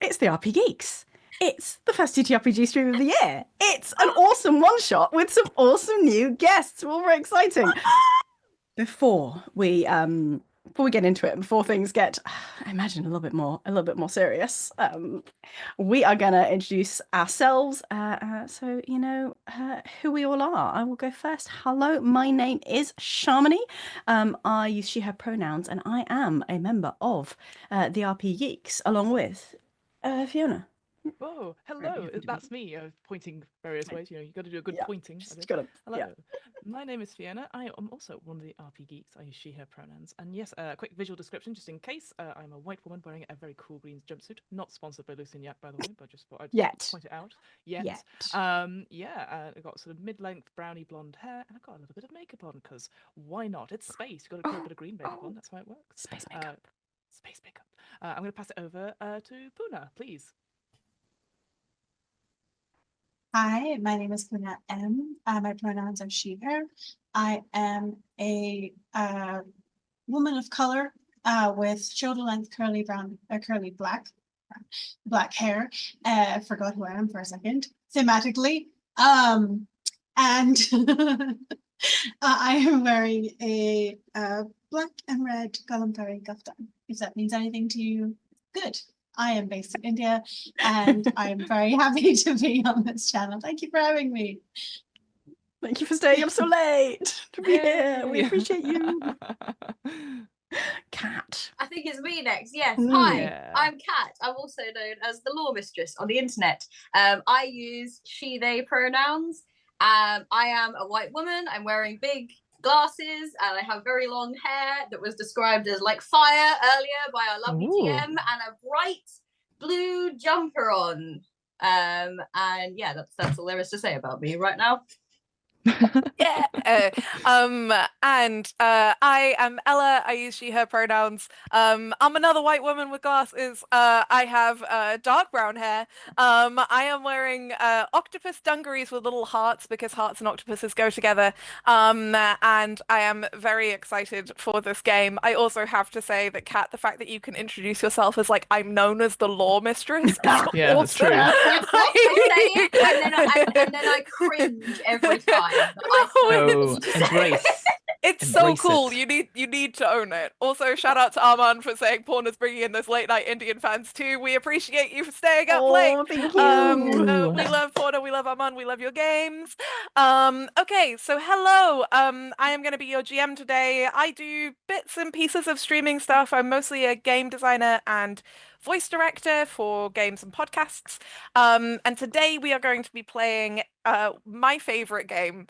It's the RP Geeks. It's the first ttrpg stream of the year. It's an awesome one-shot with some awesome new guests. All very exciting. Before we get into it, before things get, I imagine, a little bit more serious, we are gonna introduce ourselves. So you know who we all are. I will go first. Hello, my name is Sharmony. I use she/her pronouns, and I am a member of the RP Geeks, along with Fiona. Oh, hello. That's me. Pointing various ways. You know, you got to do a good pointing. Gotta, hello. My name is Fiona. I am also one of the RP Geeks. I use she/her pronouns. And yes, a quick visual description just in case. I'm a white woman wearing a very cool green jumpsuit. Not sponsored by Lucy and Yak, by the way, but just thought I'd point it out. Yet. I've got sort of mid-length brownie blonde hair, and I've got a little bit of makeup on because why not? It's space. You've got to put a bit of green makeup on. That's how it works. Space makeup. Space makeup. I'm going to pass it over to Puna, please. Hi, my name is Puna M. My pronouns are she, her. I am a woman of color with shoulder-length curly black hair. I forgot who I am for a second, thematically. And I am wearing a black and red Kalamkari kaftan. If that means anything to you, good. I am based in India, and I'm very happy to be on this channel. Thank you for having me. Thank you for staying up so late to be here. We appreciate you. Kat. I think it's me next. Yes. Hi, I'm Kat. I'm also known as the law mistress on the internet. I use she, they pronouns. I am a white woman. I'm wearing big glasses and I have very long hair that was described as like fire earlier by our lovely GM, and a bright blue jumper on. And yeah, that's all there is to say about me right now. I am Ella. I use she, her pronouns. I'm another white woman with glasses. I have dark brown hair. I am wearing octopus dungarees with little hearts because hearts and octopuses go together. And I am very excited for this game. I also have to say that, Kat, the fact that you can introduce yourself as like, I'm known as the law mistress. Yeah, that's true. I say it, and then I cringe every time. Embrace. It's so cool. You need to own it. Also, shout out to Arman for saying Porn is bringing in those late night Indian fans too. We appreciate you for staying up late. Thank you. We love Porno, we love Arman, we love your games. Okay, so hello. I am going to be your GM today. I do bits and pieces of streaming stuff. I'm mostly a game designer and voice director for games and podcasts. And today we are going to be playing my favorite game,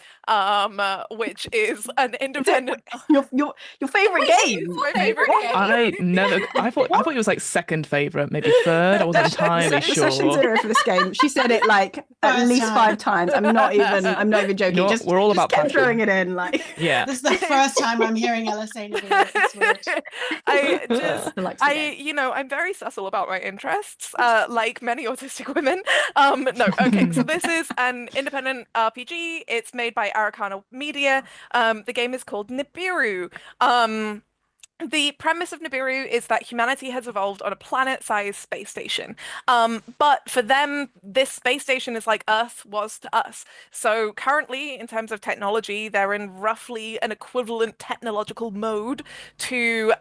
which is an independent. Your favorite game. My favorite game. I thought it was like second favorite, maybe third. I wasn't entirely sure. Session 0 for this game. She said it like at least 5 times. I'm not even joking. You know, we're all about kept throwing it in. Like, yeah. This is the first time I'm hearing Ella say Nibiru. It's weird. I'm very subtle about my interests, like many autistic women. Okay, so this is an independent RPG. It's made by Arcana Media. The game is called Nibiru. The premise of Nibiru is that humanity has evolved on a planet-sized space station. But for them, this space station is like Earth was to us. So currently, in terms of technology, they're in roughly an equivalent technological mode to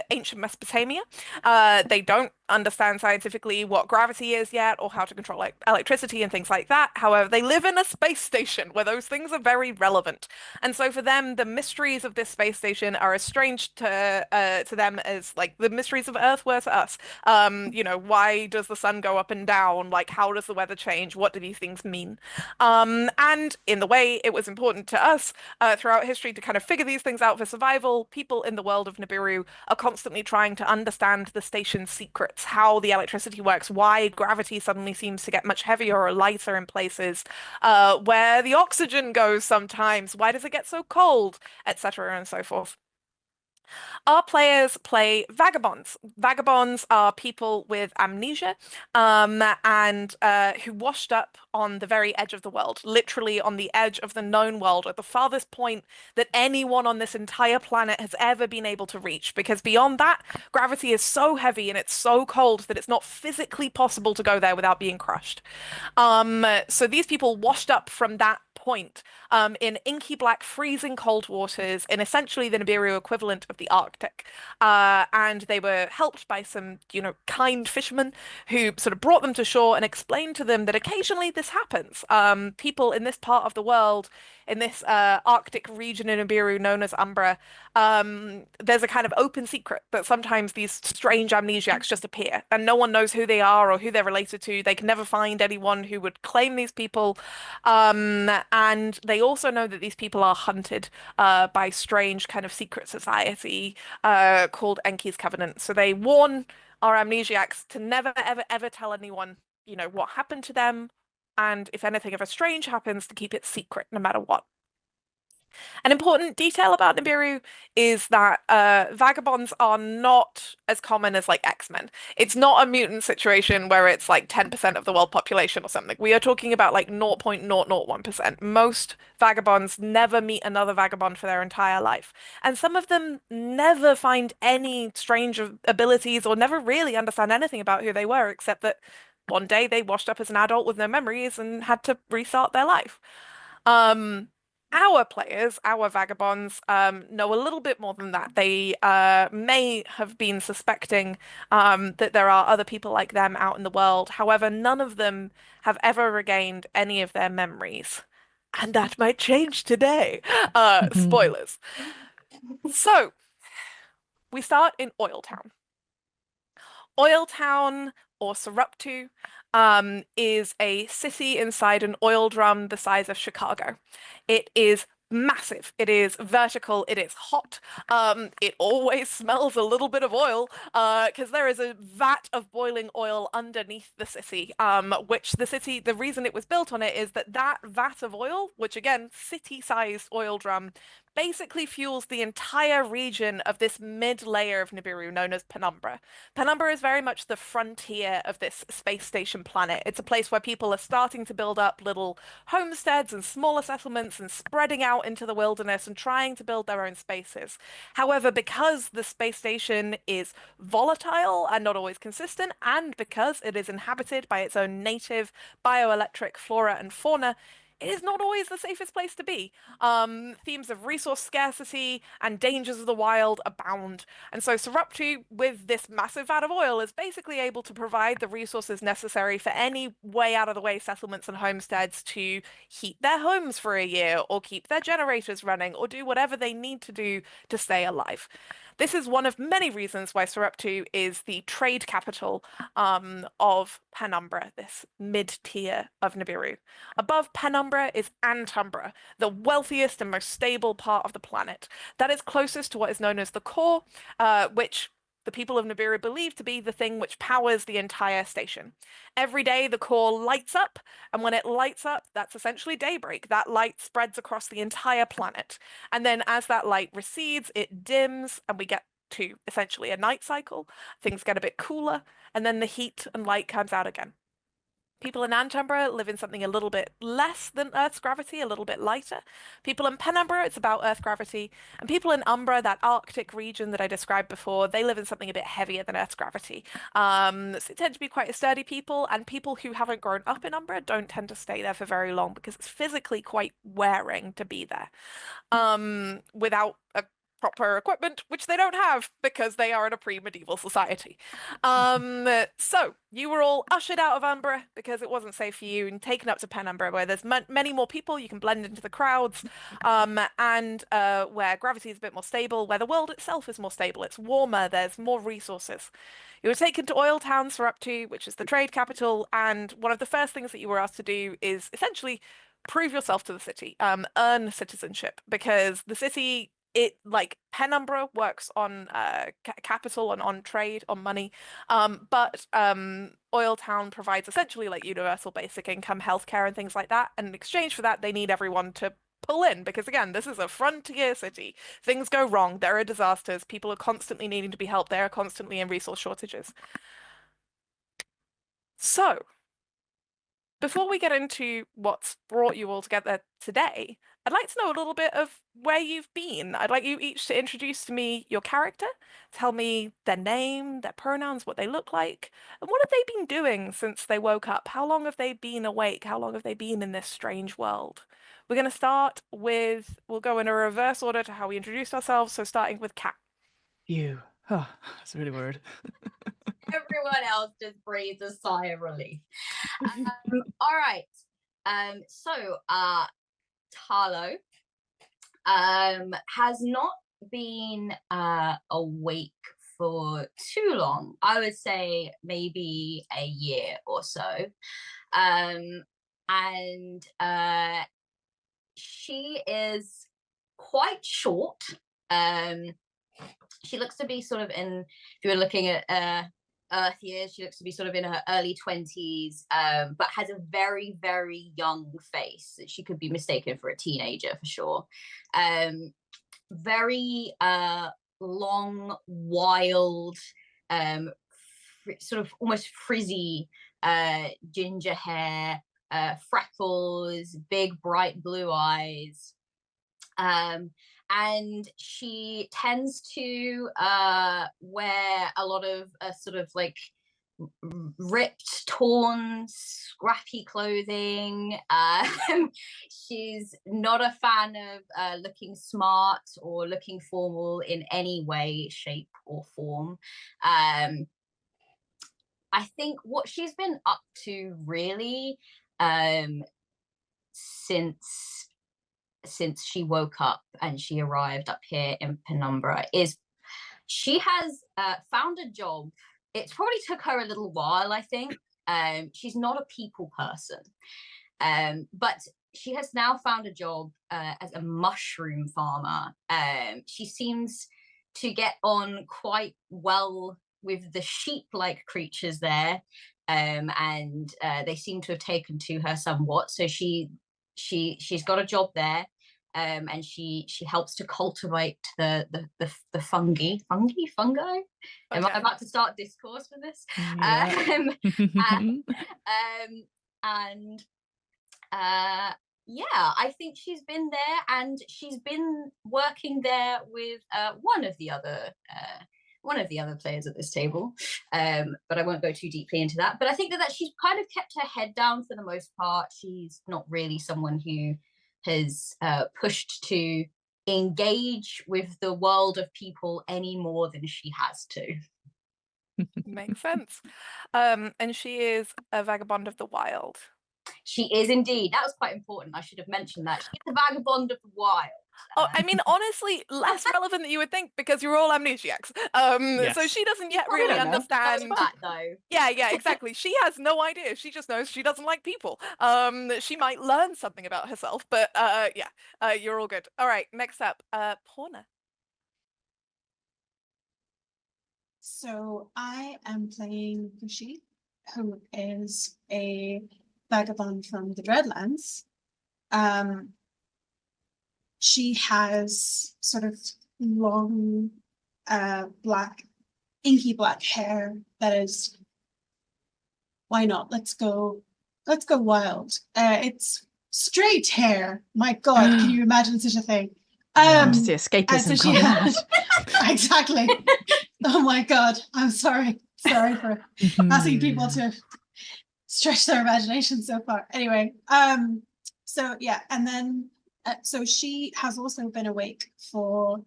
ancient Mesopotamia. They don't understand scientifically what gravity is yet or how to control electricity and things like that. However, they live in a space station where those things are very relevant. And so for them, the mysteries of this space station are as strange to them as like the mysteries of Earth were to us. Why does the sun go up and down? Like, how does the weather change? What do these things mean? And in the way it was important to us throughout history to kind of figure these things out for survival, people in the world of Nibiru are constantly trying to understand the station's secrets, how the electricity works, why gravity suddenly seems to get much heavier or lighter in places, where the oxygen goes sometimes, why does it get so cold, etc. and so forth. Our players play vagabonds. Vagabonds are people with amnesia, and who washed up on the very edge of the world, literally on the edge of the known world, at the farthest point that anyone on this entire planet has ever been able to reach. Because beyond that, gravity is so heavy and it's so cold that it's not physically possible to go there without being crushed. So these people washed up from that point in inky black, freezing cold waters in essentially the Nibiru equivalent of the Arctic. And they were helped by some, kind fishermen who sort of brought them to shore and explained to them that occasionally this happens. People in this part of the world, in this Arctic region in Nibiru known as Umbra, there's a kind of open secret that sometimes these strange amnesiacs just appear and no one knows who they are or who they're related to. They can never find anyone who would claim these people. And they also know that these people are hunted by strange kind of secret society called Enki's Covenant. So they warn our amnesiacs to never, ever, ever tell anyone, what happened to them. And if anything ever strange happens, to keep it secret no matter what. An important detail about Nibiru is that vagabonds are not as common as like X-Men. It's not a mutant situation where it's like 10% of the world population or something. We are talking about like 0.001%. Most vagabonds never meet another vagabond for their entire life. And some of them never find any strange abilities or never really understand anything about who they were, except that one day they washed up as an adult with no memories and had to restart their life. Our players, our vagabonds, know a little bit more than that. They may have been suspecting that there are other people like them out in the world. However, none of them have ever regained any of their memories. And that might change today. Spoilers. So, we start in Oil Town. Oil Town, or Saruptu, is a city inside an oil drum the size of Chicago. It is massive. It is vertical. It is hot. It always smells a little bit of oil because there is a vat of boiling oil underneath the city, which the reason it was built on it is that vat of oil, which again, city-sized oil drum, basically fuels the entire region of this mid-layer of Nibiru known as Penumbra. Penumbra is very much the frontier of this space station planet. It's a place where people are starting to build up little homesteads and smaller settlements and spreading out into the wilderness and trying to build their own spaces. However, because the space station is volatile and not always consistent, and because it is inhabited by its own native bioelectric flora and fauna, it is not always the safest place to be. Themes of resource scarcity and dangers of the wild abound. And so Saruptu, with this massive vat of oil, is basically able to provide the resources necessary for any way out of the way settlements and homesteads to heat their homes for a year, or keep their generators running, or do whatever they need to do to stay alive. This is one of many reasons why Saruptu is the trade capital of Penumbra, this mid-tier of Nibiru. Above Penumbra is Antumbra, the wealthiest and most stable part of the planet. That is closest to what is known as the core, which the people of Nibiru believe to be the thing which powers the entire station. Every day the core lights up, and when it lights up, that's essentially daybreak. That light spreads across the entire planet. And then as that light recedes, it dims, and we get to essentially a night cycle. Things get a bit cooler, and then the heat and light comes out again. People in Antumbra live in something a little bit less than Earth's gravity, a little bit lighter. People in Penumbra, it's about Earth gravity. And people in Umbra, that Arctic region that I described before, they live in something a bit heavier than Earth's gravity. So they tend to be quite sturdy people, and people who haven't grown up in Umbra don't tend to stay there for very long because it's physically quite wearing to be there. Without a proper equipment, which they don't have because they are in a pre-medieval society. So you were all ushered out of Umbra because it wasn't safe for you and taken up to Penumbra, where there's many more people, you can blend into the crowds, and where gravity is a bit more stable, where the world itself is more stable, it's warmer, there's more resources. You were taken to Oil Town Saruptu, which is the trade capital, and one of the first things that you were asked to do is essentially prove yourself to the city, earn citizenship, because the city, like Penumbra, works on capital and on trade, on money, but Oil Town provides essentially like universal basic income, healthcare, and things like that. And in exchange for that, they need everyone to pull in, because again, this is a frontier city. Things go wrong. There are disasters. People are constantly needing to be helped. They are constantly in resource shortages. So, before we get into what's brought you all together today, I'd like to know a little bit of where you've been. I'd like you each to introduce to me your character, tell me their name, their pronouns, what they look like, and what have they been doing since they woke up? How long have they been awake? How long have they been in this strange world? We're going to start with, we'll go in a reverse order to how we introduced ourselves, so starting with Kat. You. Oh, that's really weird. Everyone else just breathes a sigh of relief. All right. So Tarlo has not been awake for too long. I would say maybe a year or so. And she is quite short. She looks to be sort of in, if you were looking at Earth years, she looks to be sort of in her early 20s, but has a very, very young face. She could be mistaken for a teenager for sure. Very long, wild, sort of almost frizzy ginger hair, freckles, big bright blue eyes. And she tends to wear a lot of sort of like ripped, torn, scrappy clothing. She's not a fan of looking smart or looking formal in any way, shape, or form. I think what she's been up to really since she woke up and she arrived up here in Penumbra is she has found a job. It's probably took her a little while, I think. She's not a people person, but she has now found a job as a mushroom farmer. She seems to get on quite well with the sheep-like creatures there, and they seem to have taken to her somewhat. So she's got a job there. And she helps to cultivate the fungi. Am I about to start discourse with this? Yeah. Yeah, I think she's been there, and she's been working there with one of the other players at this table, but I won't go too deeply into that. But I think that she's kind of kept her head down for the most part. She's not really someone who has pushed to engage with the world of people any more than she has to. Makes sense. And she is a vagabond of the wild. She is indeed. That was quite important. I should have mentioned that. She's a vagabond of the wild. Oh, I mean, honestly, less relevant than you would think, because you're all amnesiacs. Yes. So she doesn't yet Well, we really don't know. understand. That though. Yeah, exactly. She has no idea. She just knows she doesn't like people. She might learn something about herself, but yeah, you're all good. All right, next up, Porna. So I am playing Bushi, who is a vagabond from the Dreadlands. She has sort of long, inky black hair that is, why not? Let's go wild. It's straight hair. My God, can you imagine such a thing? To see escapism. So she has, exactly. Oh my God, I'm sorry for asking people to stretch their imagination so far. Anyway, so yeah, and then so she has also been awake for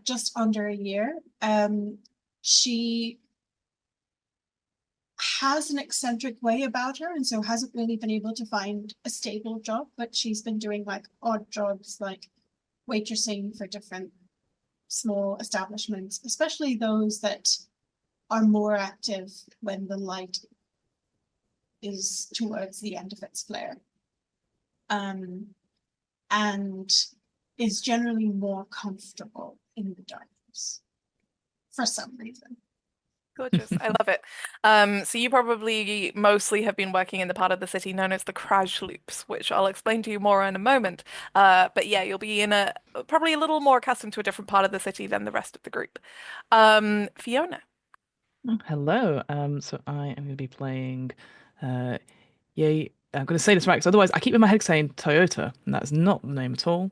just under a year. She has an eccentric way about her, and so hasn't really been able to find a stable job, but she's been doing like odd jobs like waitressing for different small establishments, especially those that are more active when the light is towards the end of its flare, and is generally more comfortable in the darkness for some reason. Gorgeous. I love it. So you probably mostly have been working in the part of the city known as the crash loops, which I'll explain to you more in a moment. But yeah, you'll be in probably a little more accustomed to a different part of the city than the rest of the group. Fiona. Hello. So I am going to be playing. Yay. I'm going to say this right, because otherwise I keep in my head saying Toyota, and that's not the name at all.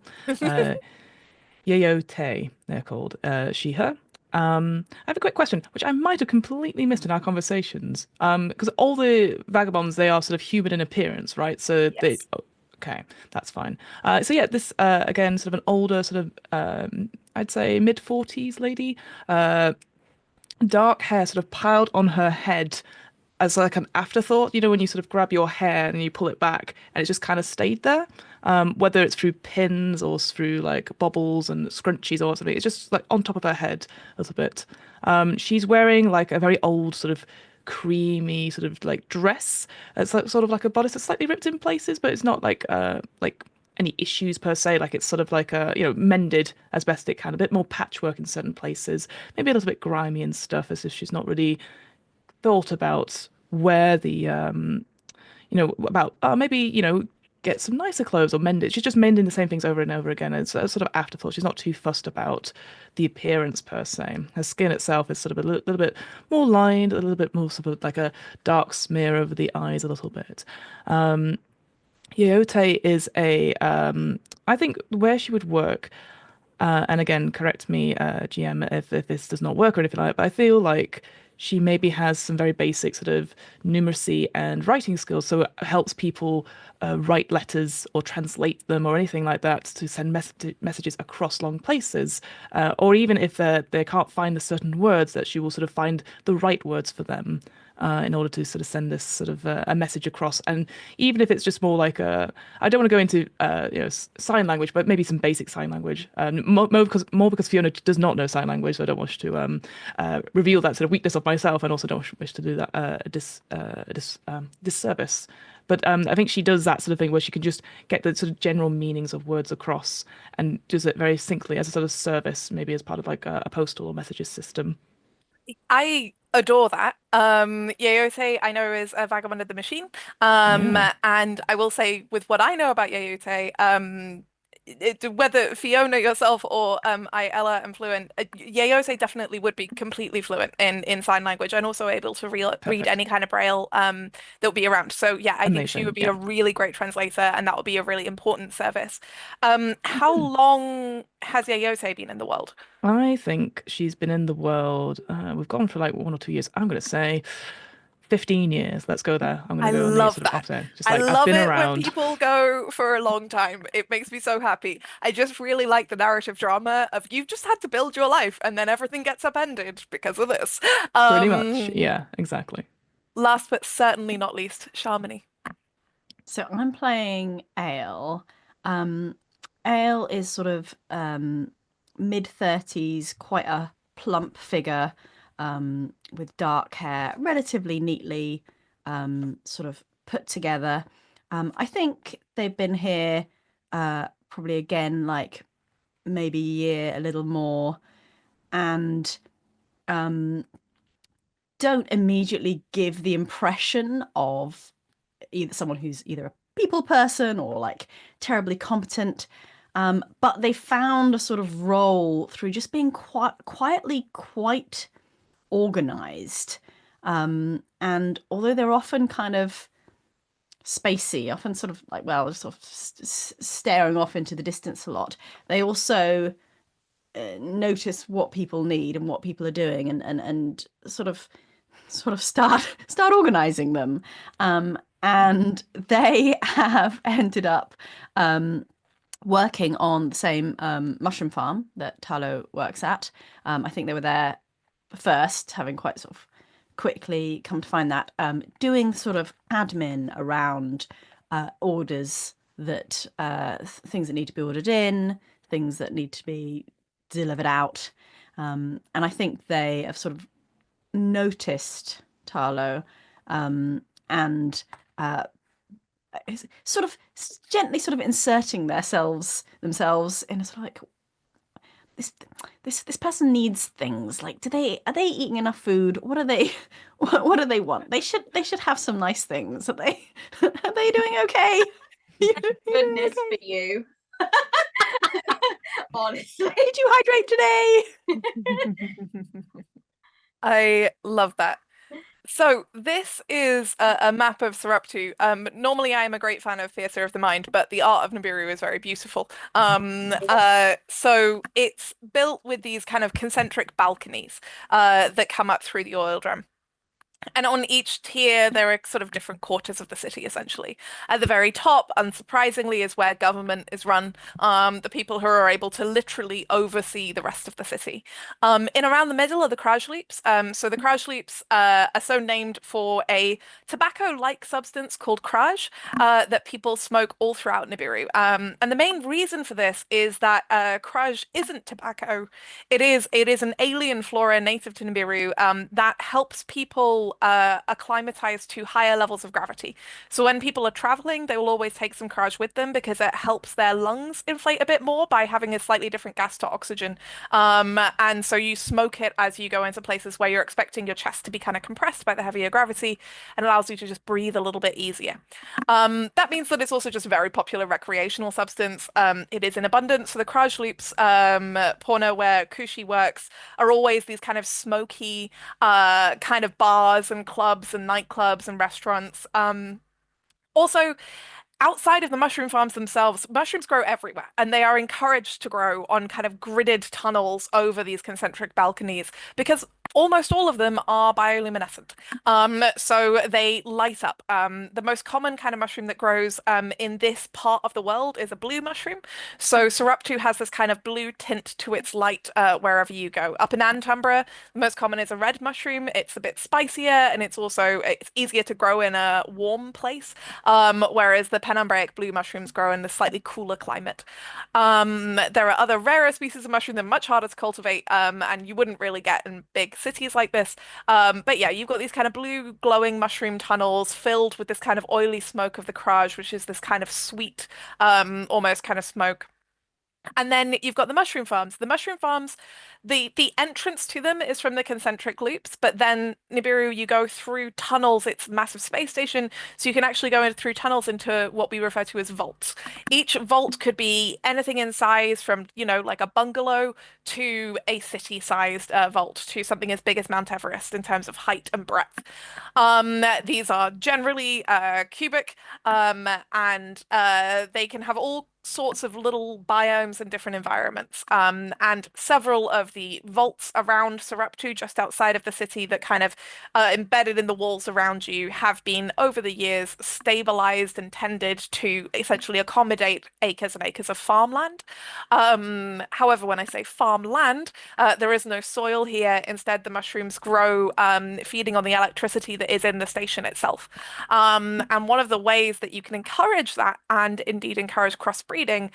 Yayo Te, they're called. She, her. I have a quick question, which I might have completely missed in our conversations. Because all the vagabonds, they are sort of human in appearance, right? So they. Yes. Oh, okay, that's fine. So yeah, this again, sort of an older, sort of I'd say mid-40s lady. Dark hair sort of piled on her head as like an afterthought, you know, when you sort of grab your hair and you pull it back and it just kind of stayed there. Whether it's through pins or through like bobbles and scrunchies or something, it's just like on top of her head a little bit. She's wearing like a very old sort of creamy sort of like dress. It's like sort of like a bodice that's slightly ripped in places, but it's not like any issues per se. Like it's sort of like mended as best it can, a bit more patchwork in certain places, maybe a little bit grimy and stuff, as if she's not really thought about where about maybe, get some nicer clothes or mend it. She's just mending the same things over and over again. It's a sort of afterthought. She's not too fussed about the appearance per se. Her skin itself is sort of a little bit more lined, a little bit more sort of like a dark smear over the eyes a little bit. Yoyote is I think where she would work, and again, correct me, GM, if this does not work or anything like that, but I feel like she maybe has some very basic sort of numeracy and writing skills, so it helps people write letters or translate them or anything like that to send messages across long places, or even if they can't find the certain words, that she will sort of find the right words for them. In order to sort of send this sort of a message across, and even if it's just more like I don't want to go into sign language, but maybe some basic sign language. More because Fiona does not know sign language, so I don't wish to reveal that sort of weakness of myself, and also don't wish to do that disservice. But I think she does that sort of thing where she can just get the sort of general meanings of words across, and does it very succinctly as a sort of service, maybe as part of like a postal or messages system. I adore that. Yayoi I know is a vagabond of the machine. Yeah. And I will say with what I know about Yayoi, whether Fiona yourself or Ella am fluent, Yayoi definitely would be completely fluent in sign language and also able to read Perfect. any kind of braille that would be around. So yeah, I think she Amazing, would be yeah. a really great translator, and that would be a really important service. How long has Yayoi been in the world? I think she's been in the world. We've gone for like 1 or 2 years. I'm going to say 15 years. Let's go there. I'm going I to go on the love sort of that. opposite end. Just I like I've love been it when around. people go for a long time. It makes me so happy. I just really like the narrative drama of you've just had to build your life and then everything gets upended because of this. Pretty much. Yeah, exactly. Last but certainly not least, Sharmini. So I'm playing Ale. Ale is sort of mid-30s, quite a plump figure with dark hair, relatively neatly sort of put together. I think they've been here probably again like maybe a year, a little more, and don't immediately give the impression of either someone who's either a people person or like terribly competent. But they found a sort of role through just being quietly quite organized. And although they're often kind of spacey, often sort of like, well, sort of staring off into the distance a lot, they also notice what people need and what people are doing, and sort of start organizing them. And they have ended up working on the same mushroom farm that Talo works at. I think they were there first, having quite sort of quickly come to find that, doing sort of admin around orders that things that need to be ordered in, things that need to be delivered out. And I think they have sort of noticed Talo and sort of gently sort of inserting themselves in a sort of like this person needs things. Like, are they eating enough food? What are they what do they want? They should have some nice things. Are they doing okay? Goodness for you. Honestly. Did you hydrate today? I love that. So this is a map of Saruptu. Normally I am a great fan of Theatre of the Mind, but the art of Nibiru is very beautiful. So it's built with these kind of concentric balconies that come up through the oil drum. And on each tier, there are sort of different quarters of the city, essentially. At the very top, unsurprisingly, is where government is run, the people who are able to literally oversee the rest of the city. In around the middle are the Krajleeps. So the Krajleeps are so named for a tobacco-like substance called Kraj that people smoke all throughout Nibiru. And the main reason for this is that Kraj isn't tobacco. It is an alien flora native to Nibiru that helps people acclimatize to higher levels of gravity. So when people are traveling, they will always take some courage with them because it helps their lungs inflate a bit more by having a slightly different gas to oxygen. And so you smoke it as you go into places where you're expecting your chest to be kind of compressed by the heavier gravity and allows you to just breathe a little bit easier. That means that it's also just a very popular recreational substance. It is in abundance. So the Krajleeps, Porno, where Kushi works, are always these kind of smoky kind of bars and clubs and nightclubs and restaurants. Also, outside of the mushroom farms themselves, mushrooms grow everywhere, and they are encouraged to grow on kind of gridded tunnels over these concentric balconies because almost all of them are bioluminescent. So they light up. The most common kind of mushroom that grows in this part of the world is a blue mushroom. So Saruptu has this kind of blue tint to its light wherever you go. Up in Antumbra, the most common is a red mushroom. It's a bit spicier, and it's easier to grow in a warm place, whereas the Penumbraic blue mushrooms grow in the slightly cooler climate. There are other rarer species of mushroom that are much harder to cultivate, and you wouldn't really get in big cities like this. But yeah, you've got these kind of blue glowing mushroom tunnels filled with this kind of oily smoke of the Kraj, which is this kind of sweet, almost kind of smoke. And then you've got the mushroom farms. The mushroom farms, the entrance to them is from the concentric loops, but then Nibiru, you go through tunnels. It's a massive space station, so you can actually go in through tunnels into what we refer to as vaults. Each vault could be anything in size from, like a bungalow to a city-sized vault to something as big as Mount Everest in terms of height and breadth. These are generally cubic, and they can have all sorts of little biomes and different environments. And several of the vaults around Saruptu, just outside of the city, that kind of embedded in the walls around you, have been over the years stabilized and tended to essentially accommodate acres and acres of farmland. However, when I say farmland, there is no soil here. Instead, the mushrooms grow feeding on the electricity that is in the station itself. And one of the ways that you can encourage that, and indeed encourage crossbreeding,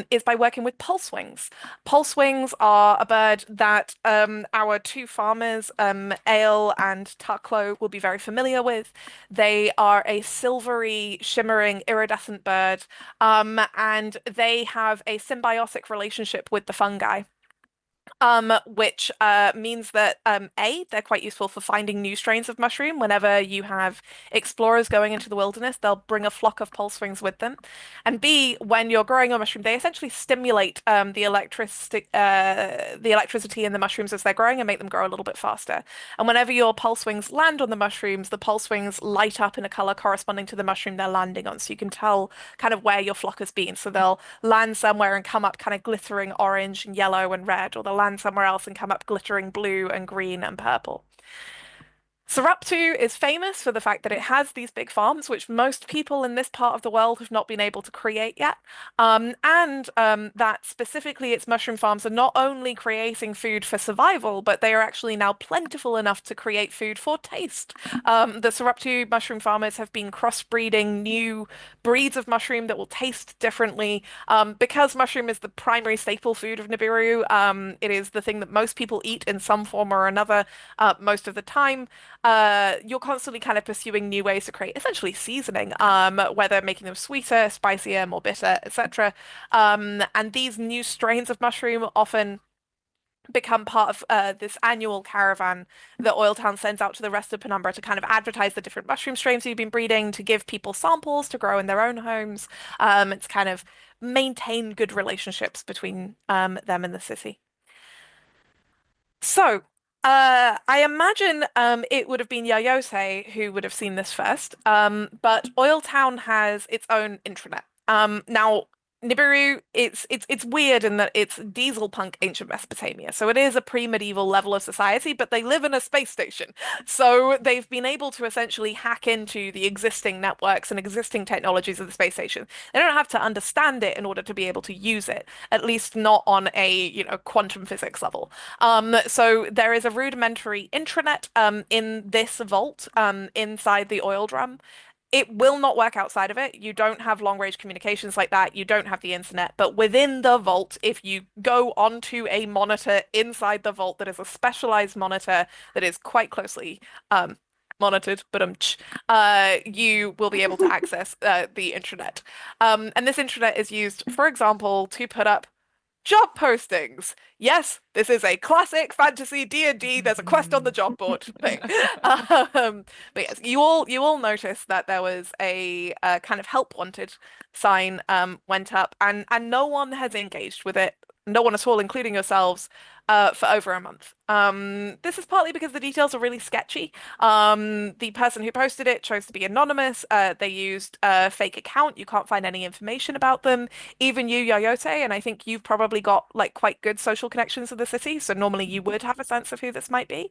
is by working with pulse wings. Pulse wings are a bird that our two farmers, Ale and Taklo, will be very familiar with. They are a silvery, shimmering, iridescent bird, and they have a symbiotic relationship with the fungi. Which means that they're quite useful for finding new strains of mushroom. Whenever you have explorers going into the wilderness, they'll bring a flock of pulse wings with them. And B, when you're growing a mushroom, they essentially stimulate the electricity in the mushrooms as they're growing and make them grow a little bit faster. And whenever your pulse wings land on the mushrooms, the pulse wings light up in a color corresponding to the mushroom they're landing on, so you can tell kind of where your flock has been. So they'll land somewhere and come up kind of glittering orange and yellow and red, or they'll land somewhere else and come up glittering blue and green and purple. Saruptu is famous for the fact that it has these big farms, which most people in this part of the world have not been able to create yet. And that specifically its mushroom farms are not only creating food for survival, but they are actually now plentiful enough to create food for taste. The Saruptu mushroom farmers have been crossbreeding new breeds of mushroom that will taste differently. Because mushroom is the primary staple food of Nibiru, it is the thing that most people eat in some form or another most of the time. You're constantly kind of pursuing new ways to create essentially seasoning, whether making them sweeter, spicier, more bitter, etc. And these new strains of mushroom often become part of this annual caravan that Oiltown sends out to the rest of Penumbra to kind of advertise the different mushroom strains you've been breeding, to give people samples to grow in their own homes. It's kind of maintain good relationships between them and the city. So, I imagine it would have been Yayose who would have seen this first, but Oiltown has its own intranet. Now, Nibiru, it's weird in that it's diesel punk ancient Mesopotamia, so it is a pre-medieval level of society, but they live in a space station, so they've been able to essentially hack into the existing networks and existing technologies of the space station. They don't have to understand it in order to be able to use it, at least not on a quantum physics level. So there is a rudimentary intranet in this vault inside the oil drum. It will not work outside of it. You don't have long-range communications like that. You don't have the internet. But within the vault, if you go onto a monitor inside the vault that is a specialized monitor that is quite closely monitored, but you will be able to access the intranet. And this intranet is used, for example, to put up job postings. Yes, this is a classic fantasy D&D. There's a quest on the job board thing. But yes, you all noticed that there was a kind of help wanted sign went up, and no one has engaged with it. No one at all, including yourselves, for over a month. This is partly because the details are really sketchy. The person who posted it chose to be anonymous. They used a fake account. You can't find any information about them. Even you, Yayose, and I think you've probably got like quite good social connections with the city, so normally you would have a sense of who this might be.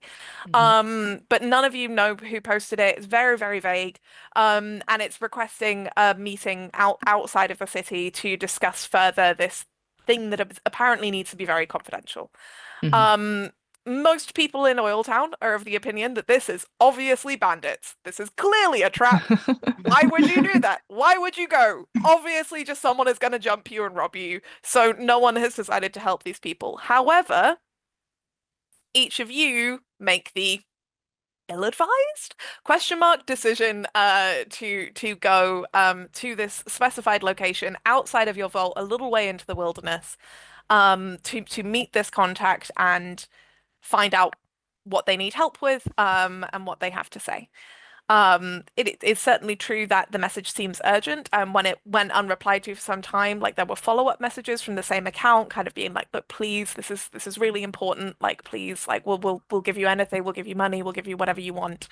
But none of you know who posted it. It's very, very vague. And it's requesting a meeting outside of the city to discuss further this thing that apparently needs to be very confidential. Most people in Oiltown are of the opinion that this is obviously bandits. This is clearly a trap. Why would you do that? Why would you go? Obviously, just someone is going to jump you and rob you. So no one has decided to help these people. However, each of you make the ill-advised decision to go to this specified location outside of your vault, a little way into the wilderness, to meet this contact and find out what they need help with, and what they have to say. It's certainly true that the message seems urgent, and when it went unreplied to for some time, like there were follow-up messages from the same account, kind of being like, "Look, please, this is really important. Like, please, like we'll give you anything. We'll give you money. We'll give you whatever you want."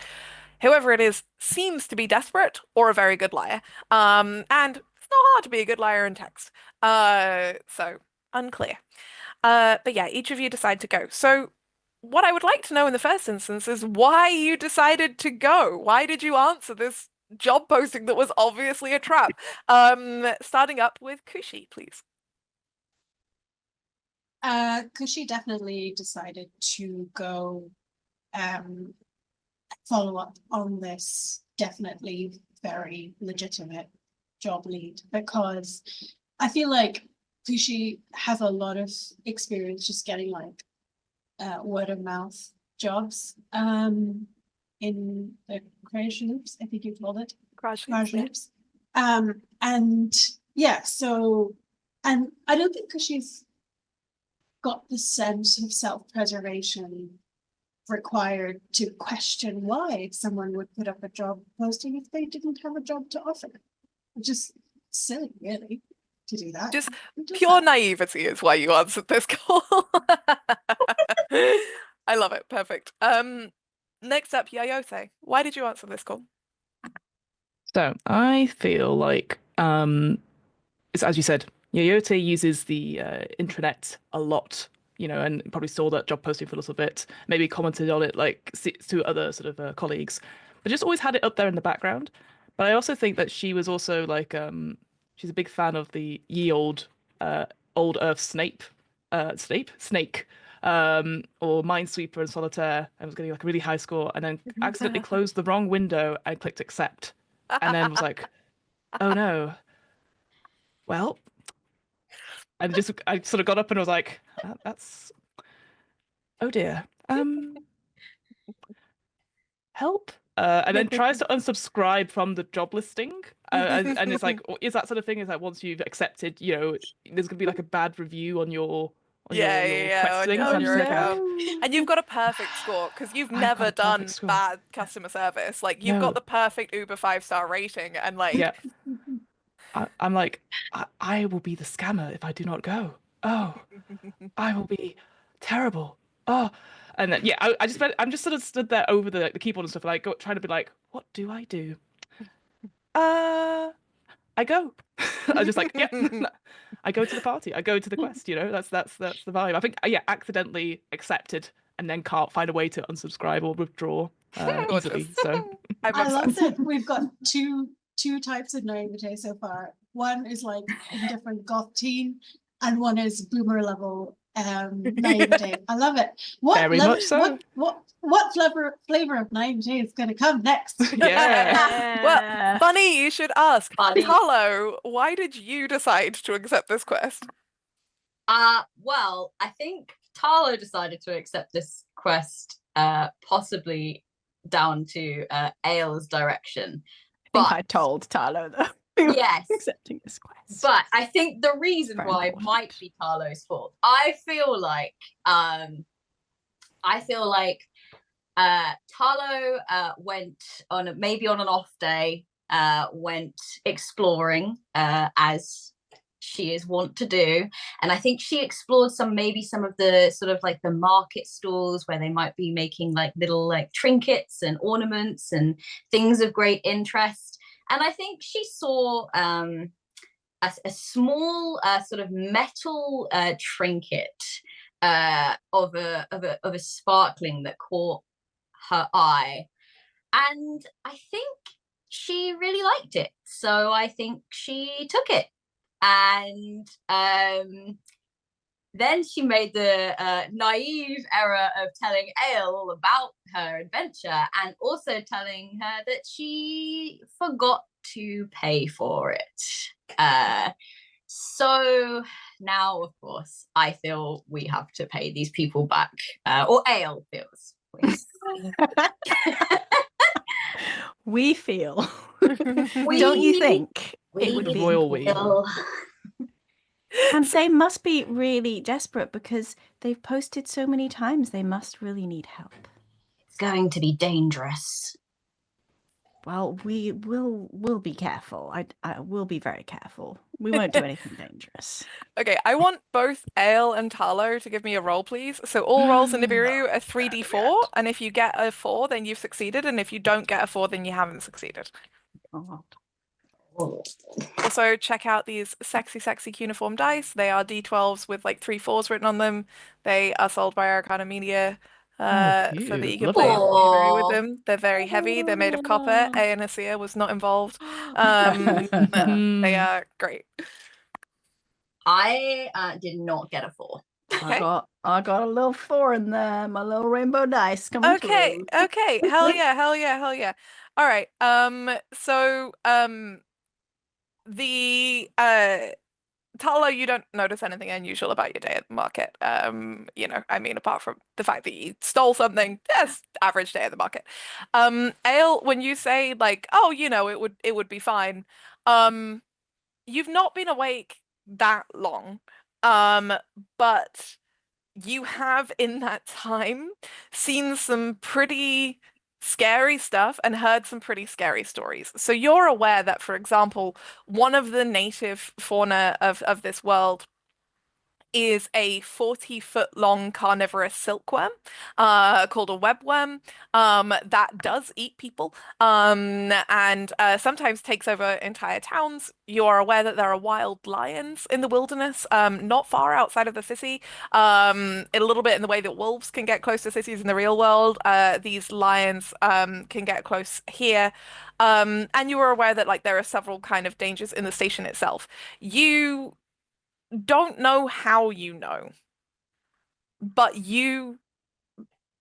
Whoever it is seems to be desperate or a very good liar. And it's not hard to be a good liar in text. So unclear. But yeah, each of you decide to go. So what I would like to know in the first instance is why you decided to go. Why did you answer this job posting that was obviously a trap? Starting up with Kushi, please. Kushi definitely decided to go follow up on this definitely very legitimate job lead, because I feel like Kushi has a lot of experience just getting like word of mouth jobs in the creation loops, I think you called it. Garage loops. And yeah, so, and I don't think Kushi's got the sense of self-preservation required to question why someone would put up a job posting if they didn't have a job to offer. Just silly, really, to do that. Just pure naivety is why you answered this call. I love it. Perfect. Next up, Yayose. Why did you answer this call? So I feel like it's, as you said, Yayose uses the intranet a lot, and probably saw that job posting for a little bit, maybe commented on it like to other sort of colleagues, but just always had it up there in the background. But I also think that she was also like she's a big fan of the ye old Earth snake, or Minesweeper and Solitaire, and was getting like a really high score, and then accidentally closed the wrong window and clicked accept, and then was like, oh no. Well, and I sort of got up and was like, that's, oh dear, help. And then tries to unsubscribe from the job listing, and it's like, is that sort of thing? Is like once you've accepted, there's gonna be like a bad review on your on Yeah, your yeah, quest on things. your- I'm on just your like, account. And you've got a perfect score because you've I've got never a perfect done score. bad customer service. Like you've No. got the perfect Uber 5-star rating, and like Yeah. I'm like, I will be the scammer if I do not go. Oh, I will be terrible. Oh, and then yeah, I'm just sort of stood there over the keyboard and stuff, like trying to be like, what do I do? I go. I just like, yep. I go to the party. I go to the quest. You know, that's the vibe. I think yeah, accidentally accepted and then can't find a way to unsubscribe or withdraw easily. So I'm I love obsessed. that we've got two types of naivete so far. One is like indifferent goth teen, and one is boomer level naivete. I love it. What Very level, much so. what flavor of naivete is going to come next? Yeah. Well, funny you should ask. Funny. Carlo, why did you decide to accept this quest? Well, I think Tarlo decided to accept this quest, possibly down to Ael's direction. I think I told Tarlo though. Yes, accepting this quest. But I think the reason Very why important. might be Tarlo's fault. I feel like Tarlo went on maybe on an off day, went exploring as she is wont to do, and I think she explored some of the sort of like the market stalls where they might be making like little like trinkets and ornaments and things of great interest. And I think she saw a small sort of metal trinket of a sparkling that caught her eye, and I think she really liked it. So I think she took it, and then she made the naive error of telling Ael all about her adventure, and also telling her that she forgot to pay for it. So now, of course, I feel we have to pay these people back, or Ael feels. We feel. We- Don't you think we it would The be royal we. important? And they must be really desperate because they've posted so many times. They must really need help. It's going to be dangerous. Well, we'll be careful. I will be very careful. We won't do anything dangerous. Okay, I want both Ale and Tarlo to give me a roll, please. So all rolls in Nibiru are 3d4, and if you get a 4, then you've succeeded, and if you don't get a 4, then you haven't succeeded. Oh. Also, check out these sexy, sexy cuneiform dice. They are D12s with like 3 4s written on them. They are sold by Arcana Media, so that you cute. can Love play that. Nibiru with them. They're very heavy. They're made of copper. Aenacia was not involved. They are great. I did not get a 4. Okay. I got a little 4 in there. My little rainbow dice coming Okay, through. okay. Hell yeah, hell yeah, hell yeah. All right. So the Talo, you don't notice anything unusual about your day at the market. You know, I mean, apart from the fact that you stole something, yes, average day at the market. Ale, when you say like, oh, you know, it would be fine. You've not been awake that long. But you have in that time seen some pretty scary stuff and heard some pretty scary stories. So you're aware that, for example, one of the native fauna of this world is a 40-foot long carnivorous silkworm called a webworm that does eat people and sometimes takes over entire towns. You are aware that there are wild lions in the wilderness, not far outside of the city, a little bit in the way that wolves can get close to cities in the real world. These lions can get close here. And you are aware that like there are several kind of dangers in the station itself. You don't know how you know, but you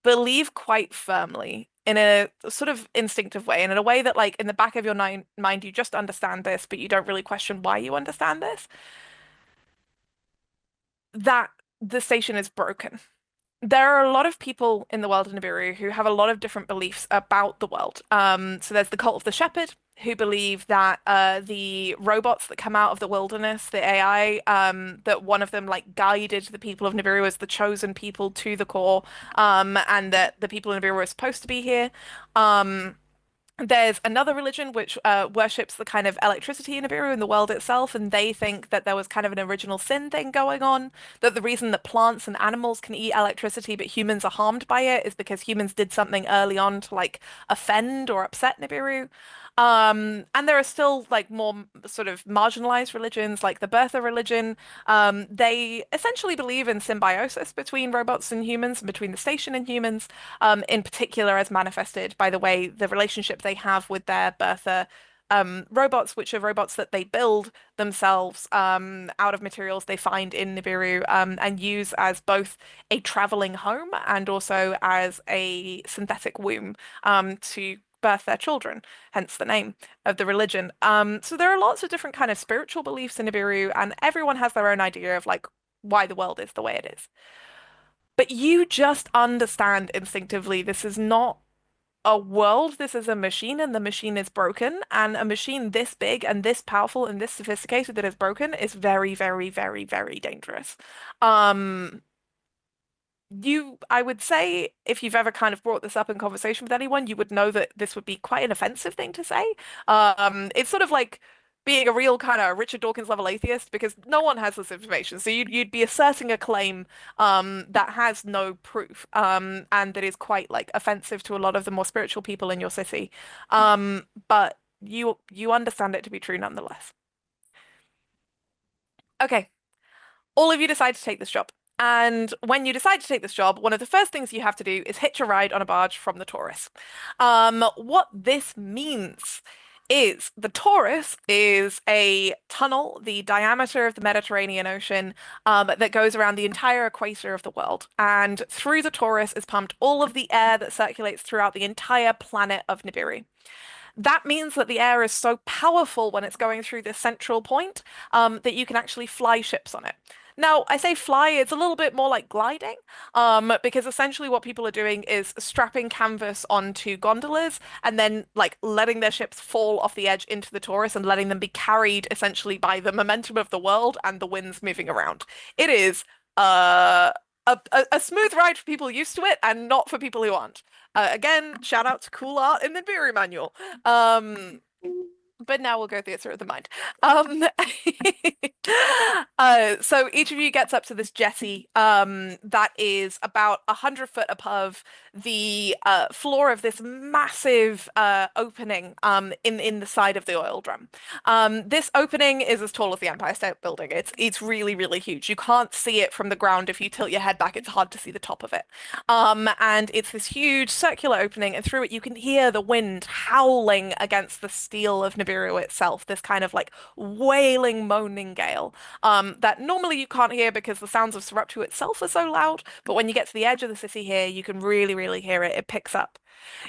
believe quite firmly in a sort of instinctive way and in a way that like in the back of your mind you just understand this, but you don't really question why you understand this, that the station is broken. There are a lot of people in the world of Nibiru who have a lot of different beliefs about the world. So there's the cult of the shepherd, who believe that the robots that come out of the wilderness, the AI, that one of them like guided the people of Nibiru as the chosen people to the core, and that the people of Nibiru were supposed to be here. There's another religion which worships the kind of electricity in Nibiru and the world itself, and they think that there was kind of an original sin thing going on, that the reason that plants and animals can eat electricity but humans are harmed by it is because humans did something early on to like offend or upset Nibiru. And there are still like more sort of marginalized religions, like the Bertha religion. They essentially believe in symbiosis between robots and humans, and between the station and humans, in particular as manifested by the way the relationship they have with their Bertha robots, which are robots that they build themselves out of materials they find in Nibiru, and use as both a traveling home and also as a synthetic womb to birth their children, hence the name of the religion. So there are lots of different kind of spiritual beliefs in Nibiru, and everyone has their own idea of like why the world is the way it is. But you just understand instinctively this is not a world, this is a machine, and the machine is broken. And a machine this big and this powerful and this sophisticated that is broken is very, very, very, very dangerous. I would say, if you've ever kind of brought this up in conversation with anyone, you would know that this would be quite an offensive thing to say. It's sort of like being a real kind of Richard Dawkins level atheist because no one has this information. So you'd be asserting a claim that has no proof and that is quite like offensive to a lot of the more spiritual people in your city. But you understand it to be true nonetheless. Okay, all of you decide to take this job. And when you decide to take this job, one of the first things you have to do is hitch a ride on a barge from the Taurus. What this means is the Taurus is a tunnel, the diameter of the Mediterranean Ocean, that goes around the entire equator of the world. And through the Taurus is pumped all of the air that circulates throughout the entire planet of Nibiru. That means that the air is so powerful when it's going through this central point that you can actually fly ships on it. Now, I say fly, it's a little bit more like gliding, because essentially what people are doing is strapping canvas onto gondolas and then like letting their ships fall off the edge into the Taurus and letting them be carried essentially by the momentum of the world and the winds moving around. It is a smooth ride for people used to it and not for people who aren't. Again, shout out to cool art in the Nibiru manual. But now we'll go through the mind. So each of you gets up to this jetty that is about 100 foot above the floor of this massive opening in the side of the oil drum. This opening is as tall as the Empire State Building. It's really, really huge. You can't see it from the ground. If you tilt your head back, it's hard to see the top of it. And it's this huge circular opening, and through it you can hear the wind howling against the steel of Nibiru itself, this kind of like wailing, moaning gale that normally you can't hear because the sounds of Saruptu itself are so loud, but when you get to the edge of the city here, you can really, really hear it. It picks up.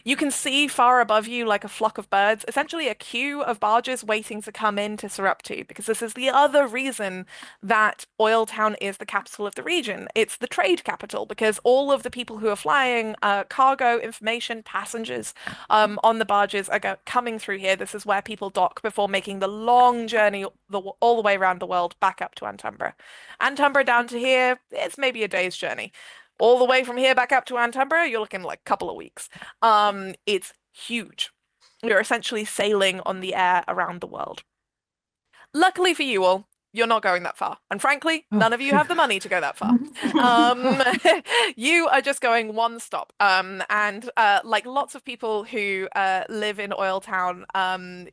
You can see far above you, like a flock of birds, essentially a queue of barges waiting to come into Saruptu, because this is the other reason that Oil Town is the capital of the region. It's the trade capital, because all of the people who are flying cargo, information, passengers on the barges are coming through here. This is where people dock before making the long journey all the way around the world back up to Antumbra. Antumbra down to here, it's maybe a day's journey. All the way from here back up to Antumbra, you're looking like a couple of weeks. It's huge. You're essentially sailing on the air around the world. Luckily for you all, you're not going that far. And frankly, none of you have the money to go that far. You are just going one stop. And like lots of people who live in Oil Town,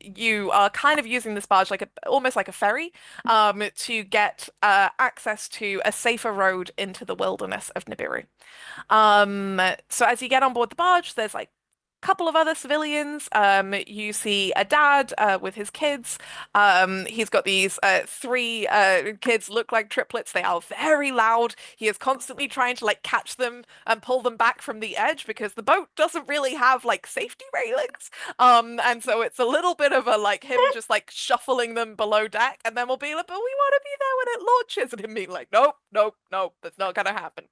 you are kind of using this barge like almost like a ferry to get access to a safer road into the wilderness of Nibiru. So as you get on board the barge, there's like couple of other civilians. You see a dad with his kids. He's got these three kids, look like triplets. They are very loud. He is constantly trying to like catch them and pull them back from the edge because the boat doesn't really have like safety railings. And so it's a little bit of a like him just like shuffling them below deck, and then we'll be like, but we want to be there when it launches, and him being like, nope, nope, nope, that's not gonna happen.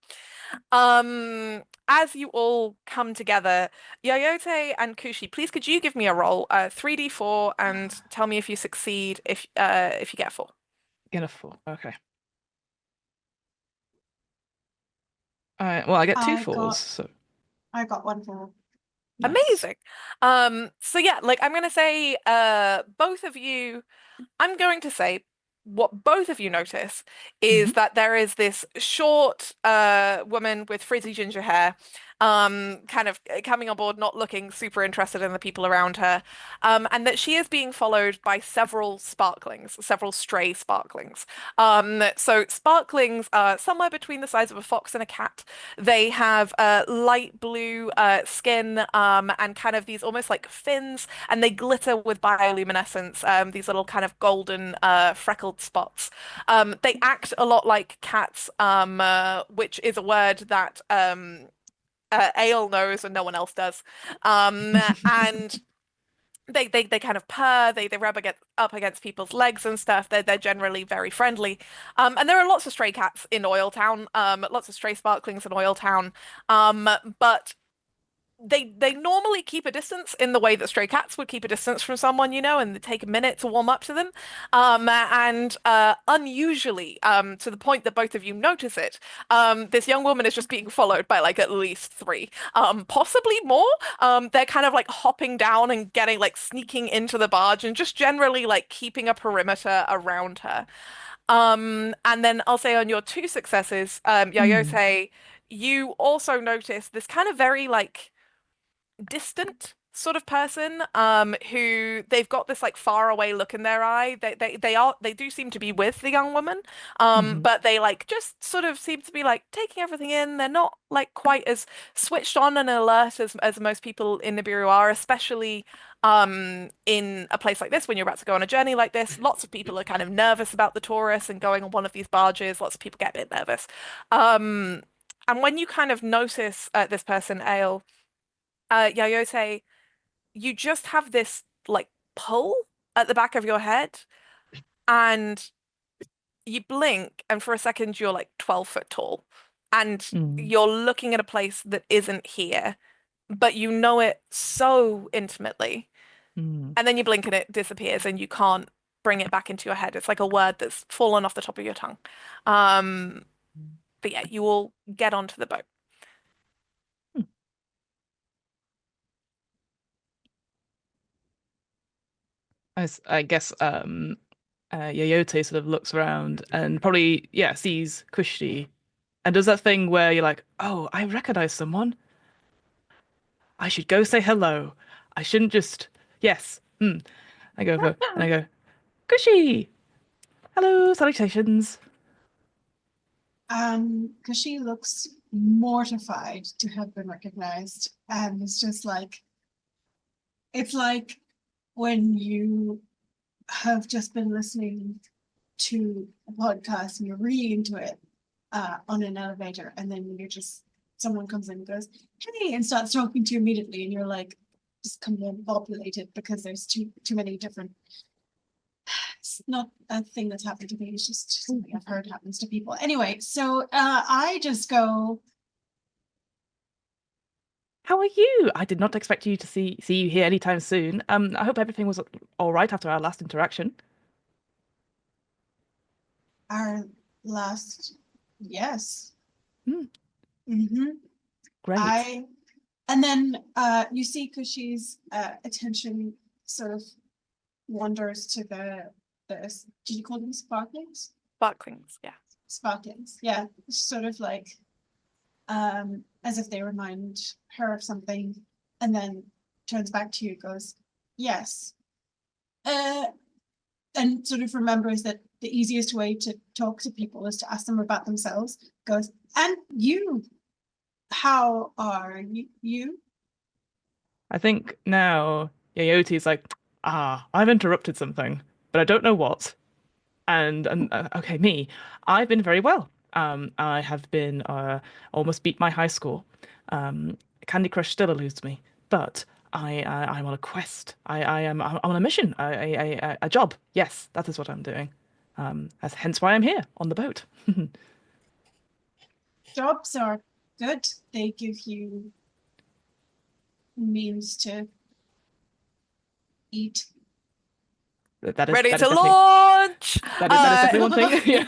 As you all come together, Yoyote and Kushi, please could you give me a roll, 3d4, and tell me if you succeed if you get a 4. Get a 4. Okay. All right. Well, I get two fours. So I got 1 4. nice. Amazing. So yeah, like I'm gonna say, both of you, I'm going to say what both of you notice is that there is this short woman with frizzy ginger hair, kind of coming on board, not looking super interested in the people around her, and that she is being followed by several stray sparklings. So sparklings are somewhere between the size of a fox and a cat. They have light blue skin, and kind of these almost like fins, and they glitter with bioluminescence, these little kind of golden freckled spots. They act a lot like cats, which is a word that Ale knows and no one else does. And they kind of purr, they rub up against people's legs and stuff. They're generally very friendly. And there are lots of stray cats in Oil Town, lots of stray sparklings in Oil Town. But they normally keep a distance in the way that stray cats would keep a distance from someone, and they take a minute to warm up to them. And unusually, to the point that both of you notice it, this young woman is just being followed by like at least 3, possibly more. They're kind of like hopping down and getting like sneaking into the barge and just generally like keeping a perimeter around her. And then I'll say on your 2 successes, Yayose, you also notice this kind of very like distant sort of person, who they've got this like far away look in their eye. They do seem to be with the young woman, but they like just sort of seem to be like taking everything in. They're not like quite as switched on and alert as most people in Nibiru are, especially in a place like this when you're about to go on a journey like this. Lots of people are kind of nervous about the tourists and going on one of these barges. Lots of people get a bit nervous. And when you kind of notice this person, Ale, Yayose, you just have this like pull at the back of your head, and you blink, and for a second you're like 12 foot tall, and you're looking at a place that isn't here, but you know it so intimately. And then you blink and it disappears, and you can't bring it back into your head. It's like a word that's fallen off the top of your tongue. But yeah, you all get onto the boat. I guess Yoyote sort of looks around and probably, sees Kushti and does that thing where you're like, oh, I recognize someone. I should go say hello. I shouldn't just, yes. I go over and I go, Kushi! Hello, salutations. Kushi looks mortified to have been recognized, and it's just like, it's like when you have just been listening to a podcast and you're really into it on an elevator, and then someone comes in and goes, hey, and starts talking to you immediately, and you're like just confabulated because there's too many different. It's not a thing that's happened to me, it's just something I've heard happens to people. Anyway, so I just go, how are you? I did not expect you to see you here anytime soon. I hope everything was all right after our last interaction. our last, yes. Great. And then you see Kushi's attention sort of wanders to the did you call them sparklings? Sparklings, yeah. Sparklings, yeah. Sort of like as if they remind her of something, and then turns back to you, goes, yes. And sort of remembers that the easiest way to talk to people is to ask them about themselves. Goes, and you, how are you? I think now Yoyote is like, I've interrupted something, but I don't know what. And okay, me, I've been very well. I have been almost beat my high score. Candy Crush still eludes me, but I'm on a quest. I'm on a mission, a job. Yes, that is what I'm doing. Hence why I'm here on the boat. Jobs are good. They give you means to eat. That is Ready that to is definitely- launch! that is definitely one thing. Yeah.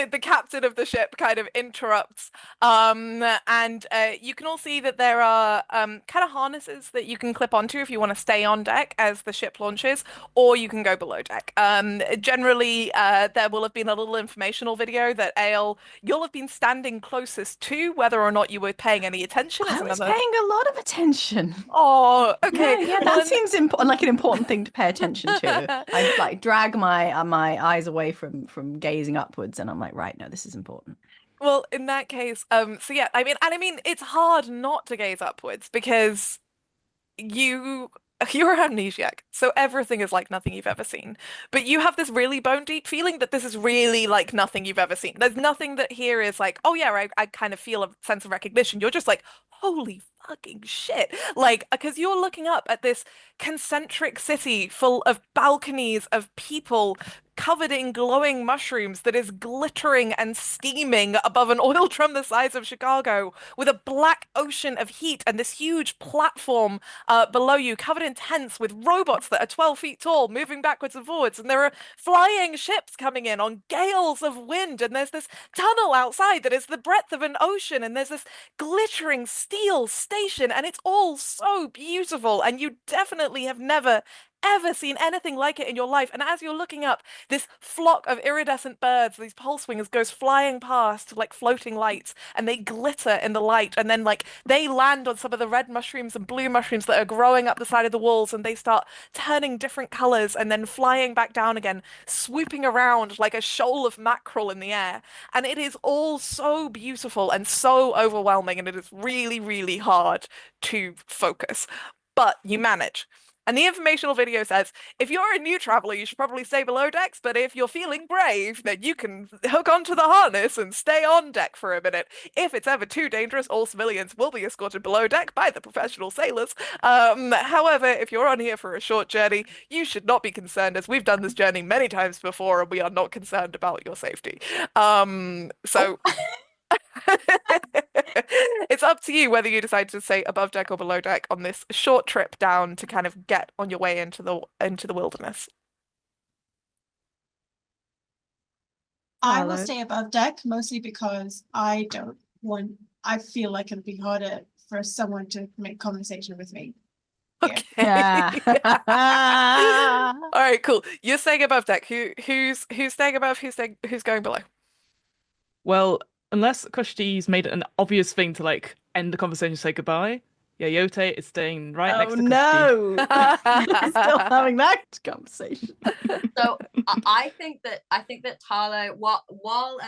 The captain of the ship kind of interrupts, and you can all see that there are kind of harnesses that you can clip onto if you want to stay on deck as the ship launches, or you can go below deck. Generally, there will have been a little informational video that you'll have been standing closest to. Whether or not you were paying any attention is I was another. paying a lot of attention. Oh, okay. Yeah, Well, that seems like an important thing to pay attention to. I like drag my eyes away from gazing upwards, and I'm like, right, no, this is important. Well, in that case, so yeah, I mean, it's hard not to gaze upwards because you're amnesiac, so everything is like nothing you've ever seen. But you have this really bone deep feeling that this is really like nothing you've ever seen. There's nothing that here is like, oh yeah, I kind of feel a sense of recognition. You're just like, holy fucking shit. Like, because you're looking up at this concentric city full of balconies of people covered in glowing mushrooms that is glittering and steaming above an oil drum the size of Chicago, with a black ocean of heat and this huge platform below you covered in tents with robots that are 12 feet tall moving backwards and forwards, and there are flying ships coming in on gales of wind, and there's this tunnel outside that is the breadth of an ocean, and there's this glittering steel station, and it's all so beautiful, and you definitely have never ever seen anything like it in your life. And as you're looking up, this flock of iridescent birds, these pulse wings, goes flying past like floating lights, and they glitter in the light, and then like they land on some of the red mushrooms and blue mushrooms that are growing up the side of the walls, and they start turning different colors and then flying back down again, swooping around like a shoal of mackerel in the air. And it is all so beautiful and so overwhelming, and it is really, really hard to focus. But you manage. And the informational video says, if you're a new traveler, you should probably stay below decks, but if you're feeling brave, then you can hook onto the harness and stay on deck for a minute. If it's ever too dangerous, all civilians will be escorted below deck by the professional sailors. However, if you're on here for a short journey, you should not be concerned, as we've done this journey many times before, and we are not concerned about your safety. It's up to you whether you decide to stay above deck or below deck on this short trip down to kind of get on your way into the wilderness. I will stay above deck mostly because I feel like it'll be harder for someone to make conversation with me. Okay. Yeah. All right, cool. You're staying above deck. Who's staying above? Who's going below? Well, unless Kushti's made it an obvious thing to like end the conversation and say goodbye, yeah, Yote is staying right next to Kushti. No, still having that conversation. So I think that Talo, while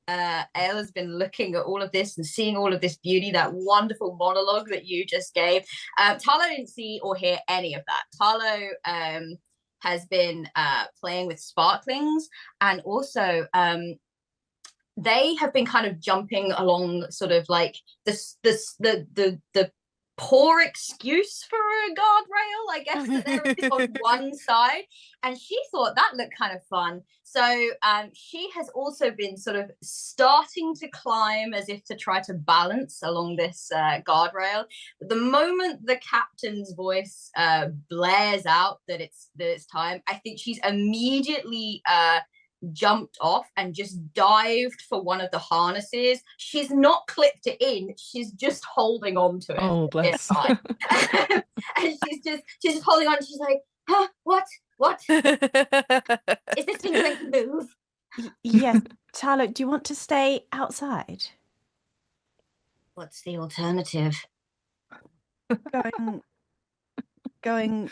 Ale has been looking at all of this and seeing all of this beauty, that wonderful monologue that you just gave, Talo didn't see or hear any of that. Talo has been playing with sparklings, and also they have been kind of jumping along sort of like the poor excuse for a guardrail, I guess, that there is on one side, and she thought that looked kind of fun. So she has also been sort of starting to climb as if to try to balance along this guardrail. But the moment the captain's voice blares out that it's time, I think she's immediately jumped off and just dived for one of the harnesses. She's not clipped it in, she's just holding on to it. Oh, bless. And she's just holding on. She's like, huh, what is this thing going to move? Yes, Talo, do you want to stay outside? What's the alternative? Going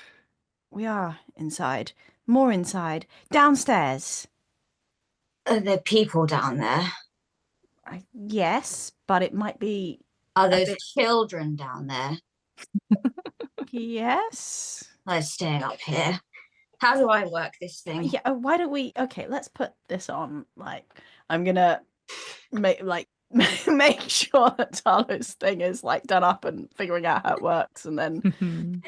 we are inside, more inside, downstairs. Are there people down there? Yes, but it might be. Are those children down there? Yes. They're staying up here. How do I work this thing? Yeah, why don't we? Okay, let's put this on. Like, I'm gonna make sure that Talo's thing is like done up and figuring out how it works, and then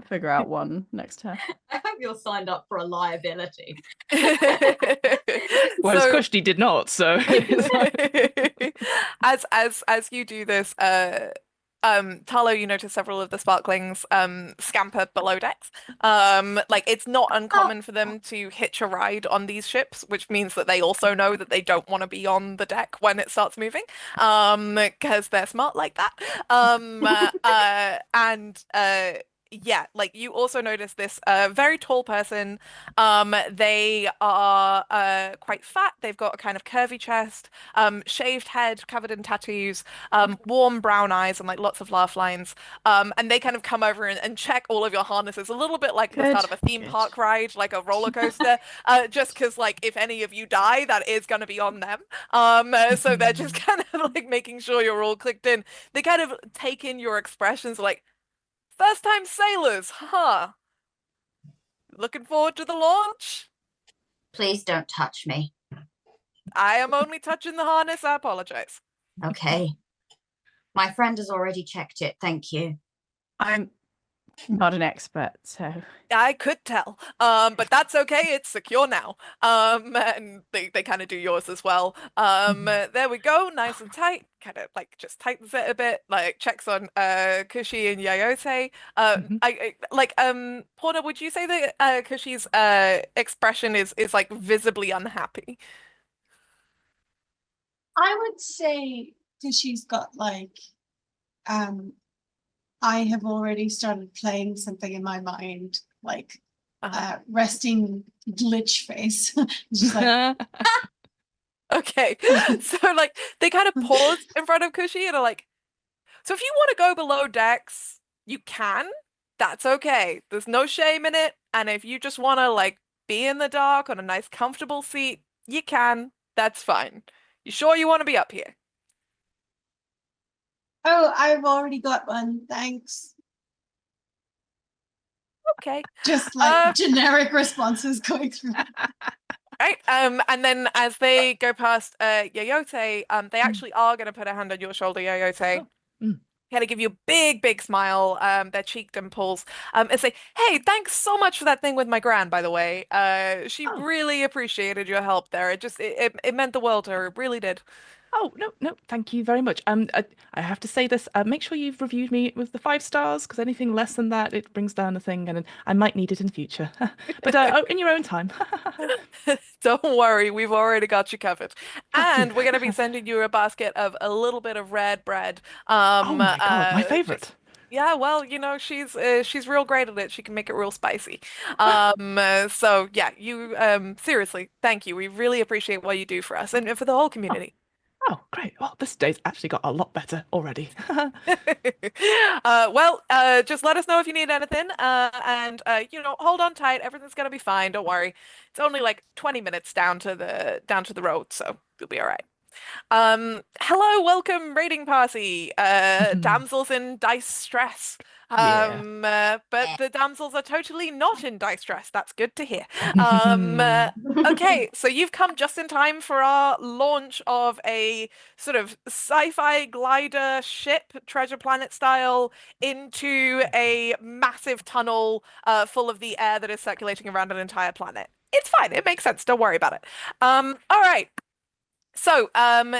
figure out one next turn. I hope you're signed up for a liability. Whereas So- Kushti did not, so as you do this, Tarlo, you notice several of the sparklings scamper below decks. Like it's not uncommon for them to hitch a ride on these ships, which means that they also know that they don't want to be on the deck when it starts moving, because they're smart like that. And yeah, like you also notice this very tall person. They are quite fat. They've got a kind of curvy chest, shaved head covered in tattoos, warm brown eyes, and like lots of laugh lines. And they kind of come over and check all of your harnesses, a little bit like the start of a theme park ride, like a roller coaster. Just because like if any of you die, that is going to be on them. So they're just kind of like making sure you're all clicked in. They kind of take in your expressions, like. First time sailors, huh? Looking forward to the launch? Please don't touch me. I am only touching the harness, I apologize. Okay. My friend has already checked it, thank you. I'm not an expert, so I could tell. But that's okay, it's secure now. And they kind of do yours as well. There we go, nice and tight. Kind of like just tightens it a bit, like checks on Kushi and Yayote. Porter, would you say that Kushi's expression is like visibly unhappy? I would say that she's got like I have already started playing something in my mind, like resting glitch face. She's like, Okay. So like they kind of pause in front of Kushi and are like, so if you want to go below decks, you can. That's okay. There's no shame in it. And if you just want to like be in the dark on a nice comfortable seat, you can. That's fine. You sure you want to be up here? oh, I've already got one, thanks. Okay. Just like generic responses going through. Right. And then as they go past Yayote, they actually are going to put a hand on your shoulder, Yayote. Kind of give you a big, big smile, their cheek dimples, and say, "Hey, thanks so much for that thing with my gran, by the way. She really appreciated your help there. It meant the world to her. It really did." Oh, no, thank you very much. I have to say this, make sure you've reviewed me with the 5 stars, because anything less than that, it brings down the thing, and I might need it in the future. But in your own time. Don't worry, we've already got you covered. And we're going to be sending you a basket of a little bit of red bread. Oh my God, my favorite. Yeah, well, you know, she's real great at it. She can make it real spicy. So yeah, you seriously, thank you. We really appreciate what you do for us and for the whole community. Oh, great. Well, this day's actually got a lot better already. Well, just let us know if you need anything. And you know, hold on tight. Everything's gonna be fine. Don't worry. It's only like 20 minutes down to the road, so you'll be all right. Hello, welcome, raiding party. Damsels in dice stress. But the damsels are totally not in dice stress. That's good to hear. Okay, so you've come just in time for our launch of a sort of sci-fi glider ship, Treasure Planet style, into a massive tunnel full of the air that is circulating around an entire planet. It's fine. It makes sense. Don't worry about it. All right. So,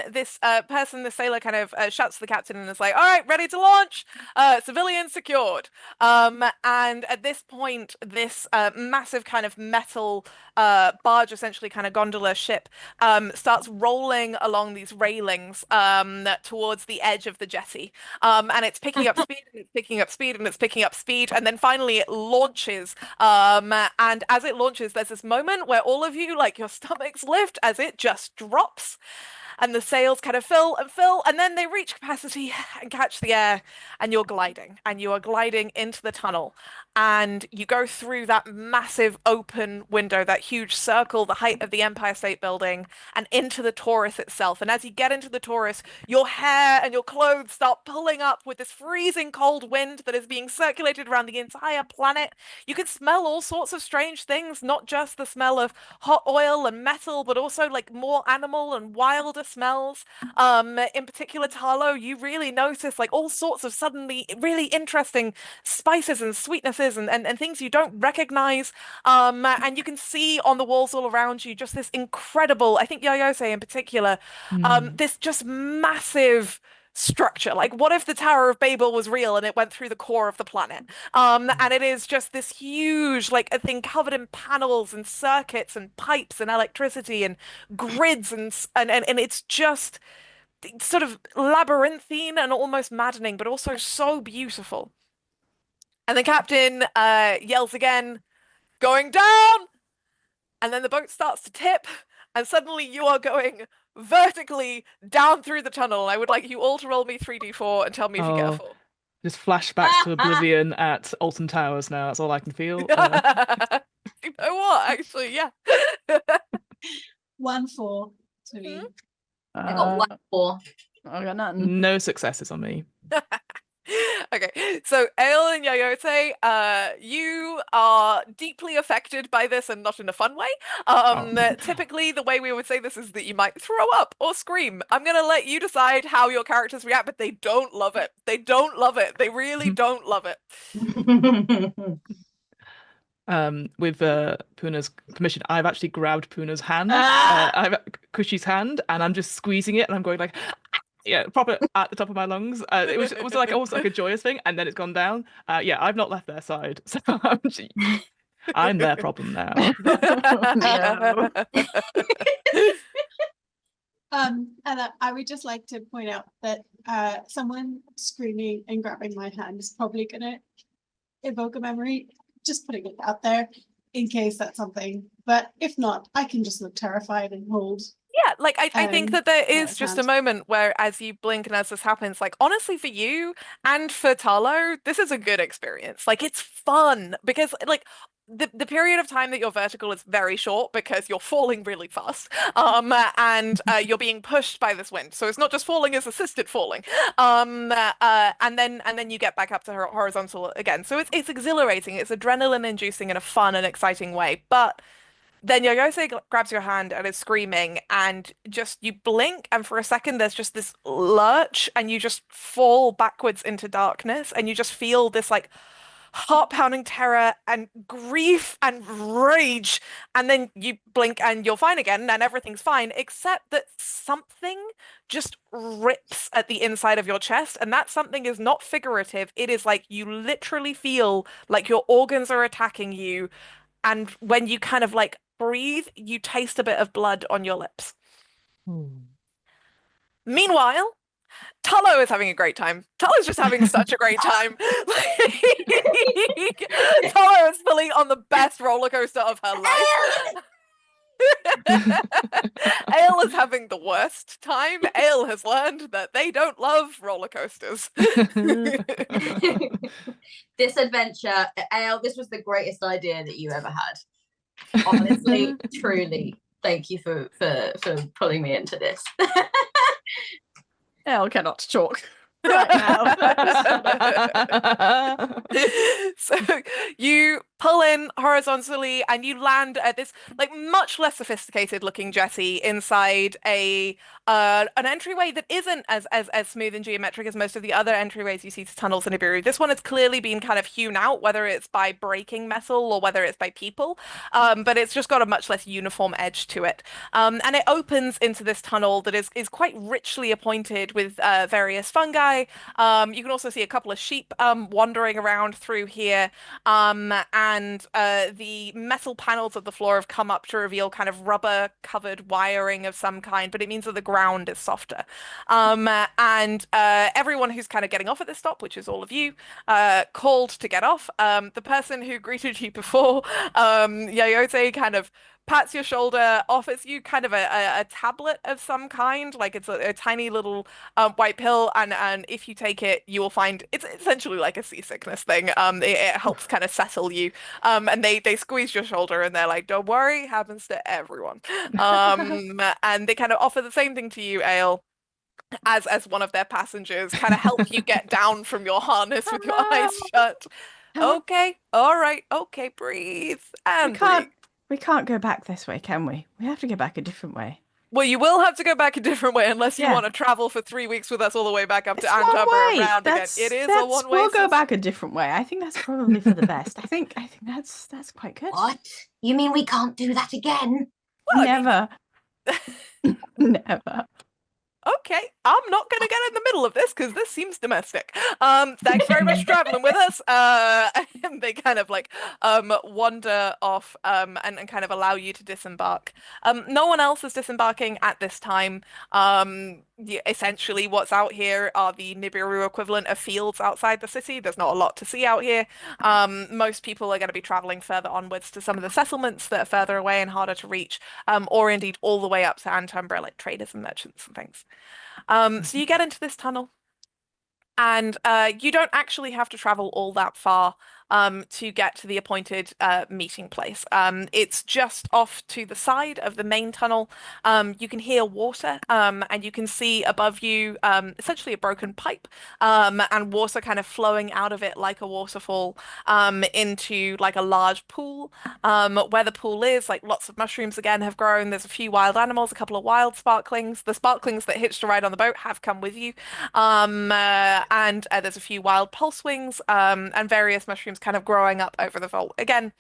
this person, the sailor, kind of shouts to the captain and is like, "All right, ready to launch. Civilians secured." And at this point, this massive kind of metal barge, essentially kind of gondola ship, starts rolling along these railings towards the edge of the jetty. And it's picking up speed, and it's picking up speed, and it's picking up speed, and then finally it launches. And as it launches, there's this moment where all of you, like, your stomachs lift as it just drops. And the sails kind of fill, and then they reach capacity and catch the air, and you're gliding, and you are gliding into the tunnel, and you go through that massive open window, that huge circle, the height of the Empire State Building, and into the Taurus itself. And as you get into the Taurus, your hair and your clothes start pulling up with this freezing cold wind that is being circulated around the entire planet. You can smell all sorts of strange things, not just the smell of hot oil and metal, but also like more animal and wilder smells. In particular, Talo, you really notice like all sorts of suddenly really interesting spices and sweetnesses and things you don't recognize. And you can see on the walls all around you just this incredible, I think Yayose in particular, this just massive structure. Like, what if the Tower of Babel was real and it went through the core of the planet? And it is just this huge, like, a thing covered in panels and circuits and pipes and electricity and grids and it's just sort of labyrinthine and almost maddening, but also so beautiful. And the captain yells again, "Going down!" And then the boat starts to tip, and suddenly you are going vertically down through the tunnel. I would like you all to roll me 3d4 and tell me if you get a 4. Just flashbacks to Oblivion at Alton Towers now. That's all I can feel. You know what? Actually, yeah. 1 4 to me. I got 1 4. I got nothing. No successes on me. Okay, so Ale and Yayose, you are deeply affected by this and not in a fun way. Typically, the way we would say this is that you might throw up or scream. I'm going to let you decide how your characters react, but they don't love it. They don't love it. They really don't love it. With Puna's permission, I've actually grabbed Puna's hand, Kushi's hand, and I'm just squeezing it, and I'm going like, yeah, proper at the top of my lungs. It was like almost like a joyous thing, and then it's gone down. Yeah, I've not left their side, so I'm their problem now. No. And I would just like to point out that someone screaming and grabbing my hand is probably going to evoke a memory. Just putting it out there in case that's something. But if not, I can just look terrified and hold. Yeah, like I think that there is just a moment where as you blink and as this happens, like honestly for you and for Talo, this is a good experience. Like it's fun because like the period of time that you're vertical is very short because you're falling really fast. And you're being pushed by this wind. So it's not just falling, it's assisted falling. And then you get back up to horizontal again. So it's exhilarating, it's adrenaline inducing in a fun and exciting way. But then Yayose grabs your hand and is screaming, and just you blink, and for a second there's just this lurch, and you just fall backwards into darkness, and you just feel this like heart-pounding terror and grief and rage, and then you blink and you're fine again, and everything's fine, except that something just rips at the inside of your chest, and that something is not figurative. It is like you literally feel like your organs are attacking you. And when you kind of like breathe, you taste a bit of blood on your lips. Meanwhile, Talo is having a great time. Talo's just having such a great time. Talo is fully on the best roller coaster of her life. Ale is having the worst time. Ale has learned that they don't love roller coasters. This adventure, Ale, this was the greatest idea that you ever had. Honestly, truly. Thank you for pulling me into this. Elle cannot talk right now. So you pull in horizontally and you land at this like much less sophisticated looking jetty inside an entryway that isn't as smooth and geometric as most of the other entryways you see to tunnels in Nibiru. This one has clearly been kind of hewn out, whether it's by breaking metal or whether it's by people, but it's just got a much less uniform edge to it. And it opens into this tunnel that is quite richly appointed with various fungi. You can also see a couple of sheep wandering around through here, and the metal panels of the floor have come up to reveal kind of rubber covered wiring of some kind, but it means that the ground is softer. And everyone who's kind of getting off at this stop, which is all of you, called to get off. The person who greeted you before, Yayose, kind of pats your shoulder, offers you kind of a tablet of some kind, like it's a tiny little white pill, and if you take it, you will find it's essentially like a seasickness thing. It helps kind of settle you, and they squeeze your shoulder, and they're like, "Don't worry, it happens to everyone." And they kind of offer the same thing to you, Ale, as one of their passengers, kind of help you get down from your harness with your eyes shut. Okay, all right, okay, breathe and breathe. We can't go back this way, can we? We have to go back a different way. Well, you will have to go back a different way unless you Yeah. want to travel for 3 weeks with us all the way back up It's to one Andover and way. round again. It is a one-way We'll go system. back a different way. I think that's probably for the best. I think that's quite good. What? You mean we can't do that again? Well, I mean, Never. Never. okay, I'm not going to get in the middle of this because this seems domestic. Thanks very much for traveling with us. And they kind of like wander off and kind of allow you to disembark. No one else is disembarking at this time. Essentially, what's out here are the Nibiru equivalent of fields outside the city. There's not a lot to see out here. Most people are going to be traveling further onwards to some of the settlements that are further away and harder to reach, or indeed all the way up to Antumbra, like traders and merchants and things. So you get into this tunnel, and you don't actually have to travel all that far to get to the appointed meeting place. It's just off to the side of the main tunnel. You can hear water, and you can see above you essentially a broken pipe, and water kind of flowing out of it like a waterfall into like a large pool. Where the pool is, like lots of mushrooms again have grown. There's a few wild animals, a couple of wild sparklings. The sparklings that hitched a ride on the boat have come with you. And there's a few wild pulse wings, and various mushrooms kind of growing up over the vault. Again,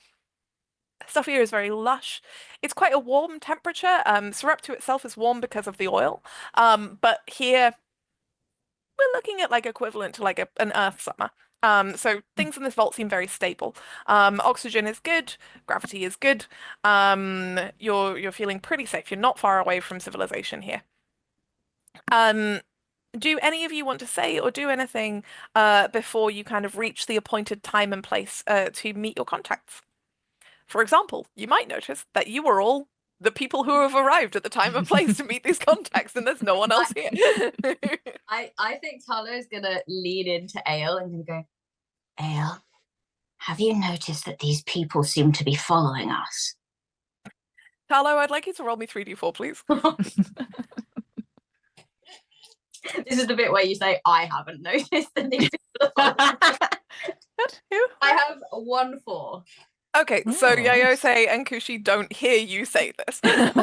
stuff here is very lush. It's quite a warm temperature. Sarepta itself is warm because of the oil. But here we're looking at like equivalent to like an Earth summer. So things in this vault seem very stable. Oxygen is good, gravity is good. You're feeling pretty safe. You're not far away from civilization here. Do any of you want to say or do anything before you kind of reach the appointed time and place to meet your contacts? For example, you might notice that you were all the people who have arrived at the time and place to meet these contacts, and there's no one else here. I think Talo is gonna lean into Ale and gonna go, Ale, have you noticed that these people seem to be following us? Talo, I'd like you to roll me 3d4, please. This is the bit where you say, I haven't noticed that these people are following me. I have 1-4. Okay, so Yayose and Kushi don't hear you say this. There's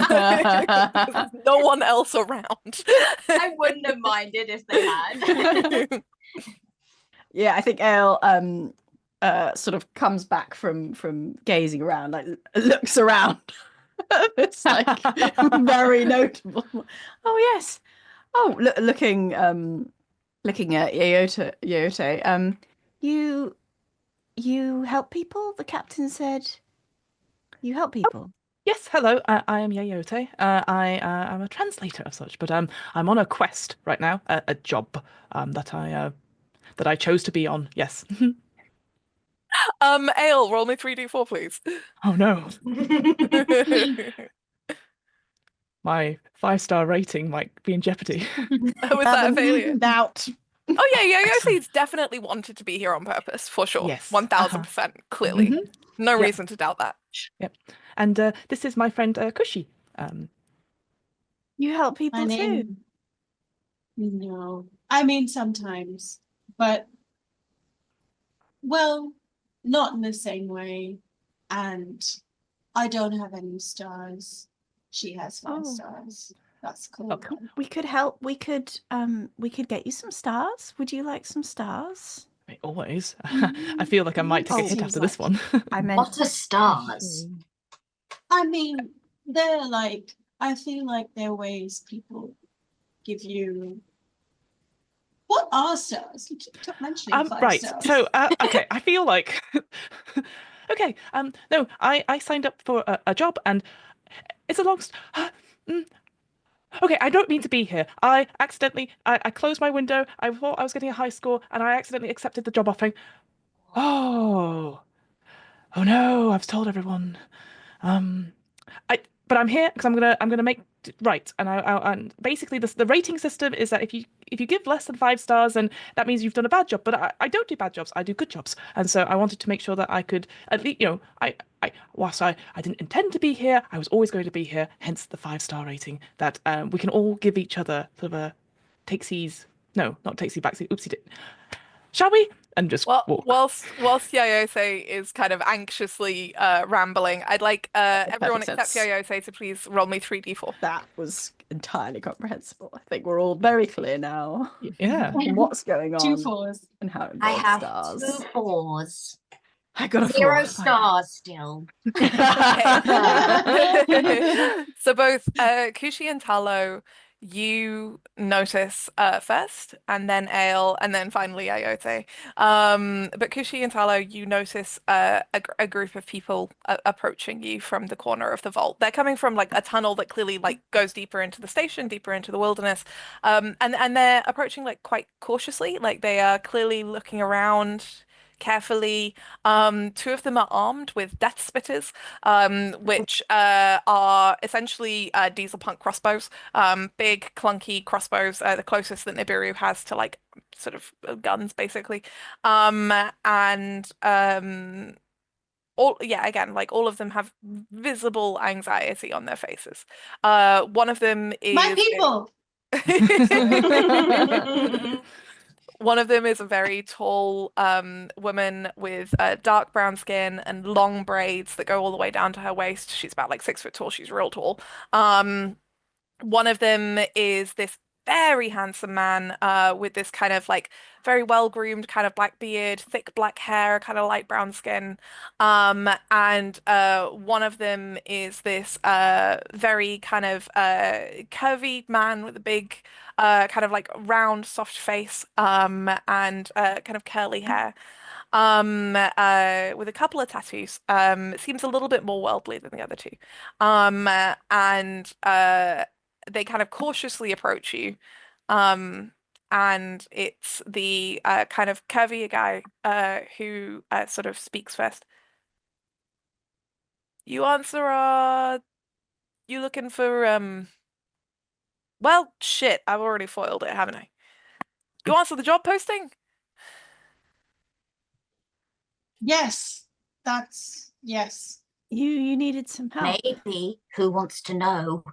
no one else around. I wouldn't have minded if they had. Yeah, I think Ale sort of comes back from gazing around, like looks around. It's like very notable. Oh yes. Oh, looking at Yoyote. You help people? The captain said you help people. Yes, hello. I am Yayote. I am a translator of such, but I'm on a quest right now, a job that I chose to be on. Yes. Ale, roll me 3d4, please. Oh no. My 5-star rating might be in jeopardy. Was that a failure? Doubt. Oh yeah, Yoyose's definitely wanted to be here on purpose, for sure. Yes. 1000%, clearly. No reason to doubt that. Yep. And this is my friend Kushi. You help people too. No. I mean sometimes, but well, not in the same way. And I don't have any stars. She has 5 stars. That's cool. Oh, we could help. We could get you some stars. Would you like some stars? Always. I feel like I might take a hit after this one. I meant What are stars? I mean, they're like, I feel like they're ways people give you. What are stars? You keep mentioning 5 right. stars. So, okay, I feel like. Okay. No, I signed up for a job, and it's a long. Okay, I don't mean to be here. I accidentally, I closed my window. I thought I was getting a high score, and I accidentally accepted the job offering. Oh no! I've told everyone. But I'm here because I'm gonna make right. And basically the rating system is that if you give less than 5 stars, then that means you've done a bad job. But I don't do bad jobs. I do good jobs. And so I wanted to make sure that I could at least, whilst I didn't intend to be here, I was always going to be here. Hence the 5-star rating. That we can all give each other sort of a takesies. No, not takesy backseat. Oopsie. Shall we? and just Well, walk. whilst Yayose is kind of anxiously rambling, I'd like everyone perfect except sense. Yayose to please roll me 3d4. That was entirely comprehensible. I think we're all very clear now Yeah. on what's going on 2 4s. and how it I involves have stars. 2 4s. I got a 0 4. stars still. So both Kushi and Talo, you notice first, and then Ale, and then finally Ayote. But Kushi and Talo, you notice a group of people approaching you from the corner of the vault. They're coming from like a tunnel that clearly like goes deeper into the station, deeper into the wilderness. And they're approaching like quite cautiously, like they are clearly looking around carefully. 2 of them are armed with death spitters, which are essentially diesel punk crossbows, big clunky crossbows, the closest that Nibiru has to like sort of guns basically. And all yeah, again, like all of them have visible anxiety on their faces. One of them My is people. One of them is a very tall woman with dark brown skin and long braids that go all the way down to her waist. She's about like 6 foot tall. She's real tall. One of them is this very handsome man with this kind of like very well-groomed kind of black beard, thick black hair, kind of light brown skin. And one of them is this very kind of curvy man with a big kind of like round, soft face, and kind of curly hair. With a couple of tattoos. It seems a little bit more worldly than the other two. And they kind of cautiously approach you. And it's the kind of curvier guy who sort of speaks first. You answer, you looking for, well, shit, I've already foiled it, haven't I? You answer the job posting? Yes, that's yes. You needed some help. Maybe. Who wants to know?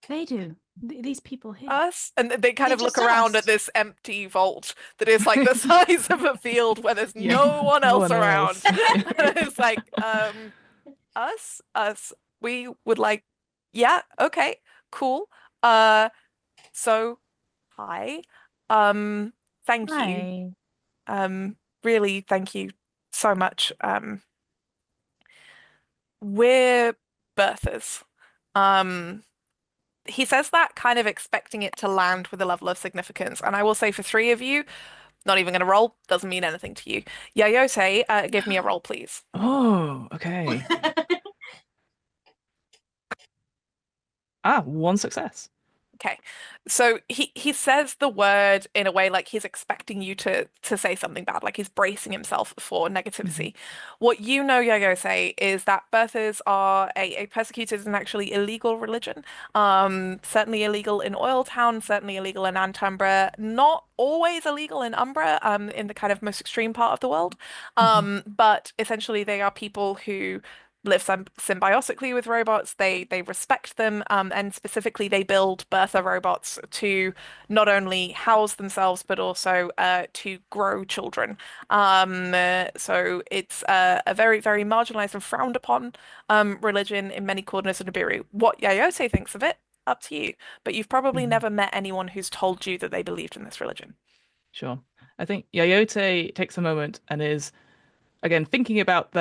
They do. These people here. Us? And they kind They of look just around at asked. this empty vault that is like the size of a field where there's Yeah, no one no else one around. else. And it's like, us, we would like, yeah, okay, cool. So, hi. Thank you. Really, thank you so much. We're birthers. He says that kind of expecting it to land with a level of significance. And I will say for 3 of you, not even going to roll, doesn't mean anything to you. Yayose, give me a roll, please. Oh, okay. 1 success. Okay. So he says the word in a way like he's expecting you to say something bad, like he's bracing himself for negativity. What you know, Yayose, is that birthers are a persecuted and actually illegal religion. Certainly illegal in Oiltown, certainly illegal in Antumbra, not always illegal in Umbra, in the kind of most extreme part of the world. But essentially they are people who live symbiotically with robots. They respect them, and specifically they build birther robots to not only house themselves but also to grow children. So it's a very, very marginalized and frowned upon religion in many corners of Nibiru. What Yayose thinks of it, up to you. But you've probably never met anyone who's told you that they believed in this religion. Sure. I think Yayote takes a moment and is again thinking about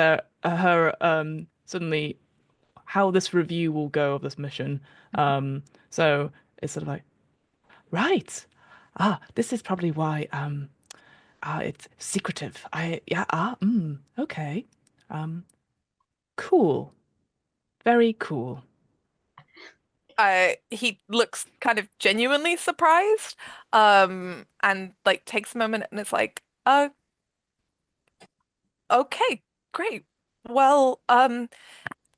her suddenly how this review will go of this mission. So it's sort of like, right. This is probably why it's secretive. Okay. Cool. Very cool. He looks kind of genuinely surprised, and like takes a moment and it's like, okay, great. Well,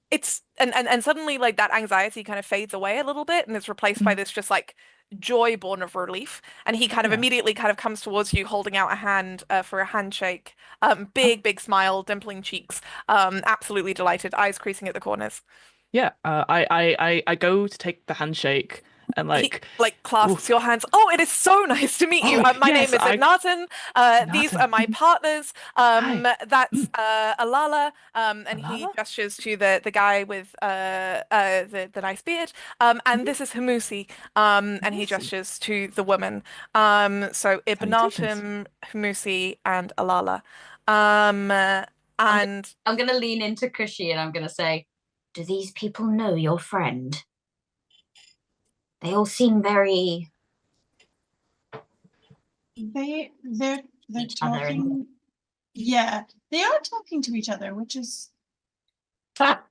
it's and suddenly like that anxiety kind of fades away a little bit and is replaced by this just like joy born of relief. And he kind of immediately kind of comes towards you, holding out a hand for a handshake. Big smile, dimpling cheeks, absolutely delighted, eyes creasing at the corners. Yeah, I go to take the handshake, and He, like clasps your hands. Oh, it is so nice to meet you. Oh, My yes, name is Ignatin. These are my partners. That's Alala. And he Alala? gestures to the guy with the nice beard. And this is Humusi. And he gestures to the woman. So Ibnatum, Humusi, and Alala. And I'm gonna lean into Cushy and I'm gonna say, do these people know your friend? They all seem very they're each other talking. Yeah, they are talking to each other, which is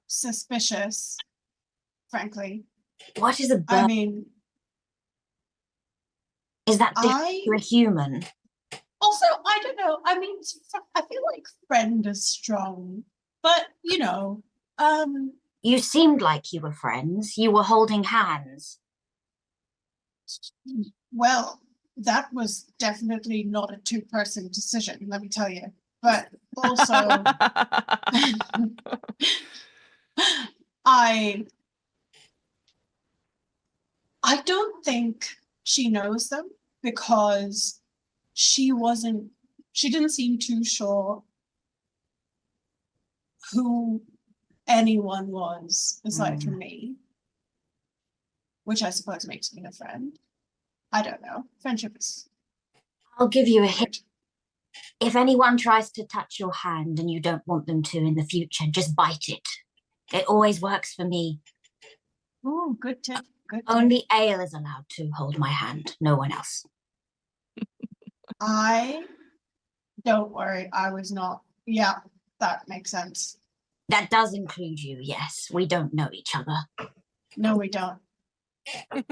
suspicious, frankly. What is a bird? I mean, is that different to a human? Also, I don't know. I mean, I feel like friend is strong, but you know, you seemed like you were friends. You were holding hands. Well, that was definitely not a two-person decision, let me tell you. But also, I don't think she knows them because she didn't seem too sure who anyone was aside from me, which I suppose makes me a friend. I don't know. Friendship is... I'll give you a hint. If anyone tries to touch your hand and you don't want them to in the future, just bite it. It always works for me. Oh, good tip. Good tip. Only Ale is allowed to hold my hand, no one else. Don't worry, I was not. Yeah, that makes sense. That does include you, yes. We don't know each other. No, we don't. I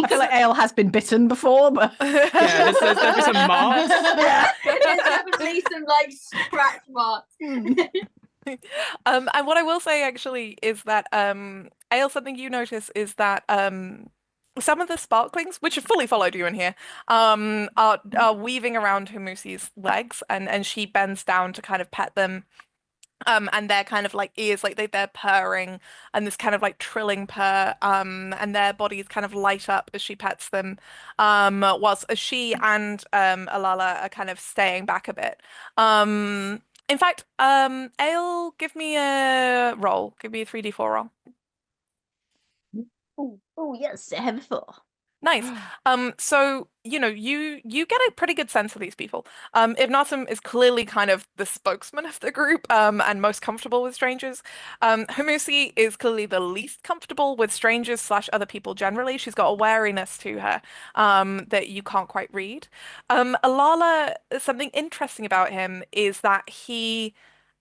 feel like Ale has been bitten before, but yeah, there's definitely some marks. Yeah. There's definitely some like scratch marks. And what I will say actually is that Ale, something you notice is that some of the sparklings, which have fully followed you in here, are weaving around Humusi's legs, and she bends down to kind of pet them. And their kind of like ears, like they're purring, and this kind of like trilling purr, and their bodies kind of light up as she pets them, whilst as she and Alala are kind of staying back a bit. In fact, Ale, give me a roll. Give me a 3d4 roll. Oh yes, I have 4. Nice. So you know, you get a pretty good sense of these people. Ibnatum is clearly kind of the spokesman of the group, and most comfortable with strangers. Humusi is clearly the least comfortable with strangers slash other people generally. She's got a wariness to her, that you can't quite read. Alala, something interesting about him is that he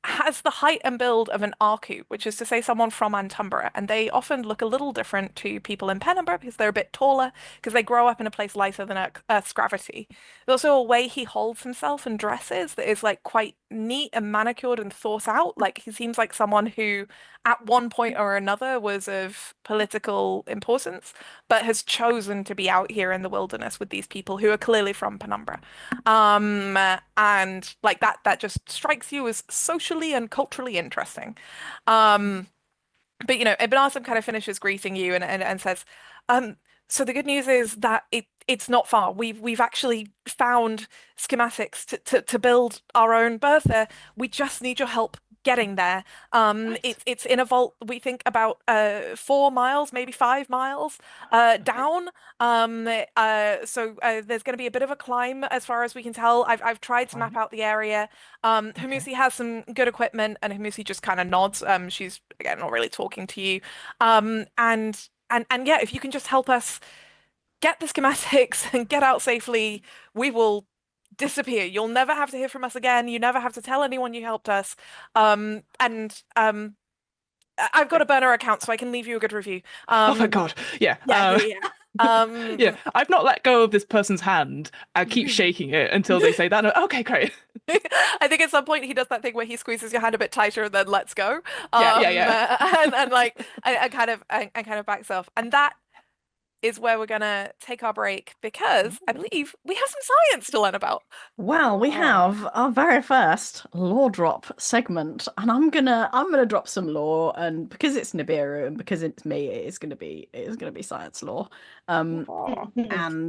has the height and build of an Arku, which is to say someone from Antumbra, and they often look a little different to people in Penumbra because they're a bit taller, because they grow up in a place lighter than Earth's gravity. There's also a way he holds himself and dresses that is like quite neat and manicured and thought out. Like he seems like someone who at one point or another was of political importance, but has chosen to be out here in the wilderness with these people who are clearly from Penumbra. And like that just strikes you as socially and culturally interesting. But you know, Ibn Asim kind of finishes greeting you and says, so the good news is that it's not far. We've actually found schematics to build our own bertha. We just need your help getting there. It's in a vault, we think about 4 miles, maybe 5 miles down. So there's going to be a bit of a climb as far as we can tell. I've tried to map out the area. Humusi has some good equipment, and Humusi just kind of nods. She's again not really talking to you. And yeah, if you can just help us get the schematics and get out safely, we will disappear. You'll never have to hear from us again. You never have to tell anyone you helped us. I've got a burner account, so I can leave you a good review. Oh my God. Yeah. Yeah, I've not let go of this person's hand. I keep shaking it until they say that. No, okay, great. I think at some point he does that thing where he squeezes your hand a bit tighter and then lets go. Yeah. And like and kind of backs off. And that is where we're gonna take our break because I believe we have some science to learn about. Well, we have our very first lore drop segment, and I'm gonna drop some lore, and because it's Nibiru and because it's me, it's gonna be science lore. And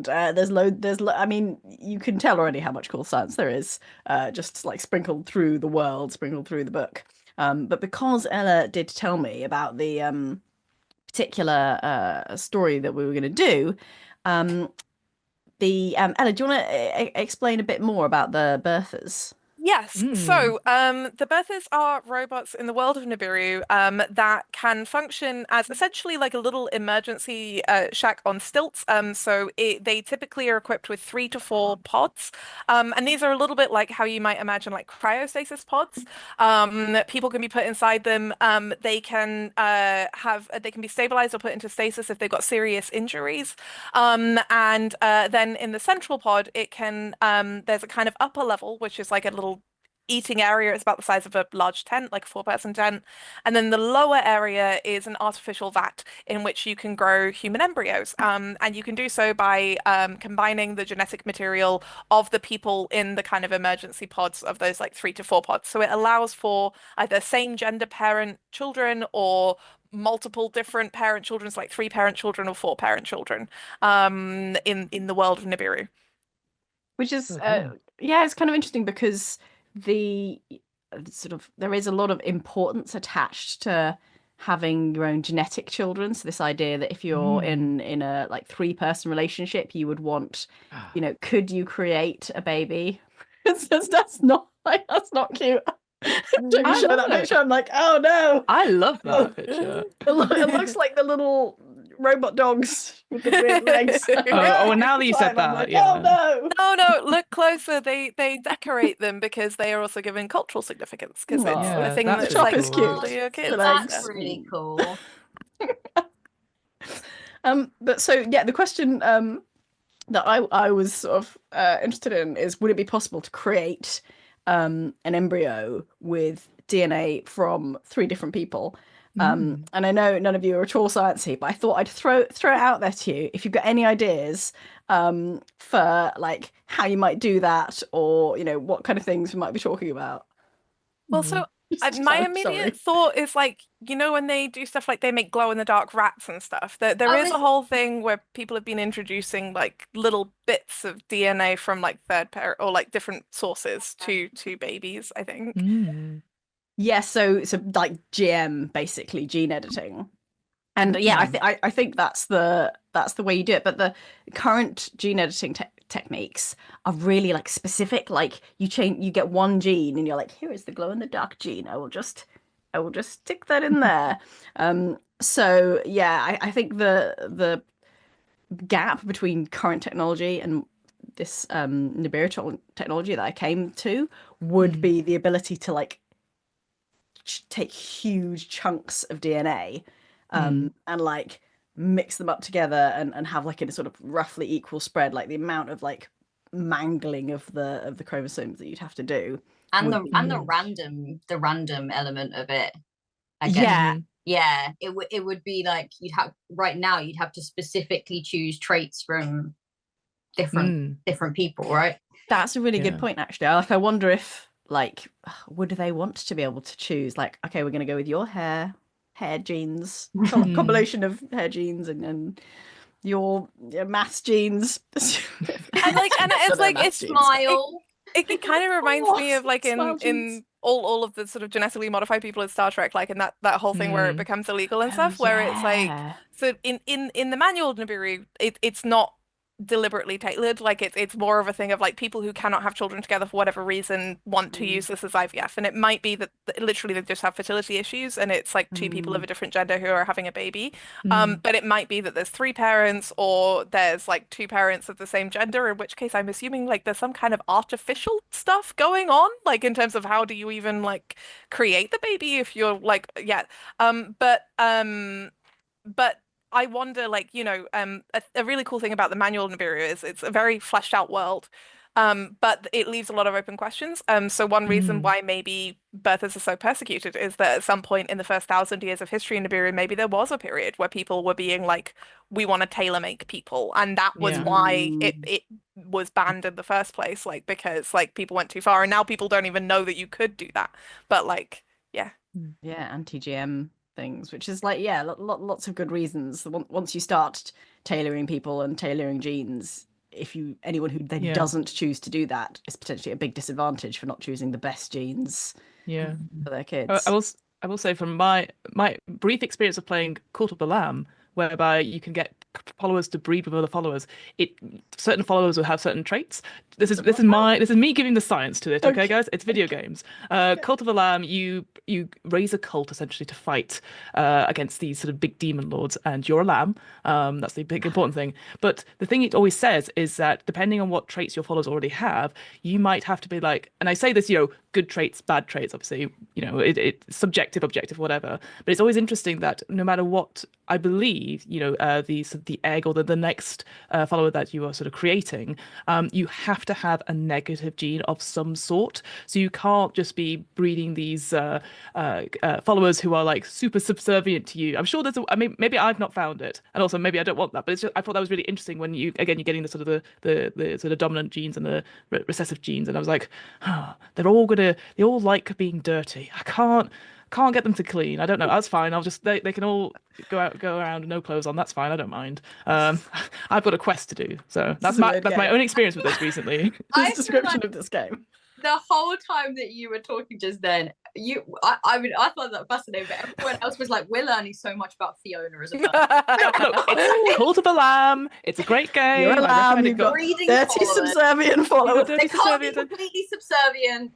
I mean, you can tell already how much cool science there is, just like sprinkled through the world, sprinkled through the book. But because Ella did tell me about the particular story that we were going to do, Ella, do you want to explain a bit more about the birthers? Yes. So the Berthas are robots in the world of Nibiru that can function as essentially like a little emergency shack on stilts. So they typically are equipped with 3 to 4 pods. And these are a little bit like how you might imagine like cryostasis pods. People can be put inside them. They can they can be stabilized or put into stasis if they've got serious injuries. And then in the central pod, it can there's a kind of upper level, which is like a little eating area. It's about the size of a large tent, like a 4-person tent. And then the lower area is an artificial vat in which you can grow human embryos. And you can do so by combining the genetic material of the people in the kind of emergency pods of those like 3 to 4 pods. So it allows for either same gender parent children or multiple different parent children, so like 3 parent children or 4 parent children in the world of Nibiru. Which is yeah, it's kind of interesting because the sort of there is a lot of importance attached to having your own genetic children. So this idea that if you're in a like 3-person relationship, you would want, could you create a baby? That's not cute. Don't show that picture. I'm like, oh no. I love that picture. It looks like the little robot dogs with the weird legs. Well, now that you said that, like, yeah. oh no. No, look closer. They decorate them because they are also given cultural significance because it's Yeah, a thing that's that's really like cool. cool for your kids. That's really cool. But so yeah, the question that I was sort of interested in is, would it be possible to create an embryo with DNA from 3 different people? And I know none of you are at all sciencey, but I thought I'd throw it out there to you if you've got any ideas for like how you might do that, or what kind of things we might be talking about. Well, so my immediate thought is like, when they do stuff like they make glow in the dark rats and stuff, there is a whole thing where people have been introducing like little bits of DNA from like third parent or like different sources to babies, I think. Yeah, so like GM, basically gene editing. And yeah, I think that's the way you do it. But the current gene editing techniques are really like specific. Like you get one gene and you're like, here is the glow in the dark gene. I will just stick that in there. So yeah, I think the gap between current technology and this Nibiru technology that I came to would be the ability to like take huge chunks of DNA and like mix them up together and have like a sort of roughly equal spread, like the amount of like mangling of the chromosomes that you'd have to do, and the random element of it, I guess. Yeah, it would be like you'd have to specifically choose traits from different people, right? That's a really good point, actually. I wonder if like, would they want to be able to choose like, okay, we're going to go with your hair genes, combination of hair genes and your maths genes. and it's like it's smile. It kind of reminds me of like in all of the sort of genetically modified people in Star Trek, like in that whole thing where it becomes illegal and stuff, where it's like, so in the manual of Nibiru, it's not deliberately tailored, like it's more of a thing of like people who cannot have children together for whatever reason want to use this as IVF, and it might be that literally they just have fertility issues and it's like 2 people of a different gender who are having a baby, but it might be that there's 3 parents or there's like 2 parents of the same gender, in which case I'm assuming like there's some kind of artificial stuff going on, like in terms of how do you even like create the baby if you're like but I wonder, like, a really cool thing about the manual Nibiru is it's a very fleshed out world. but it leaves a lot of open questions. So one reason why maybe birthers are so persecuted is that at some point in the first 1,000 years of history in Nibiru, maybe there was a period where people were being like, we want to tailor make people, and that was why it was banned in the first place, like because like people went too far, and now people don't even know that you could do that. But like, yeah, anti-GM things, which is like lots of good reasons. Once you start tailoring people and tailoring genes, anyone who then doesn't choose to do that is potentially a big disadvantage for not choosing the best genes for their kids. I will say from my brief experience of playing Cult of the Lamb, whereby you can get followers to breed with other followers, certain followers will have certain traits. This is me giving the science to it, okay guys? It's video games. Cult of the Lamb, you raise a cult essentially to fight against these sort of big demon lords, and you're a lamb. That's the big important thing. But the thing it always says is that depending on what traits your followers already have, you might have to be like, and I say this, good traits, bad traits, obviously, it's subjective, objective, whatever. But it's always interesting that no matter what, I believe, the egg or the next follower that you are sort of creating, you have to have a negative gene of some sort. So you can't just be breeding these followers who are like super subservient to you. I'm sure maybe I've not found it, and also maybe I don't want that. But I thought that was really interesting when you're getting the sort of the sort of dominant genes and the recessive genes, and I was like, they all like being dirty. I can't get them to clean. I don't know. That's fine. They can all go around with no clothes on. That's fine. I don't mind. I've got a quest to do. So that's my own experience with this recently. This description of this game. The whole time that you were talking just then, I thought that fascinating, but everyone else was like, we're learning so much about Fiona as a person. No, it's Cult of a Lamb. It's a great game. You're a lamb. You've got dirty subservient followers. They can't be completely subservient,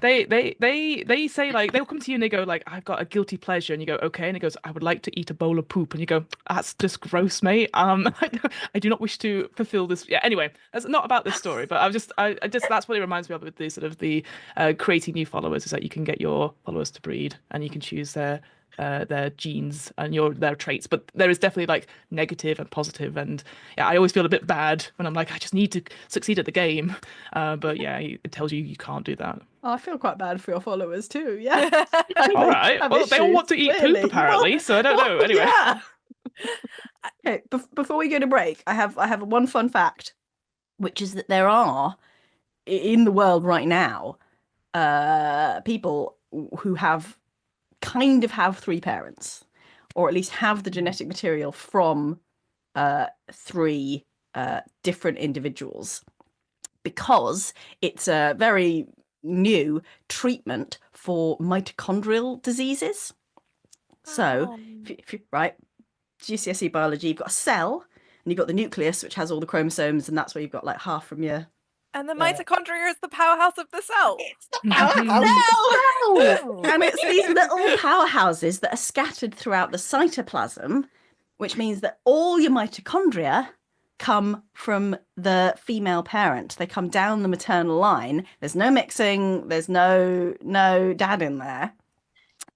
They say, like, they'll come to you and they go like, I've got a guilty pleasure, and you go, okay, and he goes, I would like to eat a bowl of poop, and you go, that's just gross, mate. I do not wish to fulfill this. Yeah, anyway, that's not about this story, but I just that's what it reminds me of with the sort of the creating new followers, is that you can get your followers to breed and you can choose their genes and their traits, but there is definitely like negative and positive, and I always feel a bit bad when I'm like, I just need to succeed at the game, but it tells you can't do that. I feel quite bad for your followers too. Yeah. All right. Well, they all want to eat poop apparently, so I don't know. Anyway. Yeah. Okay. Before we go to break, I have one fun fact, which is that there are in the world right now people who kind of have three parents, or at least have the genetic material from three different individuals, because it's a very new treatment for mitochondrial diseases. So if you GCSE biology, you've got a cell and you've got the nucleus, which has all the chromosomes, and that's where you've got like half from your. And the mitochondria is the powerhouse of the cell. It's the powerhouse of the cell. And it's these little powerhouses that are scattered throughout the cytoplasm, which means that all your mitochondria come from the female parent. They come down the maternal line. There's no mixing. There's no dad in there.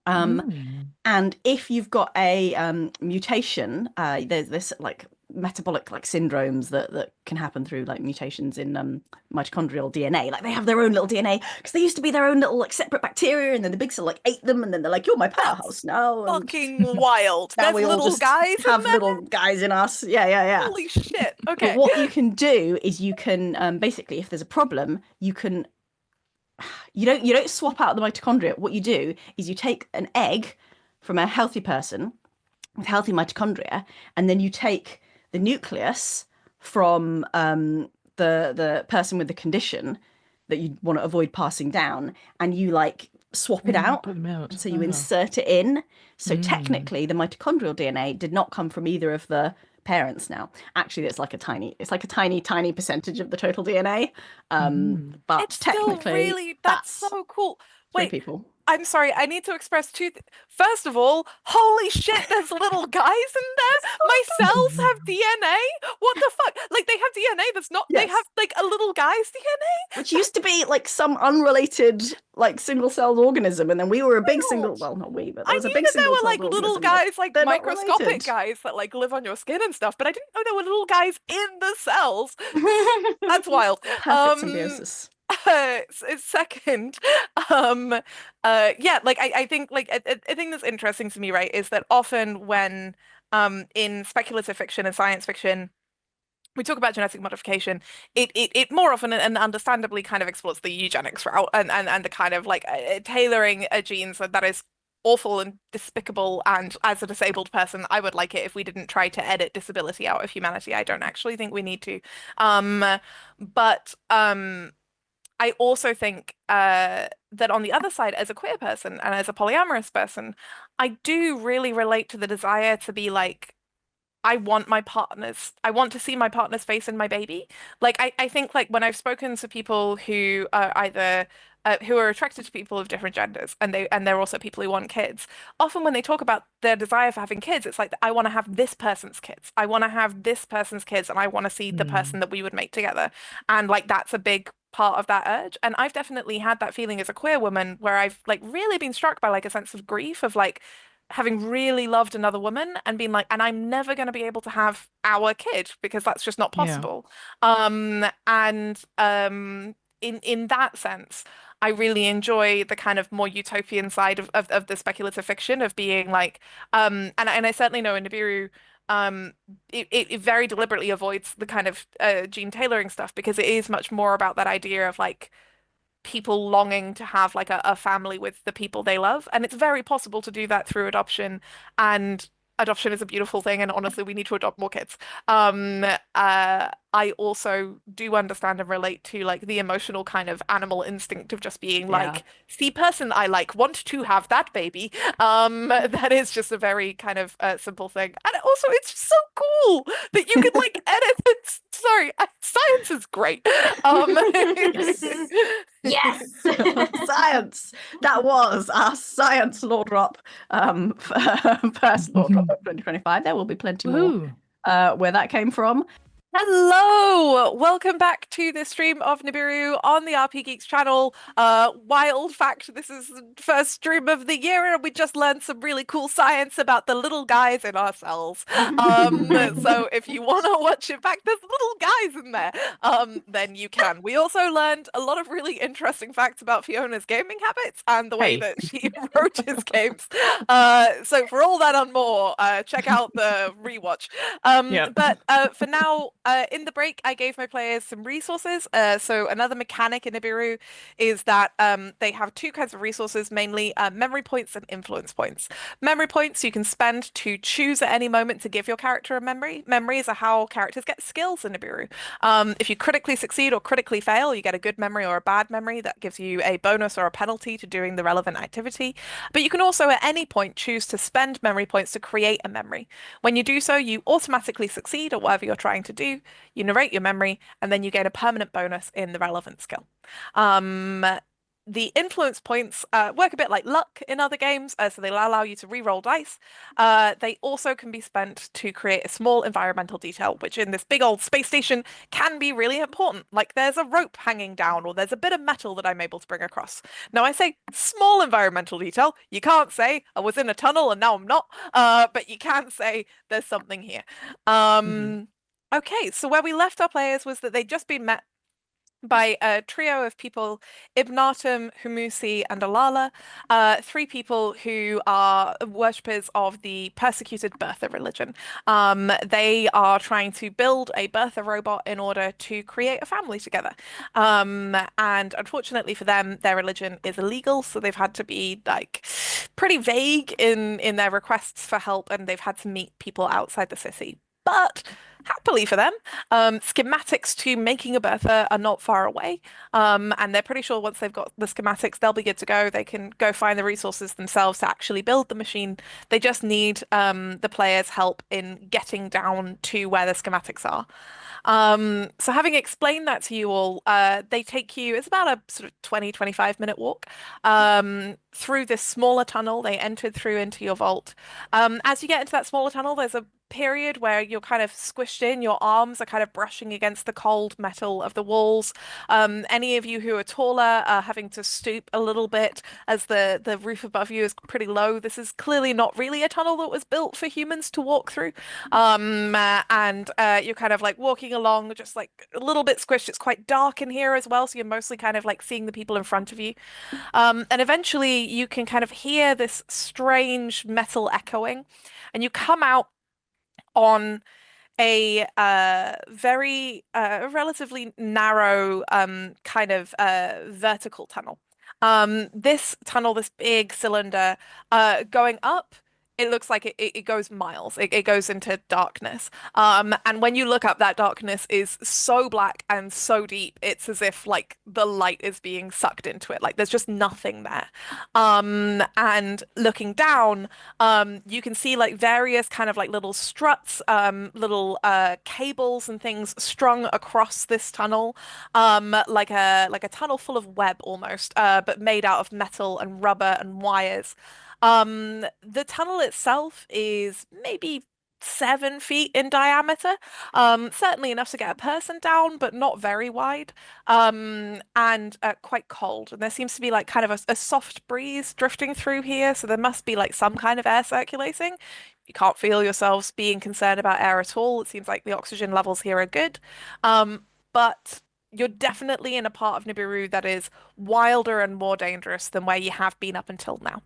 And if you've got a mutation, there's this like metabolic like syndromes that can happen through like mutations in mitochondrial DNA. Like they have their own little DNA because they used to be their own little like separate bacteria, and then the big cell like ate them, and then they're like, you're my powerhouse now. Fucking wild. Now There's we all little just guys have little guys in us. Yeah. Holy shit. Okay. But what you can do is you can basically, if there's a problem, you don't swap out the mitochondria. What you do is you take an egg from a healthy person with healthy mitochondria, and then you take the nucleus from the person with the condition that you want to avoid passing down, and you like swap it out. And so you insert it in. So technically the mitochondrial DNA did not come from either of the parents now. Actually, it's like a tiny percentage of the total DNA. But it's technically still really, that's so cool. Wait, people. I'm sorry, I need to express first of all, holy shit, there's little guys in there. My cells have DNA. What the fuck? Like they have DNA that's not. They have like a little guy's DNA, which used to be like some unrelated like single-celled organism, and then we were a big single. Well, not we, but there was a big there were like single-celled little organism, guys, like they're not microscopic related. guys that like live on your skin and stuff. But I didn't know there were little guys in the cells. That's wild. Perfect symbiosis. Second, yeah, like I think like a thing that's interesting to me, right, is that often when in speculative fiction and science fiction we talk about genetic modification, it more often and understandably kind of explores the eugenics route and the kind of like tailoring genes that is awful and despicable, and as a disabled person I would like it if we didn't try to edit disability out of humanity. I don't actually think we need to. But I also think that on the other side, as a queer person and as a polyamorous person, I do really relate to the desire to be like, I want to see my partner's face in my baby. Like, I think like when I've spoken to people who are either who are attracted to people of different genders, and they're also people who want kids. Often when they talk about their desire for having kids, it's like I want to have this person's kids. I want to have this person's kids, and I want to see the person that we would make together. And like that's a big part of that urge. And I've definitely had that feeling as a queer woman where I've like really been struck by like a sense of grief of like having really loved another woman and being like, and I'm never going to be able to have our kid because that's just not possible. In that sense, I really enjoy the kind of more utopian side of the speculative fiction of being like, and I certainly know in Nibiru, it very deliberately avoids the kind of gene tailoring stuff because it is much more about that idea of like people longing to have like a family with the people they love. And it's very possible to do that through adoption. And adoption is a beautiful thing. And honestly, we need to adopt more kids. I also do understand and relate to like the emotional kind of animal instinct of just being like, see person I like, want to have that baby. That is just a very kind of simple thing. And also it's just so cool that you can like edit it. Sorry, science is great. Yes. Science. That was our science law drop. First law drop of 2025. There will be plenty more where that came from. Hello! Welcome back to the stream of Nibiru on the RPGeeks channel. Wild fact, this is the first stream of the year and we just learned some really cool science about the little guys in our cells. So if you want to watch it back, there's little guys in there, then you can. We also learned a lot of really interesting facts about Fiona's gaming habits and the way that she approaches games. So for all that and more, check out the rewatch. But for now, in the break, I gave my players some resources. So another mechanic in Nibiru is that they have two kinds of resources, mainly memory points and influence points. Memory points you can spend to choose at any moment to give your character a memory. Memories are how characters get skills in Nibiru. If you critically succeed or critically fail, you get a good memory or a bad memory that gives you a bonus or a penalty to doing the relevant activity. But you can also at any point choose to spend memory points to create a memory. When you do so, you automatically succeed at whatever you're trying to do. You narrate your memory, and then you gain a permanent bonus in the relevant skill. The influence points work a bit like luck in other games, so they'll allow you to re-roll dice. They also can be spent to create a small environmental detail, which in this big old space station can be really important. Like there's a rope hanging down, or there's a bit of metal that I'm able to bring across. Now I say small environmental detail. You can't say I was in a tunnel and now I'm not, but you can say there's something here. Okay, so where we left our players was that they'd just been met by a trio of people, Ibnatum, Humusi, and Alala, three people who are worshippers of the persecuted Bertha religion. They are trying to build a Bertha robot in order to create a family together. And unfortunately for them, their religion is illegal, so they've had to be like pretty vague in their requests for help, and they've had to meet people outside the city. But happily for them, schematics to making a Bertha are not far away. And they're pretty sure once they've got the schematics, they'll be good to go. They can go find the resources themselves to actually build the machine. They just need the players' help in getting down to where the schematics are. So having explained that to you all, they take you, it's about a sort of 20-25 minute walk through this smaller tunnel. They entered through into your vault. As you get into that smaller tunnel, there's a period where you're kind of squished in, your arms are kind of brushing against the cold metal of the walls. Any of you who are taller are having to stoop a little bit as the roof above you is pretty low. This is clearly not really a tunnel that was built for humans to walk through. And you're kind of like walking along, just like a little bit squished. It's quite dark in here as well, so you're mostly kind of like seeing the people in front of you. And eventually you can kind of hear this strange metal echoing, and you come out on a very relatively narrow kind of vertical tunnel. This tunnel, this big cylinder, going up, it looks like it goes miles. It goes into darkness. And when you look up, that darkness is so black and so deep, it's as if like the light is being sucked into it. Like there's just nothing there. And looking down, you can see like various kind of like little struts, little cables and things strung across this tunnel, like a tunnel full of web almost, but made out of metal and rubber and wires. The tunnel itself is maybe 7 feet in diameter, certainly enough to get a person down, but not very wide, and quite cold. And there seems to be like kind of a soft breeze drifting through here, so there must be like some kind of air circulating. You can't feel yourselves being concerned about air at all. It seems like the oxygen levels here are good. But you're definitely in a part of Nibiru that is wilder and more dangerous than where you have been up until now.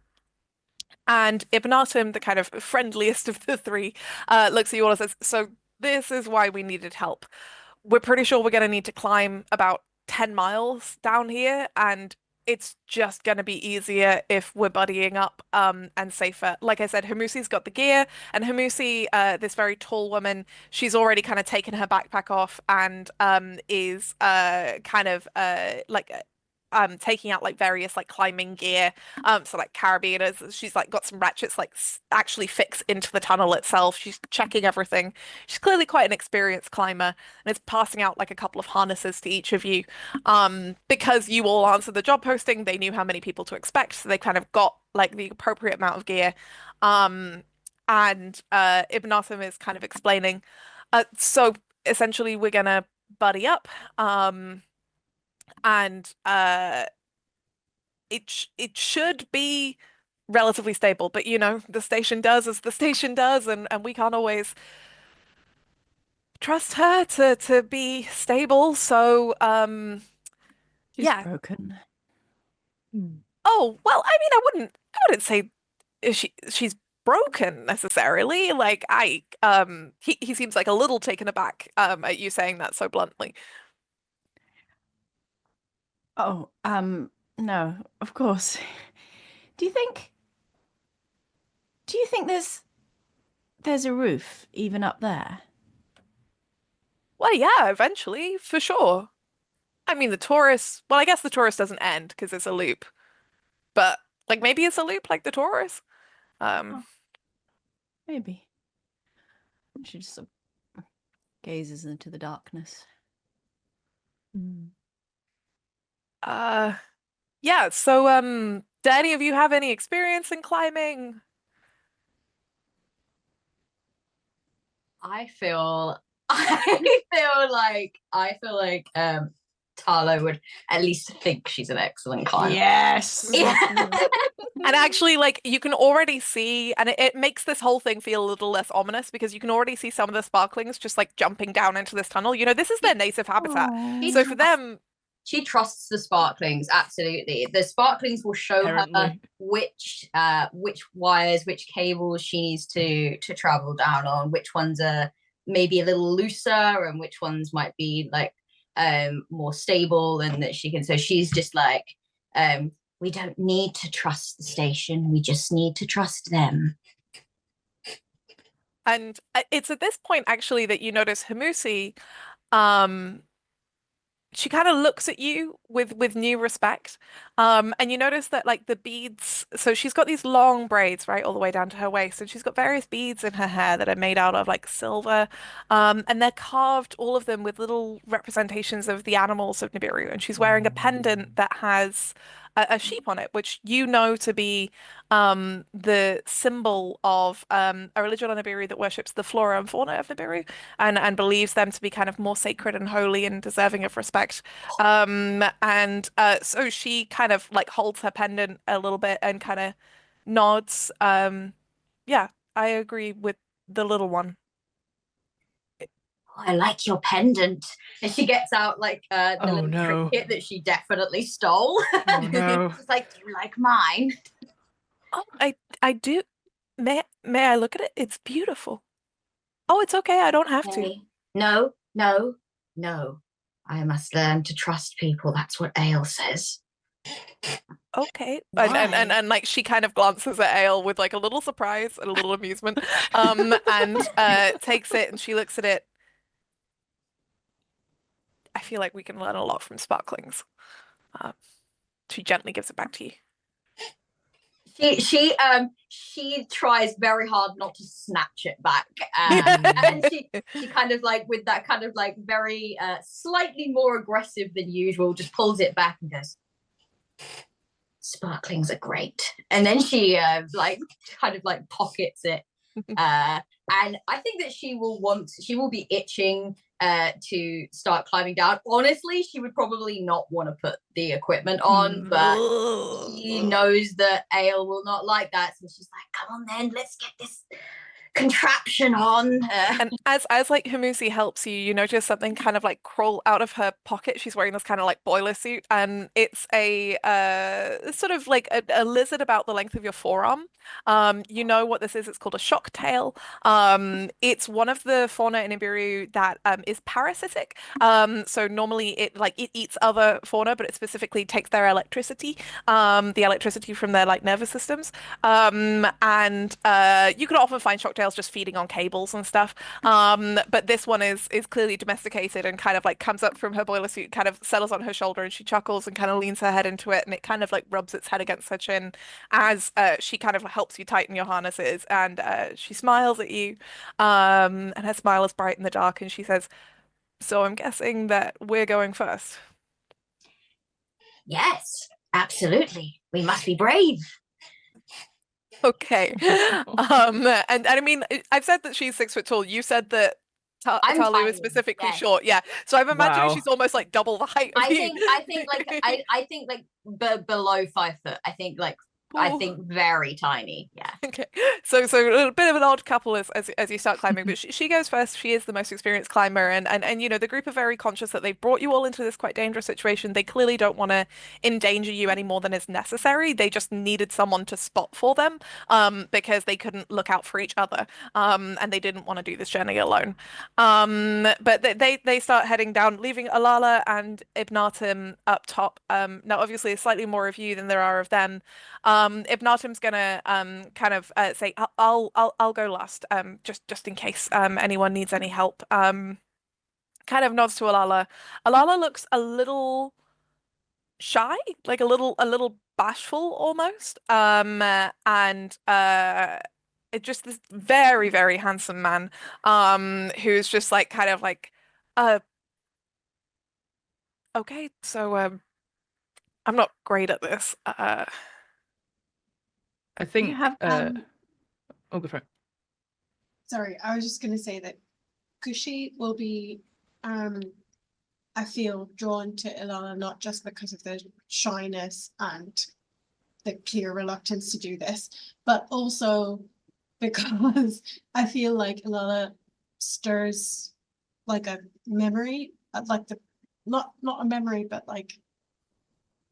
And Ibnatum, the kind of friendliest of the three, looks at you all and says, so this is why we needed help. We're pretty sure we're going to need to climb about 10 miles down here, and it's just going to be easier if we're buddying up and safer. Like I said, Hamusi's got the gear, and Hamusi, this very tall woman, she's already kind of taken her backpack off and is kind of like taking out like various like climbing gear, so like carabiners. She's like got some ratchets like actually fix into the tunnel itself. She's checking everything. She's clearly quite an experienced climber, and is passing out like a couple of harnesses to each of you, because you all answered the job posting. They knew how many people to expect, so they kind of got like the appropriate amount of gear. And Ibn is kind of explaining, so essentially we're gonna buddy up, and it should be relatively stable, but you know, the station does as the station does, and we can't always trust her to be stable. So She's yeah. broken. Oh, well, I mean, I wouldn't say she's broken necessarily. Like he seems like a little taken aback at you saying that so bluntly. Oh, no, of course. Do you think there's a roof even up there? Well, yeah, eventually, for sure. I mean, well, I guess the Taurus doesn't end because it's a loop. But like maybe it's a loop like the Taurus. Maybe. She just sort of gazes into the darkness. Yeah, so do any of you have any experience in climbing? I feel like Talo would at least think she's an excellent climber. Yes. Yeah. And actually, like, you can already see, and it makes this whole thing feel a little less ominous because you can already see some of the sparklings just like jumping down into this tunnel. You know, this is their native habitat. Aww. So for them, she trusts the sparklings, absolutely. The sparklings will show her which wires, which cables she needs to travel down on, which ones are maybe a little looser and which ones might be like more stable, and that she can. So she's just like, we don't need to trust the station, we just need to trust them. And it's at this point actually that you notice Hamusi, um, she kind of looks at you with new respect. And you notice that like the beads, so she's got these long braids right all the way down to her waist, and she's got various beads in her hair that are made out of like silver. And they're carved, all of them, with little representations of the animals of Nibiru. And she's wearing a pendant that has a sheep on it, which you know to be the symbol of a religion on Nibiru that worships the flora and fauna of Nibiru, and believes them to be kind of more sacred and holy and deserving of respect. And so she kind of like holds her pendant a little bit and kind of nods. Yeah, I agree with the little one. I like your pendant. And she gets out like the Oh, little no. trinket that she definitely stole. Oh, no. She's like, do you like mine? Oh, I do. May I look at it? It's beautiful. Oh, it's okay. I don't have to. Hey, no, no, no. I must learn to trust people. That's what Ale says. Okay. Why? And like she kind of glances at Ale with like a little surprise and a little amusement. And takes it and she looks at it. I feel like we can learn a lot from sparklings. She gently gives it back to you. She tries very hard not to snatch it back, and she kind of like with that kind of like very slightly more aggressive than usual, just pulls it back and goes, "Sparklings are great." And then she like kind of like pockets it, and I think that she will be itching to start climbing down. Honestly, she would probably not want to put the equipment on, but she knows that Ale will not like that, so she's like, come on then, let's get this contraption on. And as like Hamusi helps you, you notice something kind of like crawl out of her pocket. She's wearing this kind of like boiler suit, and it's a sort of like a lizard about the length of your forearm. You know what this is? It's called a shock tail. It's one of the fauna in Nibiru that is parasitic. So normally it eats other fauna, but it specifically takes their electricity, the electricity from their like nervous systems. And you can often find shock tails just feeding on cables and stuff. But this one is clearly domesticated and kind of like comes up from her boiler suit, kind of settles on her shoulder, and she chuckles and kind of leans her head into it, and it kind of like rubs its head against her chin as she kind of helps you tighten your harnesses, and she smiles at you, and her smile is bright in the dark, and she says, "So I'm guessing that we're going first." Yes, absolutely. We must be brave. Okay. And I mean, I've said that she's 6 foot tall. You said that I'm Talu tiny, is specifically yes. short. Yeah. So I'm imagining Wow. she's almost like double the height of you. I think below 5 foot. I think very tiny. Yeah. Okay. So a little bit of an odd couple as you start climbing, but she goes first. She is the most experienced climber, and you know the group are very conscious that they've brought you all into this quite dangerous situation. They clearly don't want to endanger you any more than is necessary. They just needed someone to spot for them, because they couldn't look out for each other, and they didn't want to do this journey alone. But they start heading down, leaving Alala and Ibnatim up top. Now obviously there's slightly more of you than there are of them. Ibnatim's gonna kind of say, I'll go last, just in case anyone needs any help. Kind of nods to Alala. Alala looks a little shy, like a little bashful almost. And it just this very, very handsome man, who's just like kind of like, okay, so I'm not great at this. I think. You have, Oh, go for it. Sorry, I was just going to say that Kushi will be, I feel, drawn to Ilana not just because of the shyness and the clear reluctance to do this, but also because I feel like Ilana stirs like a memory, like the not a memory, but like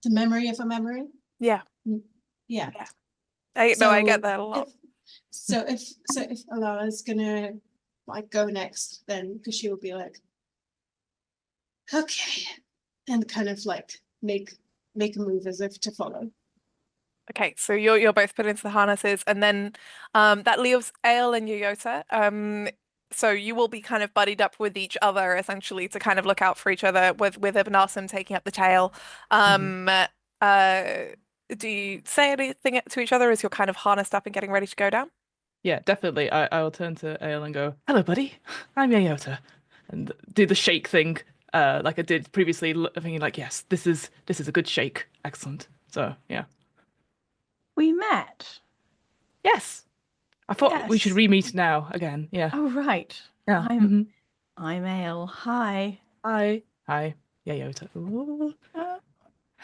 the memory of a memory. Yeah. Yeah. I get that a lot. If Alara's gonna like go next, then Kushi will be like, okay, and kind of like make a move as if to follow. Okay, so you're both put into the harnesses, and then that leaves Ale and Yuyota. So you will be kind of buddied up with each other essentially to kind of look out for each other with Ibn Asim taking up the tail. Do you say anything to each other as you're kind of harnessed up and getting ready to go down? Yeah, definitely. I will turn to Ale and go, "Hello, buddy. I'm Yayota," and do the shake thing, like I did previously, thinking like, "Yes, this is a good shake. Excellent." So yeah. We met. Yes. I thought we should Yes. re-meet now again. Yeah. Oh, right. Yeah. I'm Ale. Hi. Hi. Hi. Yayota. Ooh.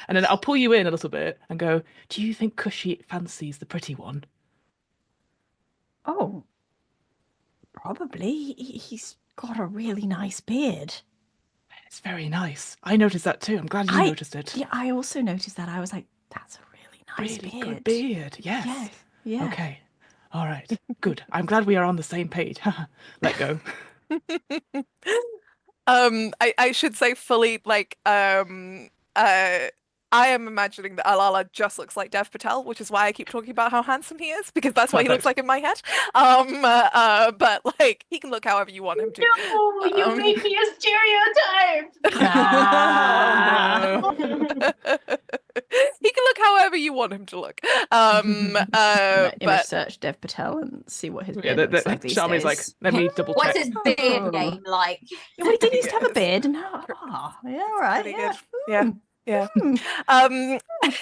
And then I'll pull you in a little bit and go, "Do you think Cushy fancies the pretty one?" Oh, probably. He's got a really nice beard. It's very nice. I noticed that too. I'm glad you noticed it. Yeah, I also noticed that. I was like, that's a really nice Really beard. good beard. Yes. Yes. Yeah. Okay. All right. Good. I'm glad we are on the same page. Let go. I should say fully like I am imagining that Alala just looks like Dev Patel, which is why I keep talking about how handsome he is, because that's what he looks like in my head. But like he can look however you want him to. No, you made me a stereotype. Oh, no. He can look however you want him to look. Image But search Dev Patel and see what his Yeah, beard looks like these Charmy's days. like, let me double What's check. his beard game like? Yeah, well, he did used to have a Yes. beard, and now, yeah, all right, pretty yeah. good. Yeah. Yeah. Hmm.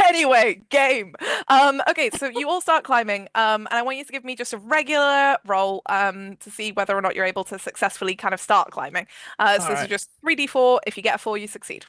Anyway, game. Okay, so you all start climbing. And I want you to give me just a regular roll to see whether or not you're able to successfully kind of start climbing. So this is Alright. just 3d4. If you get a 4, you succeed.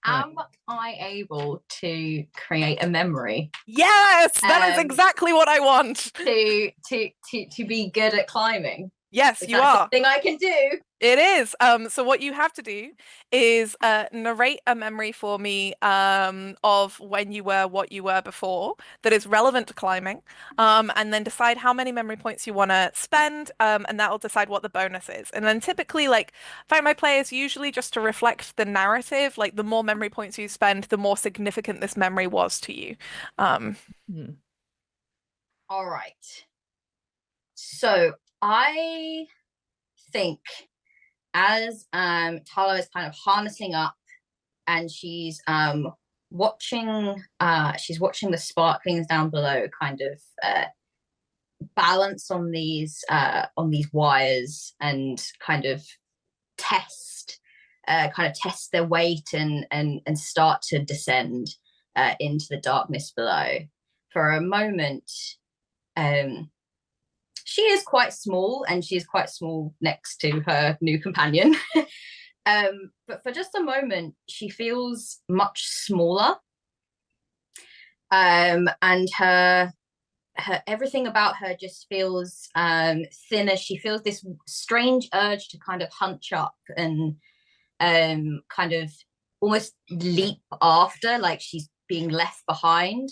Am I able to create a memory Yes, that is exactly what I want. to be good at climbing? Yes, Is you that are. something I can do? It is. So what you have to do is narrate a memory for me of when you were what you were before that is relevant to climbing, and then decide how many memory points you want to spend, and that will decide what the bonus is. And then typically, like, Find My Players usually just to reflect the narrative, like the more memory points you spend, the more significant this memory was to you. All right. So I think as Tala is kind of harnessing up and she's watching the sparklings down below kind of balance on these wires and kind of test their weight and start to descend into the darkness below. For a moment, she is quite small, and she is quite small next to her new companion. But for just a moment, she feels much smaller. And her everything about her just feels thinner. She feels this strange urge to kind of hunch up and kind of almost leap after, like she's being left behind.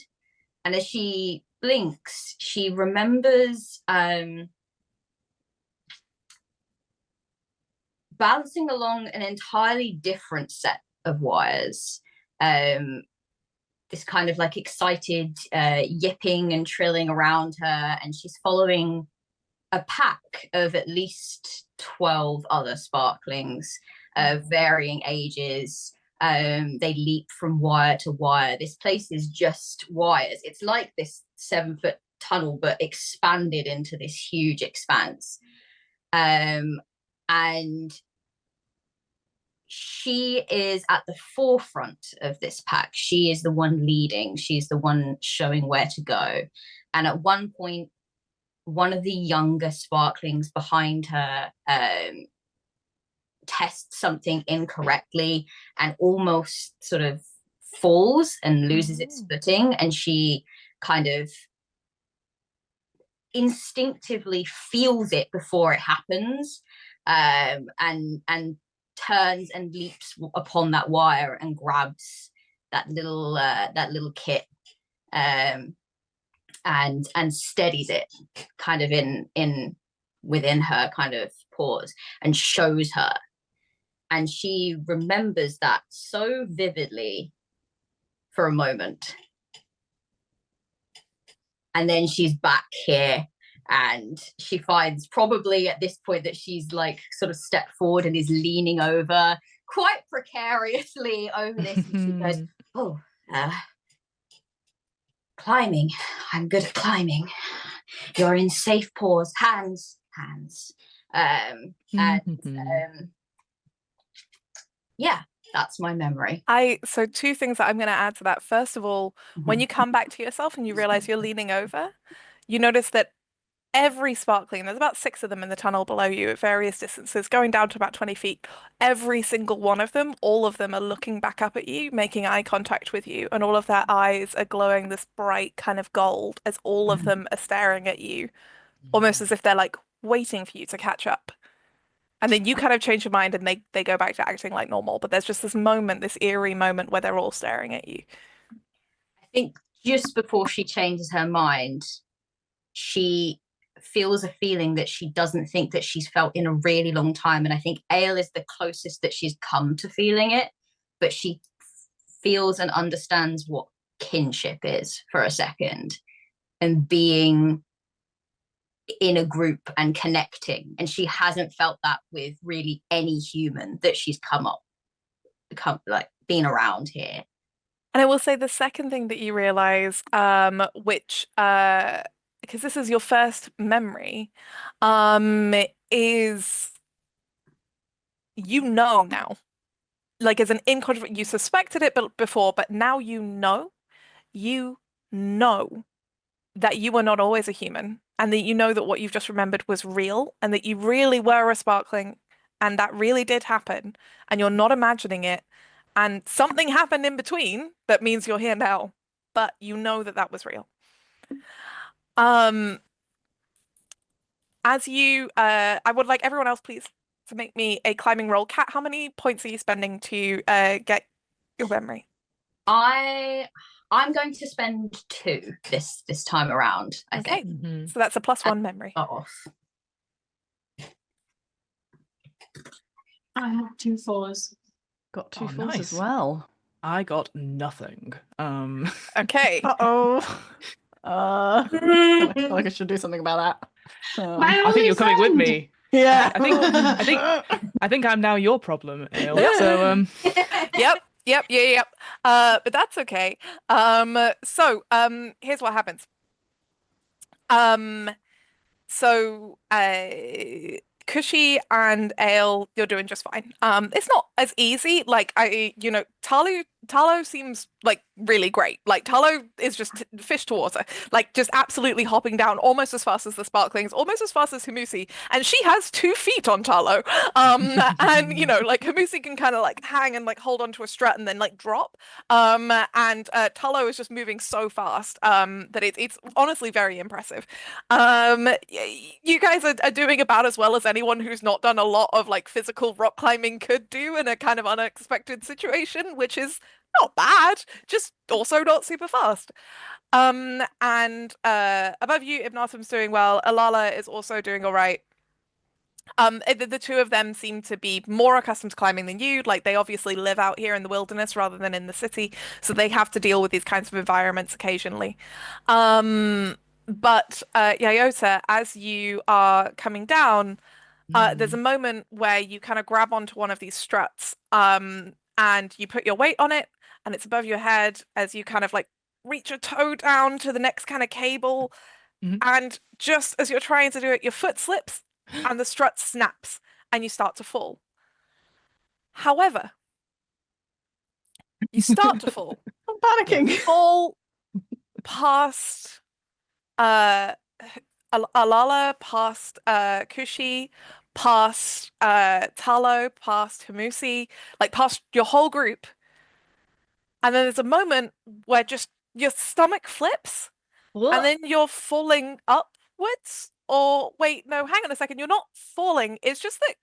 And as she blinks, she remembers bouncing along an entirely different set of wires. This kind of like excited yipping and trilling around her, and she's following a pack of at least 12 other sparklings of varying ages. They leap from wire to wire. This place is just wires. It's like this 7-foot tunnel, but expanded into this huge expanse. And she is at the forefront of this pack. She is the one leading. She's the one showing where to go. And at one point, one of the younger sparklings behind her tests something incorrectly and almost sort of falls and loses its footing. And she kind of instinctively feels it before it happens, and turns and leaps upon that wire and grabs that little kit, and steadies it kind of in within her kind of paws and shows her. And she remembers that so vividly for a moment. and then she's back here, and she finds probably at this point that she's like sort of stepped forward and is leaning over quite precariously over this, and she goes, oh, climbing. I'm good at climbing. You're in safe paws. Hands. Yeah, that's my memory. So 2 things that I'm going to add to that. First of all, when you come back to yourself and you realize you're leaning over, you notice that every sparkling, there's about 6 of them in the tunnel below you at various distances, going down to about 20 feet. Every single one of them, all of them are looking back up at you, making eye contact with you, and all of their eyes are glowing this bright kind of gold as all of them are staring at you, almost as if they're like waiting for you to catch up. And then you kind of change your mind and they go back to acting like normal. But there's just this moment, this eerie moment where they're all staring at you. I think just before she changes her mind, she feels a feeling that she doesn't think that she's felt in a really long time. And I think Ale is the closest that she's come to feeling it. But she feels and understands what kinship is for a second, and being in a group and connecting, and she hasn't felt that with really any human that she's been around here. And I will say the second thing that you realize, which because this is your first memory, is you know now, like as an incontrovertible, you suspected it before, but now you know that you were not always a human, and that you know that what you've just remembered was real, and that you really were a sparkling, and that really did happen, and you're not imagining it, and something happened in between that means you're here now, but you know that that was real. I would like everyone else, please, to make me a climbing roll. Kat, how many points are you spending to get your memory? I'm going to spend 2 this time around, I think. So that's a +1 memory. Off. I have 2 4s. Got 2 4s nice. as well. I got nothing. Okay. Uh-oh. I feel like I should do something about that. I think you're coming with me. Yeah. I think I'm now your problem, Ale. So Yep. But that's okay. Here's what happens. Cushy and Ale, you're doing just fine. It's not as easy. Like Talo seems like really great. Like Talo is just fish to water, like just absolutely hopping down almost as fast as the sparklings, almost as fast as Hamusi, and she has 2 feet on Talo. And like Hamusi can kind of like hang and like hold onto a strut and then like drop. And Talo is just moving so fast that it's honestly very impressive. You guys are doing about as well as anyone who's not done a lot of like physical rock climbing could do in a kind of unexpected situation, which is not bad, just also not super fast. And above you, Ibnatum's doing well. Alala is also doing all right. The 2 of them seem to be more accustomed to climbing than you. Like they obviously live out here in the wilderness rather than in the city, so they have to deal with these kinds of environments occasionally. But Yayota, as you are coming down, there's a moment where you kind of grab onto one of these struts, and you put your weight on it, and it's above your head as you kind of like reach your toe down to the next kind of cable, and just as you're trying to do it, your foot slips and the strut snaps and you start to fall. However, you start to fall. I'm panicking. You fall past Alala, past Kushi, past Talo, past Hamusi, like past your whole group. And then there's a moment where just your stomach flips, and then you're falling upwards. Or wait, no, hang on a second. You're not falling. It's just that,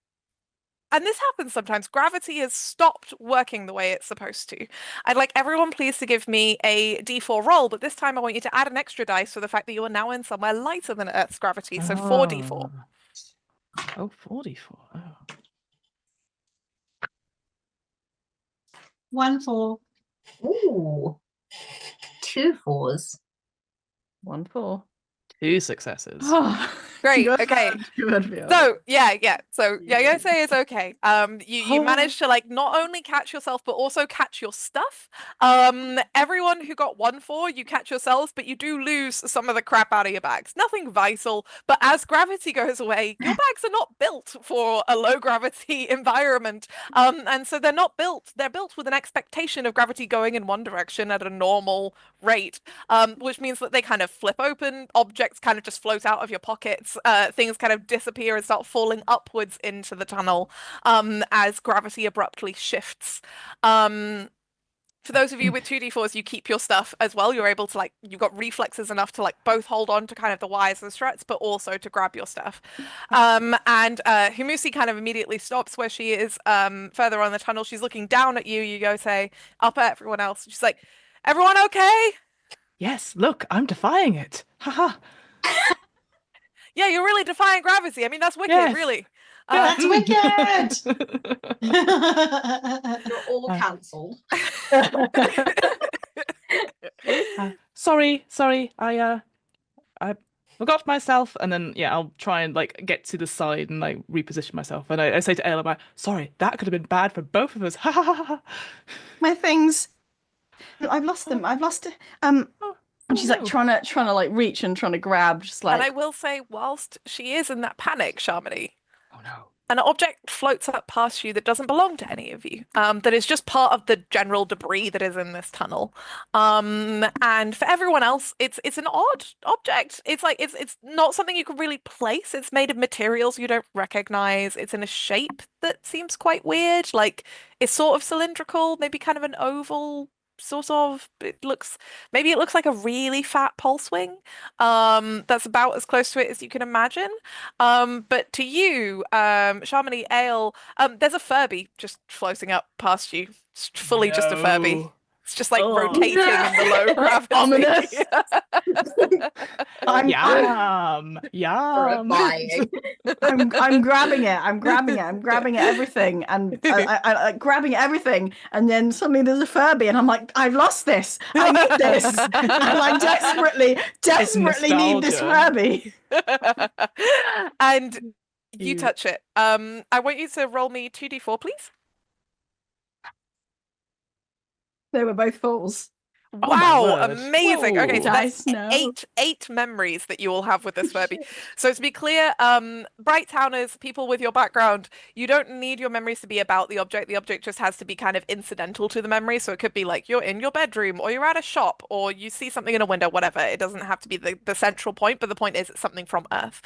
and this happens sometimes, gravity has stopped working the way it's supposed to. I'd like everyone please to give me a d4 roll, but this time I want you to add an extra dice for the fact that you are now in somewhere lighter than Earth's gravity, so 4d4. Oh, 44. Oh. 1 4. Ooh. 2 4s. 1, 4. 2 successes. Oh, Great. good, Okay. good, Fiona. So yeah. So Yayose is okay. You managed to like not only catch yourself but also catch your stuff. Everyone who got 1-4, you catch yourselves, but you do lose some of the crap out of your bags. Nothing vital, but as gravity goes away, your bags are not built for a low gravity environment. And so they're not built. They're built with an expectation of gravity going in one direction at a normal rate, which means that they kind of flip open, objects kind of just float out of your pockets, things kind of disappear and start falling upwards into the tunnel as gravity abruptly shifts. For those of you with 2d4s, you keep your stuff as well. You're able to like, you've got reflexes enough to like both hold on to kind of the wires and struts, but also to grab your stuff. And Humusi kind of immediately stops where she is further on the tunnel. She's looking down at you. You go say, up at everyone else. She's like, everyone okay? Yes, look, I'm defying it. Haha. Yeah, you're really defying gravity. I mean, that's wicked, Yes. really. That's wicked. You're all cancelled. Sorry, I forgot myself, and then I'll try and like get to the side and like reposition myself, and I say to Ayla, sorry, that could have been bad for both of us. Ha ha ha ha. My things. I've lost them. I've lost it. And she's like trying to like reach and trying to grab, just like. And I will say, whilst she is in that panic, Sharmini, Oh no. an object floats up past you that doesn't belong to any of you, that is just part of the general debris that is in this tunnel. And for everyone else, it's an odd object. It's like it's not something you can really place. It's made of materials you don't recognize. It's in a shape that seems quite weird. Like it's sort of cylindrical, maybe kind of an oval. Sort of, it looks like a really fat pulse wing. That's about as close to it as you can imagine. But to you, Sharmini, Ale, there's a Furby just floating up past you. It's fully just a Furby. No. It's just like Oh. rotating in the low gravity. Ominous. Yum. Terrifying. I'm grabbing it. I'm grabbing everything, and I grabbing everything, and then suddenly there's a Furby, and I'm like, I've lost this. I need this, and I desperately need this Furby. And you touch it. I want you to roll me 2d4, please. They were both fools. Oh my Wow, word. amazing. Okay, so Whoa. that's Dice, no. eight memories that you will have with this Furby. So to be clear, Bright Towners, people with your background, you don't need your memories to be about the object. The object just has to be kind of incidental to the memory. So it could be like you're in your bedroom, or you're at a shop, or you see something in a window, whatever. It doesn't have to be the central point, but the point is it's something from Earth.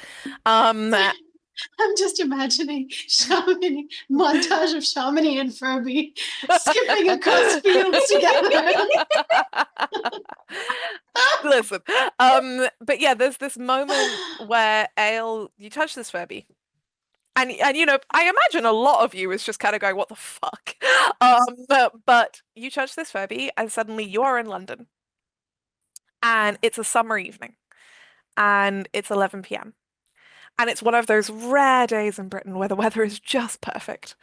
I'm just imagining montage of Shamini and Furby skipping across fields together. Listen, but yeah, there's this moment where Ale, you touch this Furby, and you know, I imagine a lot of you is just kind of going, "What the fuck?" But you touch this Furby, and suddenly you are in London, and it's a summer evening, and it's 11 p.m. And it's one of those rare days in Britain where the weather is just perfect.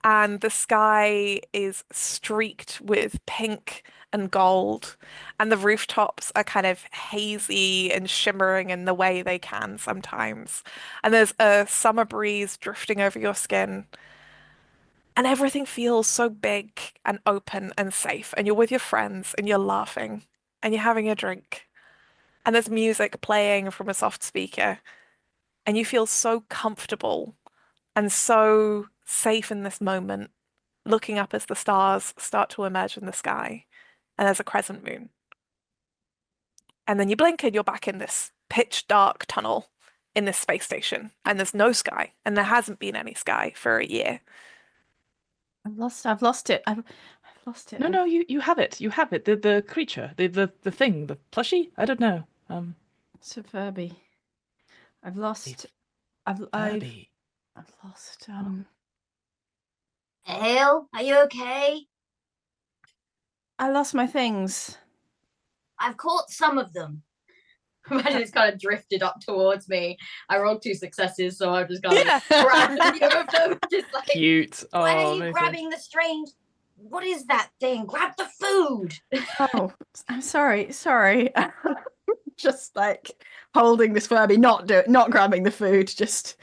And the sky is streaked with pink and gold. And the rooftops are kind of hazy and shimmering in the way they can sometimes. And there's a summer breeze drifting over your skin. And everything feels so big and open and safe. And you're with your friends and you're laughing and you're having a drink. And there's music playing from a soft speaker. And you feel so comfortable and so safe in this moment, looking up as the stars start to emerge in the sky, and there's a crescent moon. And then you blink and you're back in this pitch dark tunnel in this space station, and there's no sky, and there hasn't been any sky for a year. I've lost it. I've lost it. No, you have it. You have it. The creature, the thing, the plushie. I don't know. It's a Furby. I've lost. Furby. I've lost. Ale, are you okay? I lost my things. I've caught some of them. Imagine it's kind of drifted up towards me. I rolled 2 successes, so I've just got to grab a few of them. Just like, Cute. why Oh, are you amazing. grabbing the strange? What is that thing? Grab the food. Oh, I'm sorry. just like holding this Furby, not grabbing the food, just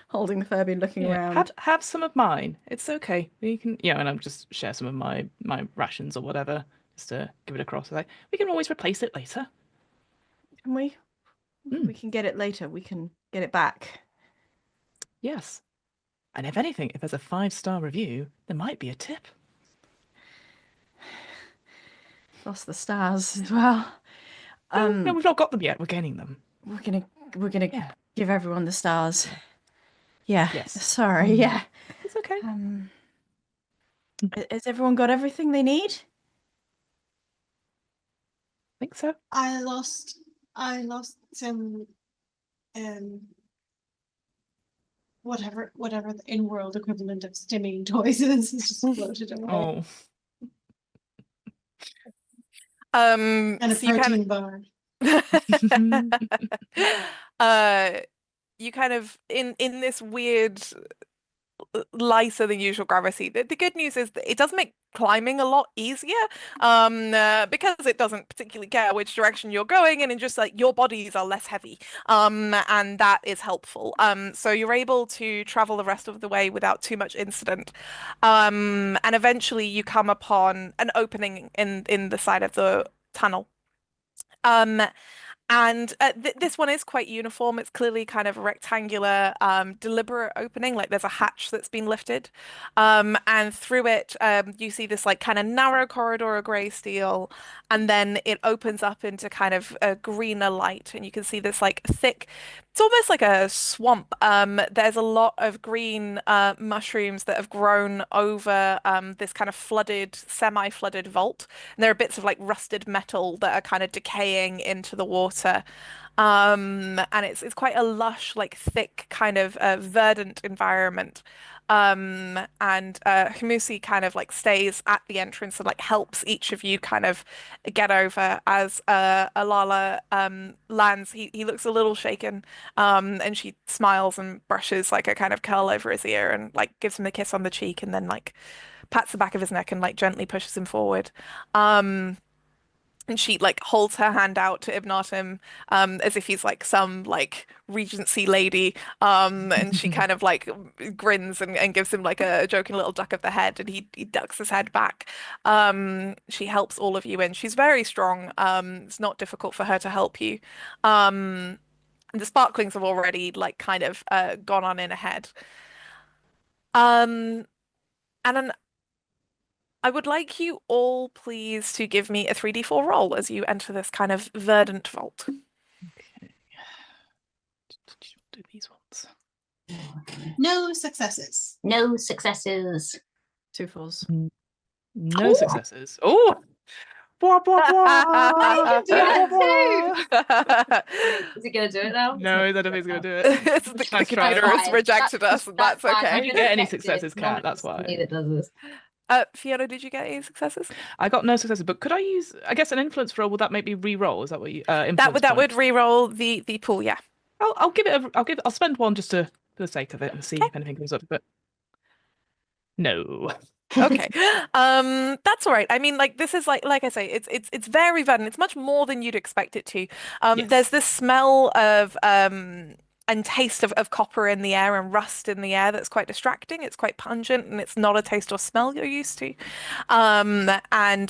holding the Furby and looking around. Have some of mine. It's okay. We can, and I'll just share some of my rations or whatever, just to give it across. Like, we can always replace it later. Can we? We can get it later. We can get it back. Yes. And if anything, if there's a 5-star review, there might be a tip. Lost the stars as well. No, we've not got them yet. We're gaining them. We're gonna give everyone the stars. Yeah. Yes. Sorry. Yeah. It's okay. Has everyone got everything they need? I think so. I lost some whatever the in-world equivalent of stimming toys is. It's just floated away. Oh. And a So protein bar. you kind of in this weird lighter than usual gravity. The good news is that it does make climbing a lot easier because it doesn't particularly care which direction you're going in, and just like your bodies are less heavy, and that is helpful. So you're able to travel the rest of the way without too much incident, and eventually you come upon an opening in the side of the tunnel. And this one is quite uniform. It's clearly kind of a rectangular, deliberate opening, like there's a hatch that's been lifted. And through it, you see this like kind of narrow corridor of grey steel, and then it opens up into kind of a greener light, and you can see this like thick, it's almost like a swamp. There's a lot of green mushrooms that have grown over this kind of flooded, semi-flooded vault. And there are bits of like rusted metal that are kind of decaying into the water. And it's quite a lush, like thick, kind of verdant environment. And Humusi kind of like stays at the entrance and like helps each of you kind of get over as Alala lands. He looks a little shaken, and she smiles and brushes like a kind of curl over his ear and like gives him a kiss on the cheek, and then like pats the back of his neck and like gently pushes him forward. And she like holds her hand out to Ibnatim, as if he's like some like Regency lady. And she kind of like grins and gives him like a joking little duck of the head, and he ducks his head back. She helps all of you in. She's very strong. It's not difficult for her to help you. And the sparklings have already like kind of gone on in ahead. And then I would like you all, please, to give me a 3d4 roll as you enter this kind of verdant vault. Okay. Do these ones. No successes. No successes. 2 fours. No successes. Oh! Blah, blah, blah. I can do it too. Is he gonna do it now? No, I don't think he's gonna do it. It's the Nice try. computer has rejected us, and that's fine. okay. You didn't get any Rejected. successes, Kat, that's Not why. me that does this. Fiona, did you get any successes? I got no successes, but could I use, I guess, an influence roll? Would that make me re-roll? Is that what you? That would re-roll the pool, yeah. I'll spend one just for the sake of it and see if anything comes up. But no. Okay. That's all right. I mean, like this is like I say, it's very verdant. It's much more than you'd expect it to. Yes. There's this smell of and taste of copper in the air and rust in the air that's quite distracting. It's quite pungent, and it's not a taste or smell you're used to. And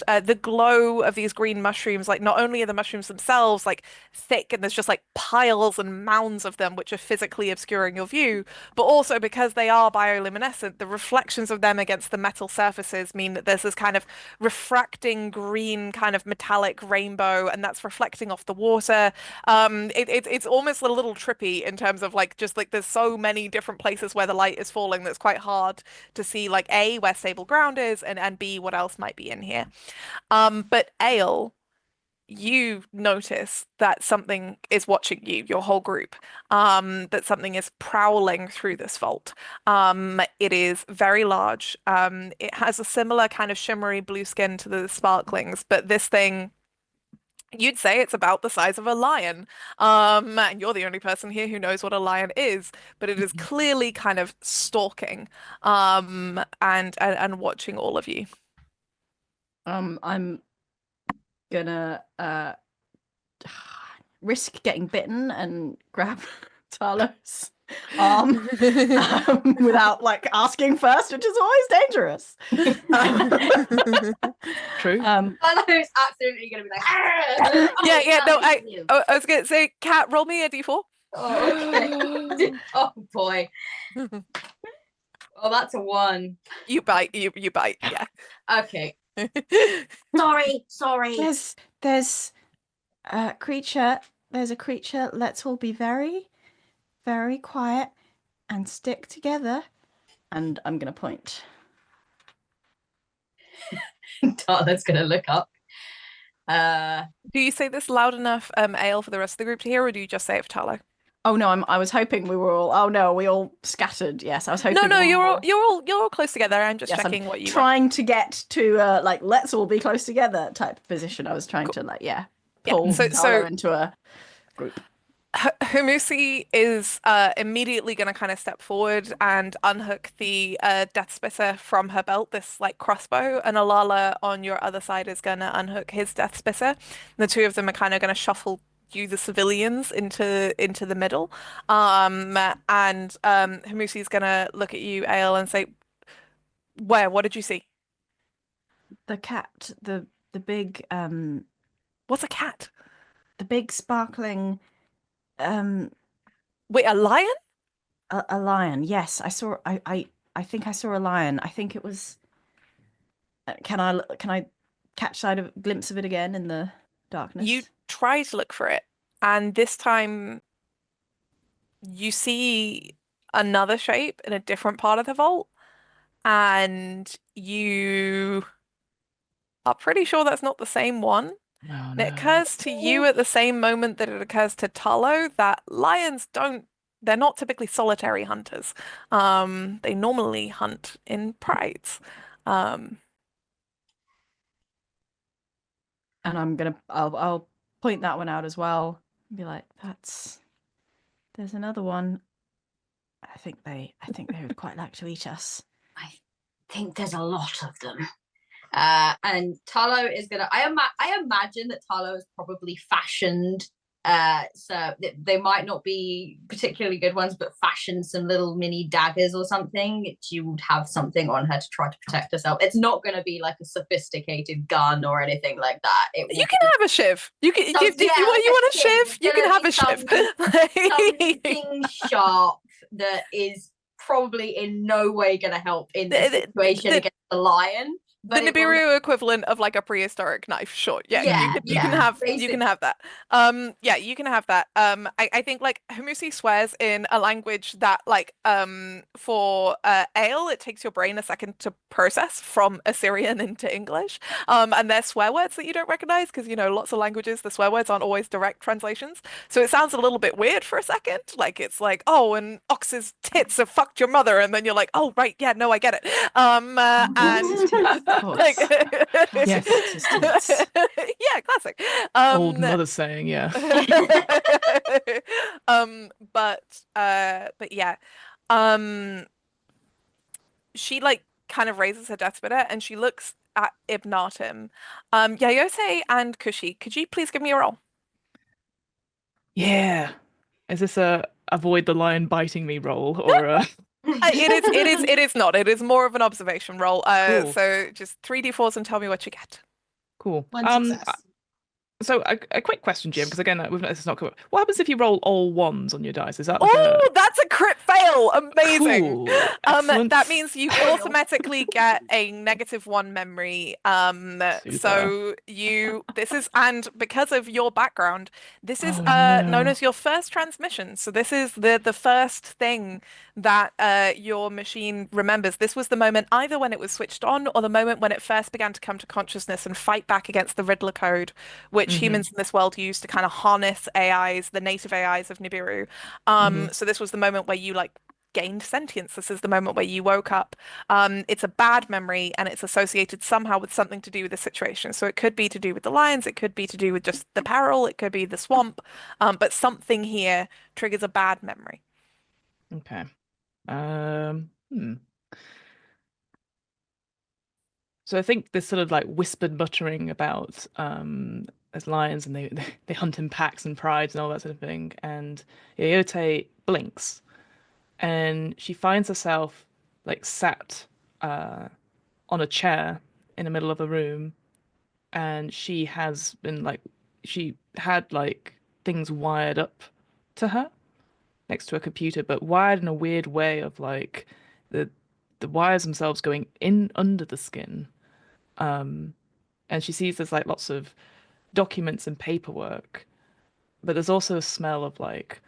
the glow of these green mushrooms, like not only are the mushrooms themselves like thick and there's just like piles and mounds of them which are physically obscuring your view, but also because they are bioluminescent, the reflections of them against the metal surfaces mean that there's this kind of refracting green kind of metallic rainbow, and that's reflecting off the water. It's almost a little trippy in terms of like just like there's so many different places where the light is falling that's quite hard to see like A, where stable ground is, and B, what else might be in here. But Ale, you notice that something is watching you, your whole group, that something is prowling through this vault. It is very large. It has a similar kind of shimmery blue skin to the sparklings, but this thing, you'd say it's about the size of a lion. And you're the only person here who knows what a lion is, but it is clearly kind of stalking, and watching all of you. I'm gonna risk getting bitten and grab Talos arm without like asking first, which is always dangerous. True. Talos absolutely gonna be like, yeah. No, I was gonna say, Cat, roll me a d4. Oh, okay. Oh boy. Oh, that's a 1. You bite. You bite. Yeah. Okay. Sorry. There's a creature. There's a creature. Let's all be very, very quiet and stick together. And I'm gonna point. Darla's gonna look up. Do you say this loud enough, Ale, for the rest of the group to hear, or do you just say it for Talo? Oh no, I was hoping we were all. Oh no, we all scattered. Yes, I was hoping. No, you're all close together. I'm just checking what you trying to get to like let's all be close together type position. I was trying to like pull Talo into a group. Humusi is immediately going to kind of step forward and unhook the Death Spitter from her belt, this like crossbow, and Alala on your other side is going to unhook his Death Spitter. The two of them are kind of going to shuffle you, the civilians, into the middle. And Humusi is going to look at you, Ale, and say, what did you see? The cat, the big What's a cat? The big sparkling Wait, a lion? A lion. Yes, I saw. I think I saw a lion. I think it was. Can I catch sight of glimpse of it again in the darkness? You try to look for it, and this time you see another shape in a different part of the vault, and you are pretty sure that's not the same one. Oh, And no. it occurs to you at the same moment that it occurs to Talo that lions they're not typically solitary hunters. They normally hunt in prides. And I'll point that one out as well. And be like, there's another one. I think they would quite like to eat us. I think there's a lot of them. And Talo is gonna. I imagine that Talo is probably fashioned. So they might not be particularly good ones, but fashioned some little mini daggers or something. She would have something on her to try to protect herself. It's not going to be like a sophisticated gun or anything like that. You can have a shiv. You can. You want a shiv? You can have a shiv. Something sharp that is probably in no way going to help in this situation against the lion. The Nibiru equivalent of like a prehistoric knife, sure. You can have that. You can have that. I think like Humusi swears in a language that like for Ale it takes your brain a second to process from Assyrian into English. And they're swear words that you don't recognize because lots of languages the swear words aren't always direct translations. So it sounds a little bit weird for a second. Like it's like, oh, and ox's tits have fucked your mother, and then you're like, oh right, yeah, no, I get it. Like, yes. Yeah, classic. Old mother saying, yeah. But yeah. She like kind of raises her death spitter and she looks at Ibnatim. Yayose and Kushi, could you please give me a roll? Yeah. Is this a avoid the lion biting me roll or a It is not. It is more of an observation roll. Cool. So just 3d4s and tell me what you get. Cool. One success. So a quick question, Jim, because again, this is not cool. What happens if you roll all ones on your dice? Is that like that's a crit fail! Amazing. Cool. Excellent. That means you automatically get a -1 memory. So and because of your background, this is known as your first transmission. So this is the first thing that your machine remembers. This was the moment either when it was switched on or the moment when it first began to come to consciousness and fight back against the Riddler code, which humans in this world use to kind of harness AIs, the native AIs of Nibiru. So this was the moment where you like gained sentience. This is the moment where you woke up. It's a bad memory and it's associated somehow with something to do with the situation. So it could be to do with the lions, it could be to do with just the peril, it could be the swamp, but something here triggers a bad memory. Okay. So I think this sort of like whispered muttering about as lions, and they hunt in packs and prides and all that sort of thing. And Iote blinks, and she finds herself like sat on a chair in the middle of a room, and she has been like she had like things wired up to her next to a computer, but wired in a weird way of like the wires themselves going in under the skin. And she sees there's like lots of documents and paperwork, but there's also a smell of like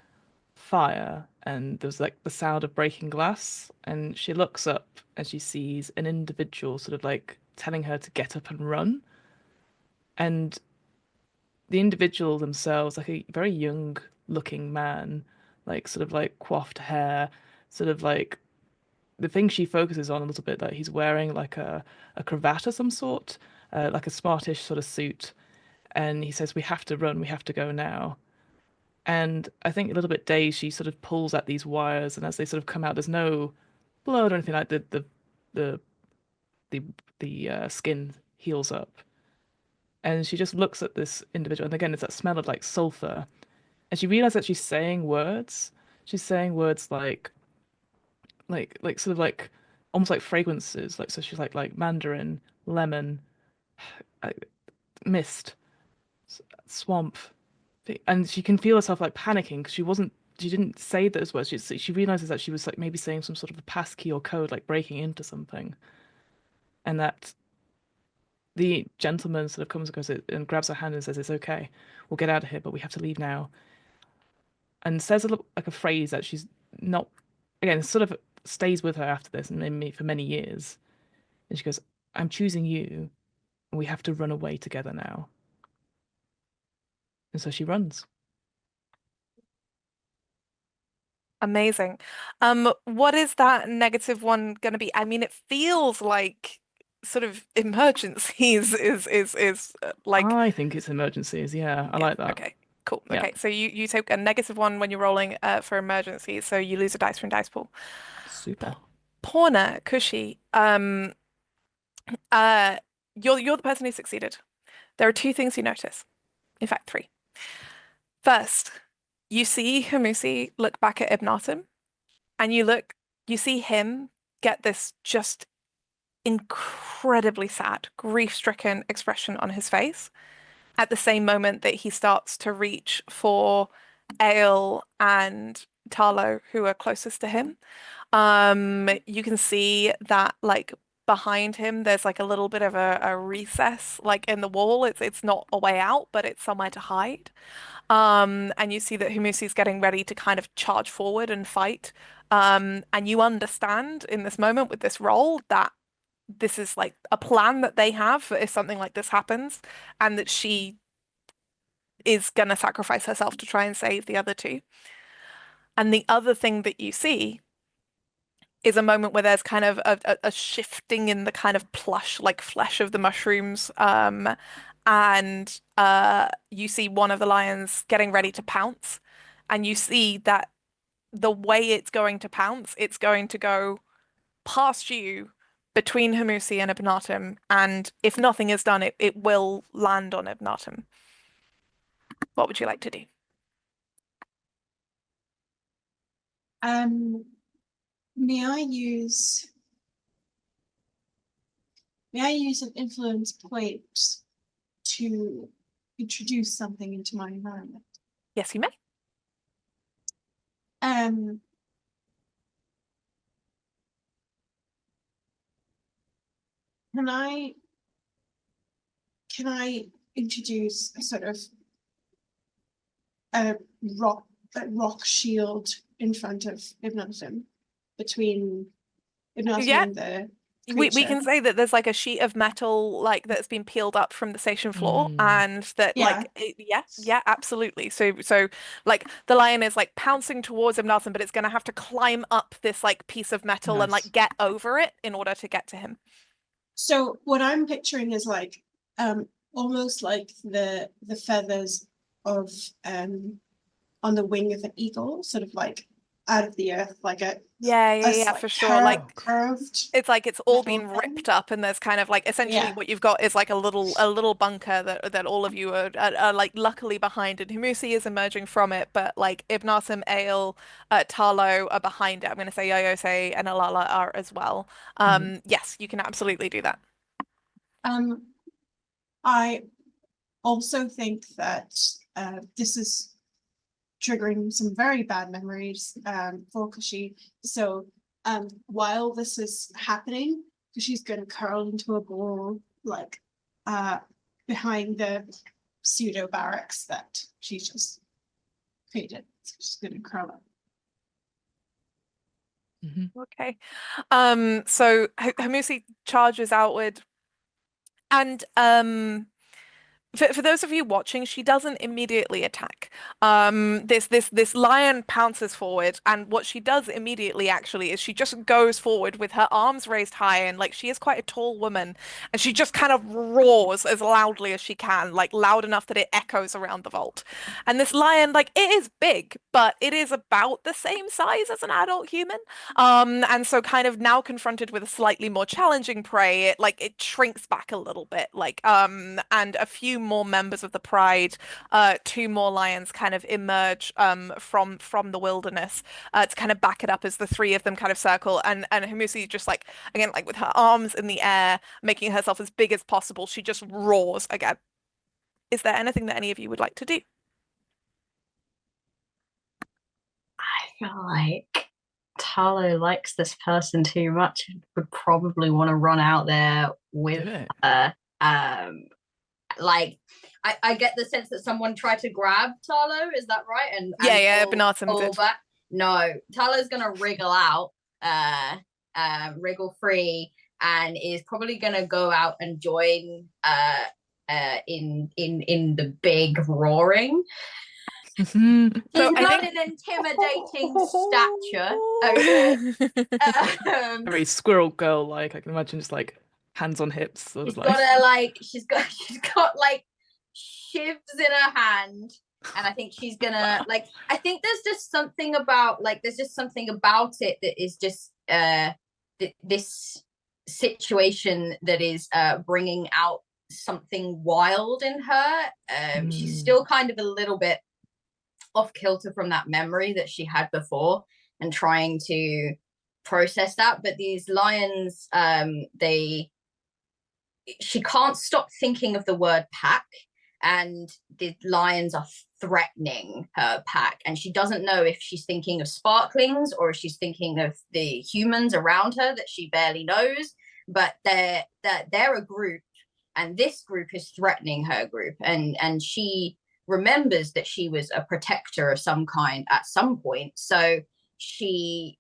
fire, and there's like the sound of breaking glass. And she looks up and she sees an individual sort of like telling her to get up and run. And the individual themselves, like a very young looking man, like sort of like coiffed hair, sort of like the thing she focuses on a little bit, that he's wearing like a cravat of some sort, like a smartish sort of suit. And he says, "We have to run, we have to go now." And I think a little bit dazed, she sort of pulls at these wires, and as they sort of come out, there's no blood or anything like the skin heals up. And she just looks at this individual, and again, it's that smell of like sulfur. And she realizes that she's saying words. She's saying words like sort of like almost like fragrances. Like so, she's like mandarin, lemon, uh, mist, swamp, and she can feel herself like panicking because she didn't say those words. She realizes that she was like maybe saying some sort of a passkey or code, like breaking into something, and that the gentleman sort of comes and goes and grabs her hand and says, "It's okay, we'll get out of here, but we have to leave now." And says a little, like a phrase that she's not, again, sort of stays with her after this and maybe for many years. And she goes, "I'm choosing you, and we have to run away together now." And so she runs. Amazing. What is that -1 going to be? I mean, it feels like sort of emergencies is like I think it's emergencies. Yeah, I yeah, like that. okay. Cool. Yeah. Okay, so you take a -1 when you're rolling for emergencies, so you lose a dice from dice pool. Super. Porna, Kushi, you're the person who succeeded. There are two things you notice. In fact, three. First, you see Hamusi look back at Ibnatim, and you see him get this just incredibly sad, grief-stricken expression on his face at the same moment that he starts to reach for Ale and Tarlo, who are closest to him. You can see that like behind him there's like a little bit of a recess like in the wall. It's not a way out, but it's somewhere to hide. And you see that Humusi's getting ready to kind of charge forward and fight. And you understand in this moment with this role that this is like a plan that they have for if something like this happens, and that she is going to sacrifice herself to try and save the other two. And the other thing that you see is a moment where there's kind of a shifting in the kind of plush, like flesh of the mushrooms. And you see one of the lions getting ready to pounce. And you see that the way it's going to pounce, it's going to go past you between Hamusi and Ibnatim. And if nothing is done, it will land on Ibnatim. What would you like to do? May I use an influence point to introduce something into my environment? Yes, you may. Can I introduce a sort of a rock shield in front of Ibnatim, between Ibnatim Yeah. and the We creature? can say that there's like a sheet of metal like that's been peeled up from the station floor, and that like yeah, absolutely. So like the lion is like pouncing towards Ibnatim, but it's gonna have to climb up this like piece of metal and like get over it in order to get to him. So what I'm picturing is like almost like the feathers of on the wing of an eagle, sort of like out of the earth, like a Yeah, for sure. Like curved. it's like it's all metal been thing. ripped up, and there's kind of like essentially Yeah. what you've got is like a little bunker that all of you are like luckily behind, and Humusi is emerging from it, but like Ibnasim, Ale, Tarlo are behind it. I'm going to say Yayose and Alala are as well. Yes, you can absolutely do that. I also think that this is triggering some very bad memories for Kushi. So while this is happening, Kushi's going to curl into a ball, like behind the pseudo barracks that she just created. So she's going to curl up. Okay. So Humusi charges outward, and for those of you watching, she doesn't immediately attack. This lion pounces forward, and what she does immediately actually is she just goes forward with her arms raised high, and like she is quite a tall woman, and she just kind of roars as loudly as she can, like loud enough that it echoes around the vault. And this lion, like it is big, but it is about the same size as an adult human. And so kind of now confronted with a slightly more challenging prey, it shrinks back a little bit, and a few more members of the pride, two more lions kind of emerge from the wilderness to kind of back it up as the three of them kind of circle, and Humusi just like again like with her arms in the air, making herself as big as possible, she just roars again. Is there anything that any of you would like to do? I feel like Tarlo likes this person too much and would probably want to run out there with her. Like I get the sense that someone tried to grab Tarlo, is that right? And Benatum did. Back. No, Tarlo's gonna wriggle out, wriggle free, and is probably gonna go out and join in the big roaring. He's not an intimidating stature. Okay. Very squirrel girl like. I can imagine just like hands on hips. Sort of she's got like shivs in her hand, and I think she's gonna like. I think there's just something about it that is just this situation that is bringing out something wild in her. She's still kind of a little bit off kilter from that memory that she had before and trying to process that, but these lions, she can't stop thinking of the word pack, and the lions are threatening her pack, and she doesn't know if she's thinking of sparklings or if she's thinking of the humans around her that she barely knows, but they're a group, and this group is threatening her group, and she remembers that she was a protector of some kind at some point, so she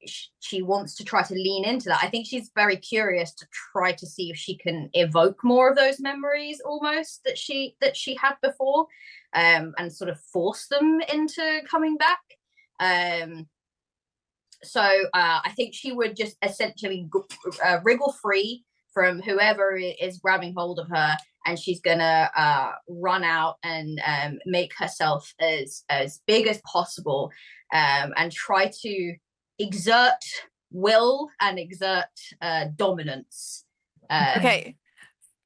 wants to try to lean into that. I think she's very curious to try to see if she can evoke more of those memories almost that she had before, and sort of force them into coming back. So I think she would just essentially wriggle free from whoever is grabbing hold of her, and she's gonna run out and make herself as big as possible, and try to exert will and exert dominance. Okay,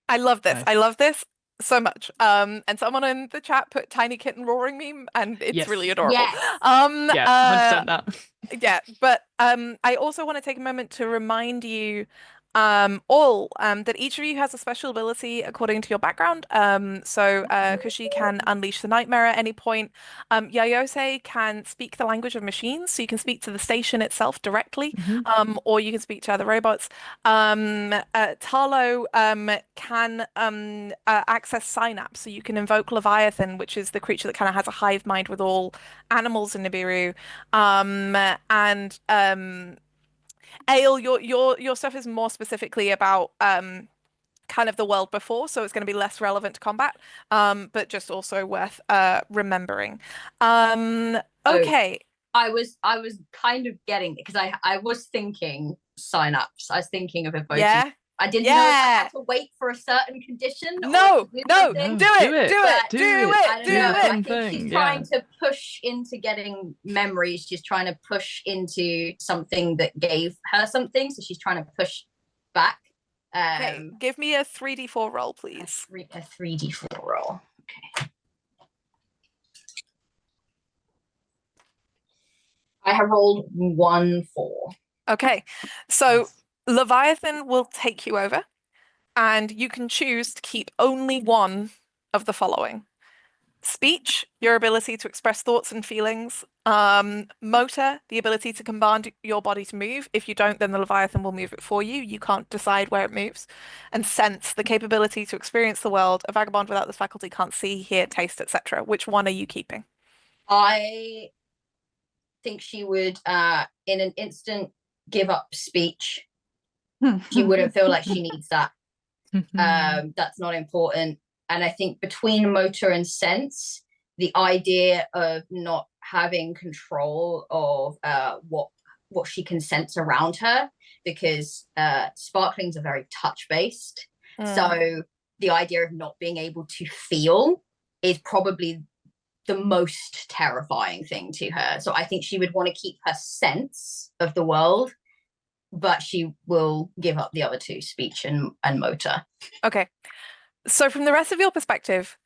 I love this. Nice. I love this so much. And someone in the chat put tiny kitten roaring meme, and it's really adorable. Yes. Yeah, 100% that. Yeah, but I also want to take a moment to remind you all that each of you has a special ability according to your background. So Kushi can unleash the nightmare at any point. Yayose can speak the language of machines, so you can speak to the station itself directly, or you can speak to other robots. Tarlo can access synapse, so you can invoke Leviathan, which is the creature that kind of has a hive mind with all animals in Nibiru. Ale, your stuff is more specifically about kind of the world before, so it's going to be less relevant to combat, but just also worth remembering. Okay. I was kind of getting it because I was thinking synapse. I was thinking of evoking I didn't know if I had to wait for a certain condition. No, do no, something. do it. I don't know. I think thing. she's trying to push into getting memories. She's trying to push into something that gave her something. So she's trying to push back. Okay, give me a 3d4 roll, please. A 3d4 roll. Okay. I have rolled 1 4. Okay, so Leviathan will take you over, and you can choose to keep only one of the following. Speech, your ability to express thoughts and feelings. Motor, the ability to command your body to move. If you don't, then the Leviathan will move it for you. You can't decide where it moves. And sense, the capability to experience the world. A vagabond without this faculty can't see, hear, taste, etc. Which one are you keeping? I think she would, in an instant, give up speech. She wouldn't feel like she needs that. That's not important. And I think between motor and sense, the idea of not having control of what she can sense around her, because sparklings are very touch-based. So the idea of not being able to feel is probably the most terrifying thing to her. So I think she would want to keep her sense of the world, but she will give up the other two, speech and motor. Okay. So from the rest of your perspective,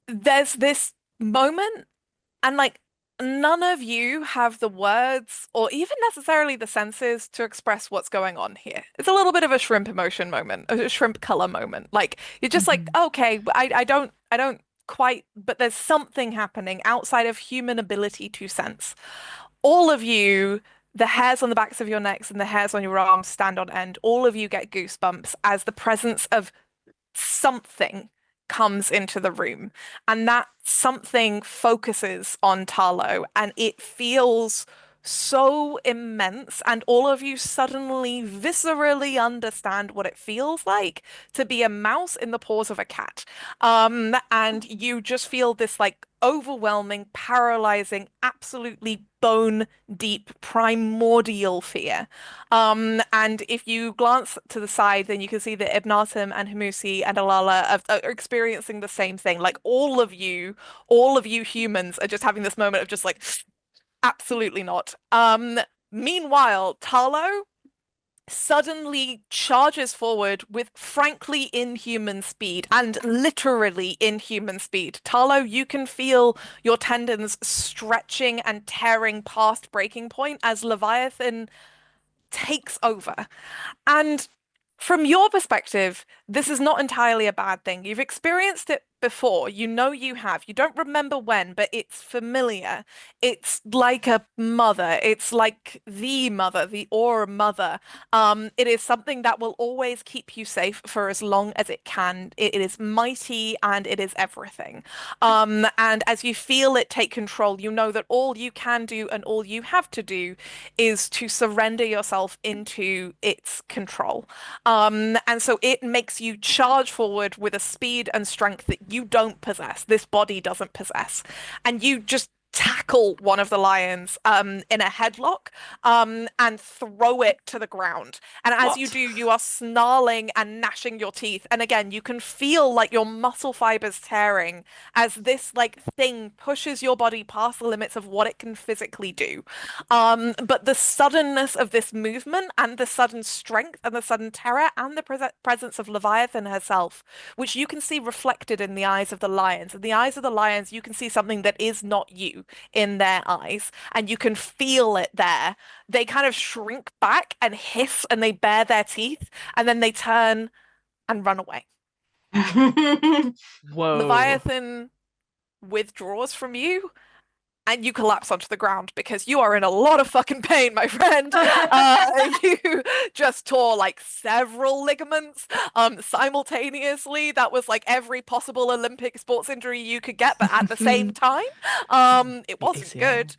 there's this moment, and like none of you have the words or even necessarily the senses to express what's going on here. It's a little bit of a shrimp emotion moment, a shrimp color moment. Like you're just like, okay, I don't quite, but there's something happening outside of human ability to sense. All of you, the hairs on the backs of your necks and the hairs on your arms stand on end. All of you get goosebumps as the presence of something comes into the room, and that something focuses on Tarlo, and it feels so immense, and all of you suddenly viscerally understand what it feels like to be a mouse in the paws of a cat. And you just feel this like overwhelming, paralyzing, absolutely bone deep, primordial fear. And if you glance to the side, then you can see that Ibnatim and Hamusi and Alala are experiencing the same thing. Like all of you humans are just having this moment of just like, absolutely not. Meanwhile, Tarlo suddenly charges forward with frankly inhuman speed, and literally inhuman speed. Tarlo, you can feel your tendons stretching and tearing past breaking point as Leviathan takes over. And from your perspective, this is not entirely a bad thing. You've experienced it before. You know you have. You don't remember when, but it's familiar. It's like a mother. It's like the mother, the Aura mother. It is something that will always keep you safe for as long as it can. It is mighty and it is everything. And as you feel it take control, you know that all you can do and all you have to do is to surrender yourself into its control. And so it makes you charge forward with a speed and strength that you don't possess, this body doesn't possess. And you just tackle one of the lions in a headlock and throw it to the ground. And as you do, you are snarling and gnashing your teeth. And again, you can feel like your muscle fibers tearing as this like thing pushes your body past the limits of what it can physically do. But the suddenness of this movement and the sudden strength and the sudden terror and the presence of Leviathan herself, which you can see reflected in the eyes of the lions. In the eyes of the lions, you can see something that is not you in their eyes, and you can feel it there. They kind of shrink back and hiss and they bare their teeth, and then they turn and run away. Whoa. Leviathan withdraws from you, and you collapse onto the ground because you are in a lot of fucking pain, my friend. You just tore like several ligaments simultaneously. That was like every possible Olympic sports injury you could get, but at the same time, it wasn't good.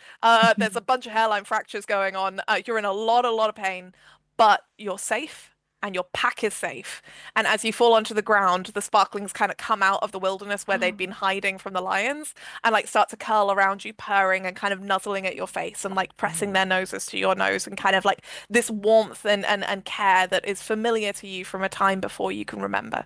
There's a bunch of hairline fractures going on. You're in a lot of pain, but you're safe and your pack is safe. And as you fall onto the ground, the sparklings kind of come out of the wilderness where they'd been hiding from the lions and like start to curl around you, purring and kind of nuzzling at your face and like pressing their noses to your nose, and kind of like this warmth and care that is familiar to you from a time before you can remember.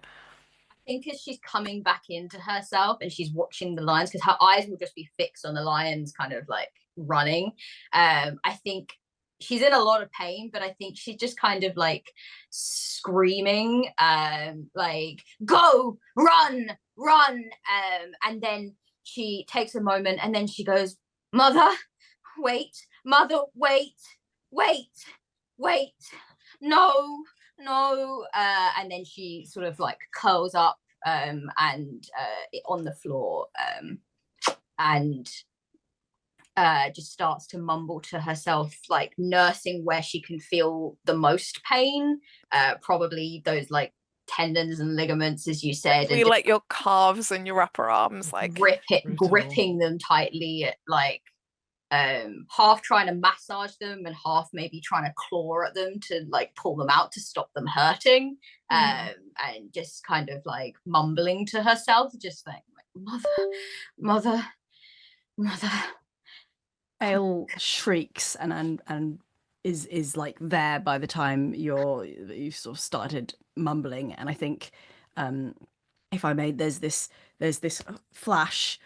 I think as she's coming back into herself and she's watching the lions, because her eyes will just be fixed on the lions kind of like running. I think she's in a lot of pain, but I think she's just kind of like screaming, like, go, run, run. And then she takes a moment and then she goes, mother, wait, wait, no. And then she sort of like curls up and on the floor and just starts to mumble to herself, like nursing where she can feel the most pain, probably those like tendons and ligaments, as you said, and like your calves and your upper arms, like gripping them tightly, like half trying to massage them and half maybe trying to claw at them to like pull them out to stop them hurting, and just kind of like mumbling to herself, just like mother. Ale shrieks and is like there by the time you've sort of started mumbling. And I think, if I may, there's this flash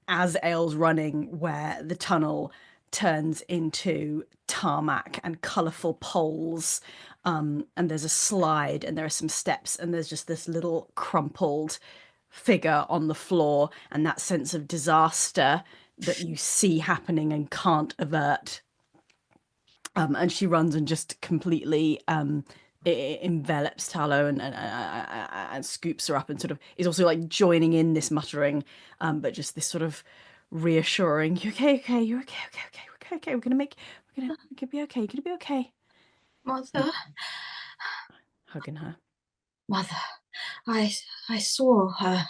as Ale's running where the tunnel turns into tarmac and colourful poles, and there's a slide and there are some steps and there's just this little crumpled figure on the floor, and that sense of disaster that you see happening and can't avert. And she runs and just completely it envelops Talo and scoops her up and sort of is also like joining in this muttering, but just this sort of reassuring, you're okay, you're okay, we're gonna be okay, you're gonna be okay. Mother. Hugging her. Mother, I saw her.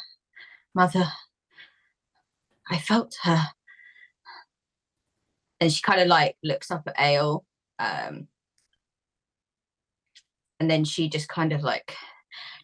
Mother, I felt her. And she kind of like looks up at Ale, and then she just kind of like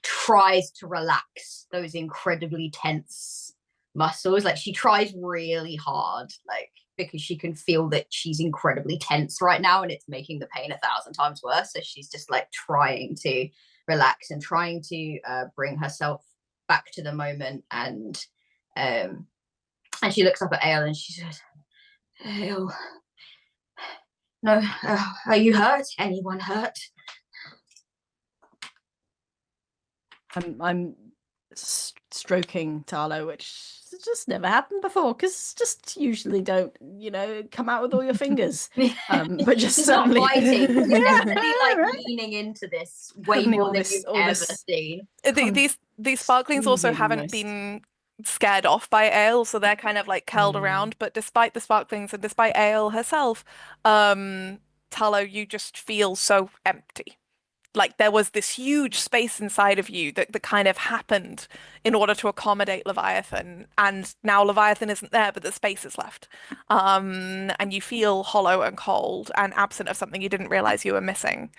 tries to relax those incredibly tense muscles. Like she tries really hard, like, because she can feel that she's incredibly tense right now and it's making the pain 1,000 times worse. So she's just like trying to relax and trying to bring herself back to the moment. And she looks up at Ale and she says, Ale, no, are you hurt? Anyone hurt? I'm stroking Talo, which just never happened before, because just usually don't, come out with all your fingers. But just suddenly not biting. Definitely like leaning into this way more than you've ever seen. These sparklings also haven't been scared off by Ale, so they're kind of like curled around. But despite the sparklings and despite Ale herself, Talo, you just feel so empty. Like there was this huge space inside of you that kind of happened in order to accommodate Leviathan, and now Leviathan isn't there, but the space is left. And you feel hollow and cold and absent of something you didn't realize you were missing.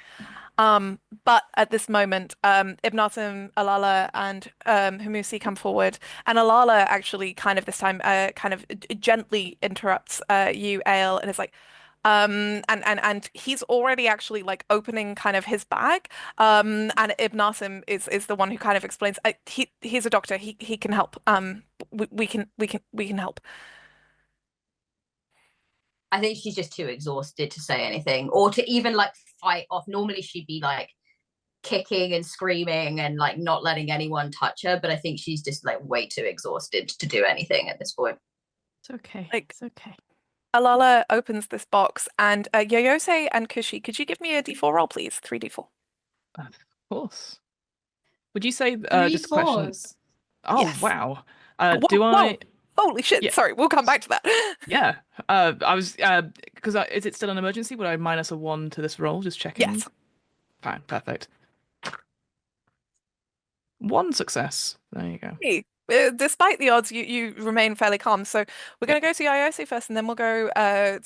But at this moment, Ibnatim, Alala, and Humusi come forward, and Alala actually kind of this time kind of gently interrupts you, Ale, and is like, and he's already actually like opening kind of his bag. And Ibnatim is the one who kind of explains, he's a doctor, he can help. We can help. I think she's just too exhausted to say anything or to even like fight off. Normally she'd be like kicking and screaming and like not letting anyone touch her, but I think she's just like way too exhausted to do anything at this point. It's okay. Like, it's okay. Alala opens this box, and Yoyose and Kushi, could you give me a d4 roll, please? 3d4. Of course. Would you say just a 3 question? 4s. Oh, Yes. wow. Whoa. Holy shit! Yeah. Sorry, we'll come back to that. Yeah. I was because is it still an emergency? Would I minus a 1 to this roll? Just checking. Yes. Fine. Perfect. 1 success. There you go. Hey, despite the odds, you remain fairly calm. So we're going to go to Yayose first, and then we'll go to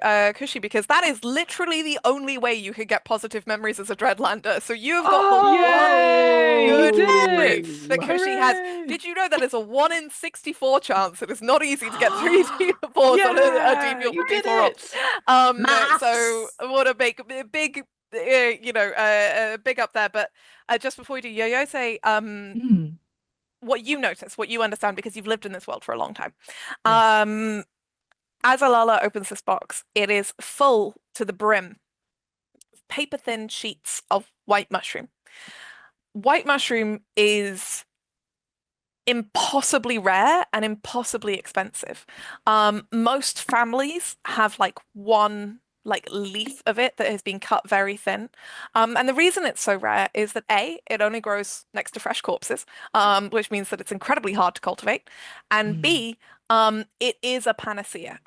Kushi, because that is literally the only way you could get positive memories as a Dreadlander. So you have got the Yay! one You good did it! brief that Kushi has. Hooray! Did you know that is a 1 in 64 chance? It is not easy to get 3d4s on a Yeah, d4 you did d4 roll. it! So what a big, big up there. But just before we do Yayose, Mm, what you notice, what you understand, because you've lived in this world for a long time. yes. As Alala opens this box, it is full to the brim, paper thin sheets of white mushroom. White mushroom is impossibly rare and impossibly expensive. Most families have like one like leaf of it that has been cut very thin. And the reason it's so rare is that A, it only grows next to fresh corpses, which means that it's incredibly hard to cultivate. And Mm, B, it is a panacea.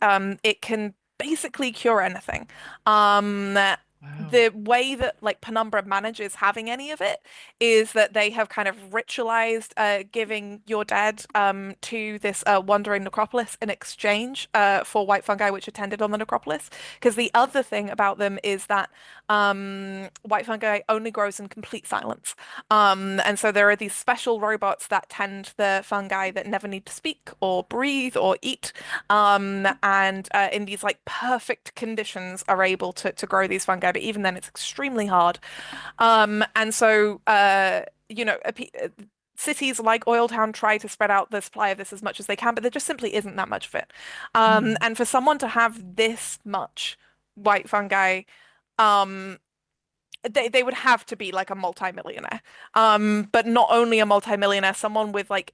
It can basically cure anything. wow. The way that like Penumbra manages having any of it is that they have kind of ritualized giving your dead to this wandering necropolis in exchange for white fungi which attended on the necropolis. Because the other thing about them is that white fungi only grows in complete silence. And so there are these special robots that tend the fungi that never need to speak or breathe or eat. And in these like perfect conditions are able to grow these fungi, but even then it's extremely hard. And so cities like Oiltown try to spread out the supply of this as much as they can, but there just simply isn't that much of it. And for someone to have this much white fungi, um, they would have to be like a multimillionaire. But not only a multimillionaire, someone with like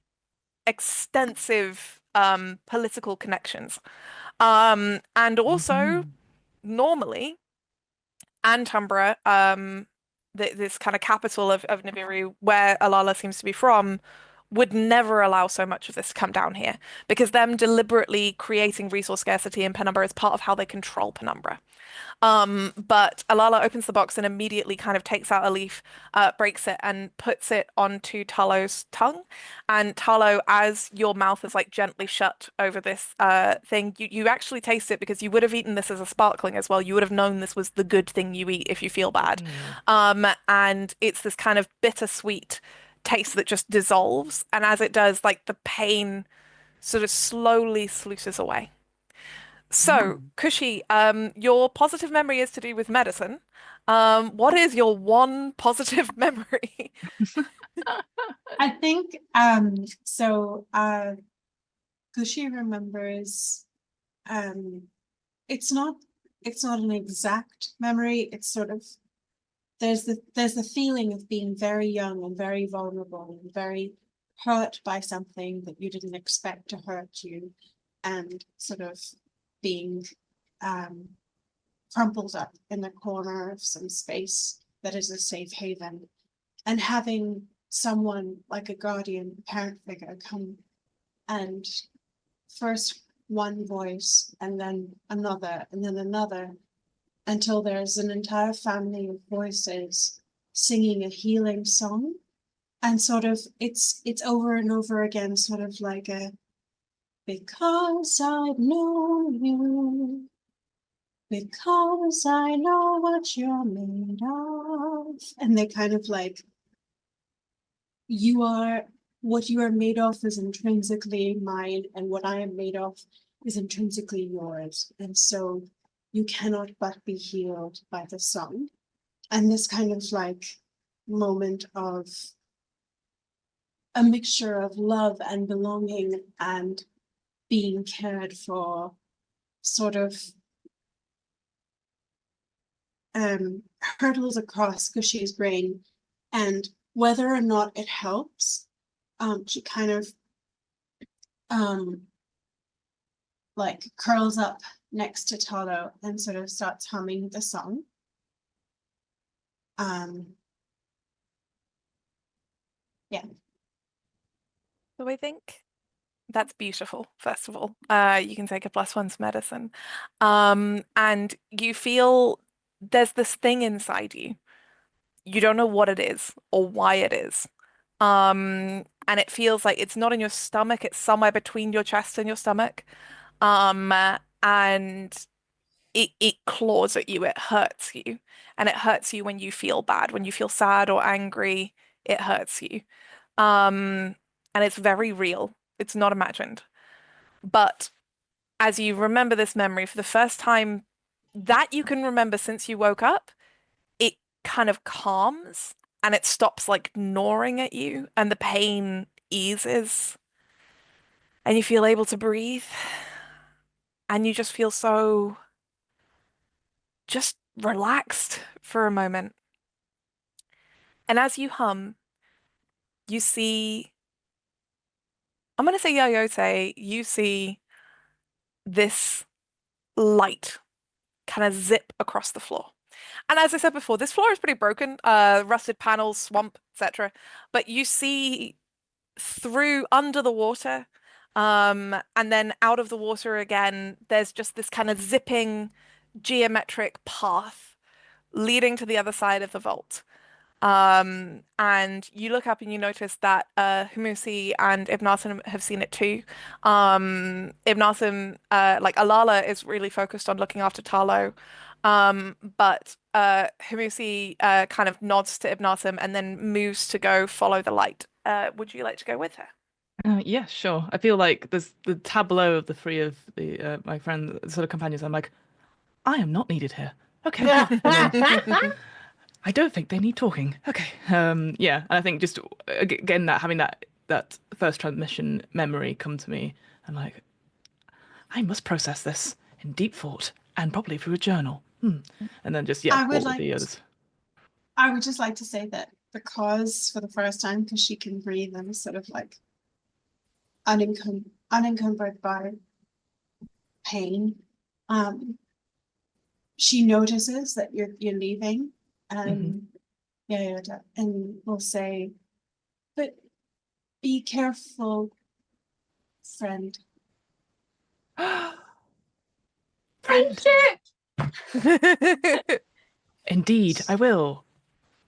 extensive political connections. And also Mhm. normally Antumbra, this kind of capital of Nibiru, where Alala seems to be from, would never allow so much of this to come down here because them deliberately creating resource scarcity in Penumbra is part of how they control Penumbra. But Alala opens the box and immediately kind of takes out a leaf, breaks it, and puts it onto Talo's tongue. And Talo, as your mouth is like gently shut over this thing, you actually taste it because you would have eaten this as a sparkling as well. You would have known this was the good thing you eat if you feel bad. And it's this kind of bittersweet taste that just dissolves. And as it does, like the pain sort of slowly sluices away. So, Kushi, your positive memory is to do with medicine. What is your one positive memory? I think so Gushi remembers it's not an exact memory, it's sort of there's the feeling of being very young and very vulnerable and very hurt by something that you didn't expect to hurt you, and sort of being crumpled up in the corner of some space that is a safe haven, and having someone like a guardian parent figure come and first one voice and then another until there's an entire family of voices singing a healing song, and sort of it's over and over again, sort of like a because I know you, because I know what you're made of, and they kind of like what you are made of is intrinsically mine, and what I am made of is intrinsically yours, and so you cannot but be healed by the song. And this kind of like moment of a mixture of love and belonging and being cared for sort of hurdles across Gushi's brain, and whether or not it helps, she kind of like curls up next to Talo and sort of starts humming the song. Yeah. So I think that's beautiful, first of all. You can take a +1 to medicine. And you feel there's this thing inside you. You don't know what it is or why it is. and it feels like it's not in your stomach, it's somewhere between your chest and your stomach. And it claws at you, it hurts you, and it hurts you when you feel bad, when you feel sad or angry, it hurts you. And it's very real. It's not imagined. But as you remember this memory for the first time that you can remember since you woke up, it kind of calms and it stops like gnawing at you and the pain eases and you feel able to breathe and you just feel so just relaxed for a moment. And as you hum, you see, I'm going to say Yoyote, you see this light kind of zip across the floor. And as I said before, this floor is pretty broken, rusted panels, swamp, etc. But you see through under the water, and then out of the water again, there's just this kind of zipping geometric path leading to the other side of the vault. And you look up and you notice that Humusi and Ibn have seen it too. Ibn like Alala is really focused on looking after Talo. But Humusi kind of nods to Ibn and then moves to go follow the light. Would you like to go with her? Yeah, sure. I feel like there's the tableau of the three of the my friends, sort of companions. I'm like, I am not needed here. Okay. And then, I don't think they need talking. Okay. Yeah, and I think just again that having that first transmission memory come to me, and like, I must process this in deep thought and probably through a journal. And then just I would walk with like the others. I would just like to say that because for the first time, because she can breathe and is sort of like unencumbered by pain, she notices that you're leaving, and and will say, "But be careful, friend." Friend. Indeed, I will,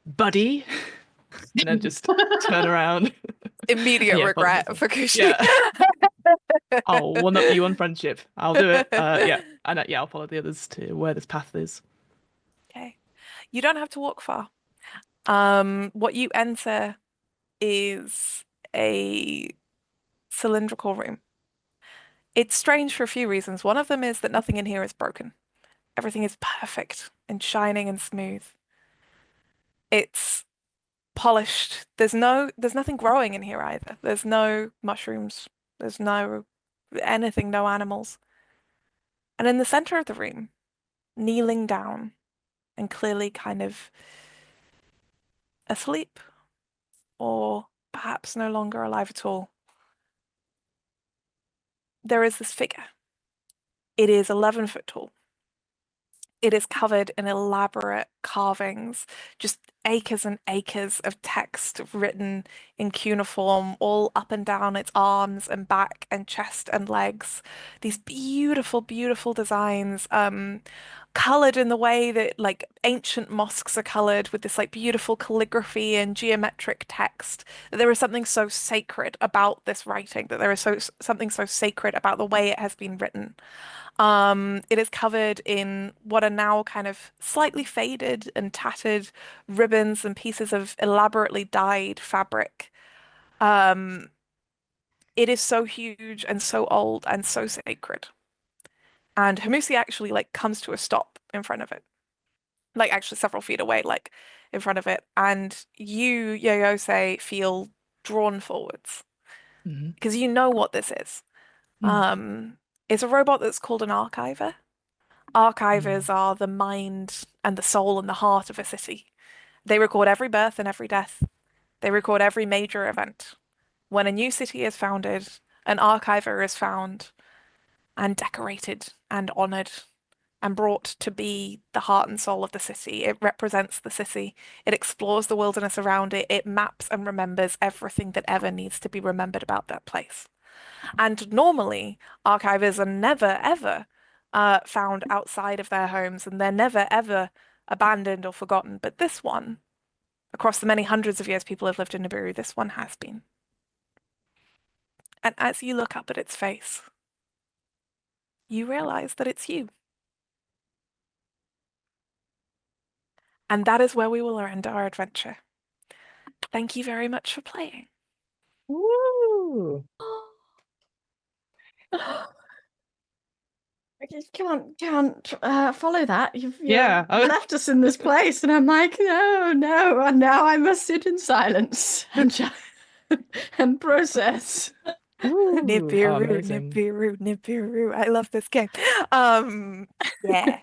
buddy. And then just turn around. Immediate Yeah, regret for Kushi. Yeah. I'll one up you on friendship. I'll do it. Yeah, and I'll follow the others to where this path is. Okay. You don't have to walk far. What you enter is a cylindrical room. It's strange for a few reasons. One of them is that nothing in here is broken. Everything is perfect and shining and smooth. It's polished. There's nothing growing in here either. There's no mushrooms. There's no anything, no animals. And in the center of the room, kneeling down and clearly kind of asleep or perhaps no longer alive at all, there is this figure. It is 11 foot tall. It is covered in elaborate carvings, just acres and acres of text written in cuneiform, all up and down its arms and back and chest and legs. These beautiful, beautiful designs, colored in the way that like ancient mosques are colored with this like beautiful calligraphy and geometric text. That there is something so sacred about this writing, that there is something so sacred about the way it has been written. It is covered in what are now kind of slightly faded and tattered ribbons and pieces of elaborately dyed fabric. It is so huge and so old and so sacred. And Hamusi actually like comes to a stop in front of it. Like actually several feet away, like in front of it. And you, Yoyose, feel drawn forwards. Because you know what this is. It's a robot that's called an archiver. Archivers are the mind and the soul and the heart of a city. They record every birth and every death. They record every major event. When a new city is founded, an archiver is found and decorated and honored and brought to be the heart and soul of the city. It represents the city. It explores the wilderness around it. It maps and remembers everything that ever needs to be remembered about that place. And normally, archivers are never, ever found outside of their homes, and they're never, ever abandoned or forgotten. But this one, across the many hundreds of years people have lived in Nibiru, this one has been. And as you look up at its face, you realize that it's you. And that is where we will end our adventure. Thank you very much for playing. Woo! I just can't follow that. You've Yeah. left us in this place, and I'm like, no, and now I must sit in silence and process. Ooh, Nibiru, amazing. Nibiru. I love this game. Yeah.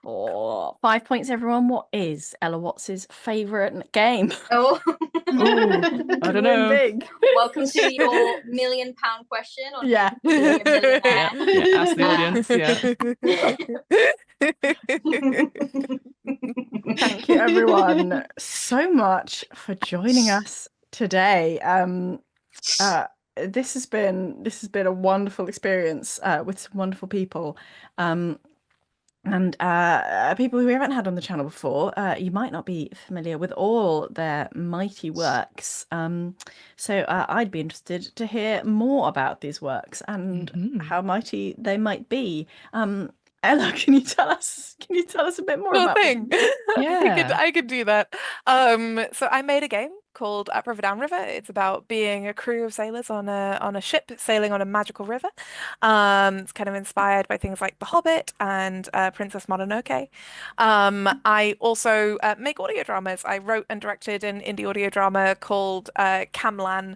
Oh, 5 points, everyone. What is Ella Watts's favourite game? Oh, Ooh, I don't Win know. big. welcome to your £1 million question on Yeah. Who Wants to Be a Millionaire. Yeah, ask the audience. Thank you, everyone, so much for joining us today. This has been a wonderful experience with some wonderful people. And people who we haven't had on the channel before, you might not be familiar with all their mighty works. So I'd be interested to hear more about these works and how mighty they might be. Ella, can you tell us a bit more about thing? Yeah. I could do that. So I made a game called Up River Down River. It's about being a crew of sailors on a ship sailing on a magical river. It's kind of inspired by things like The Hobbit and Princess Mononoke. I also make audio dramas. I wrote and directed an indie audio drama called Camlan,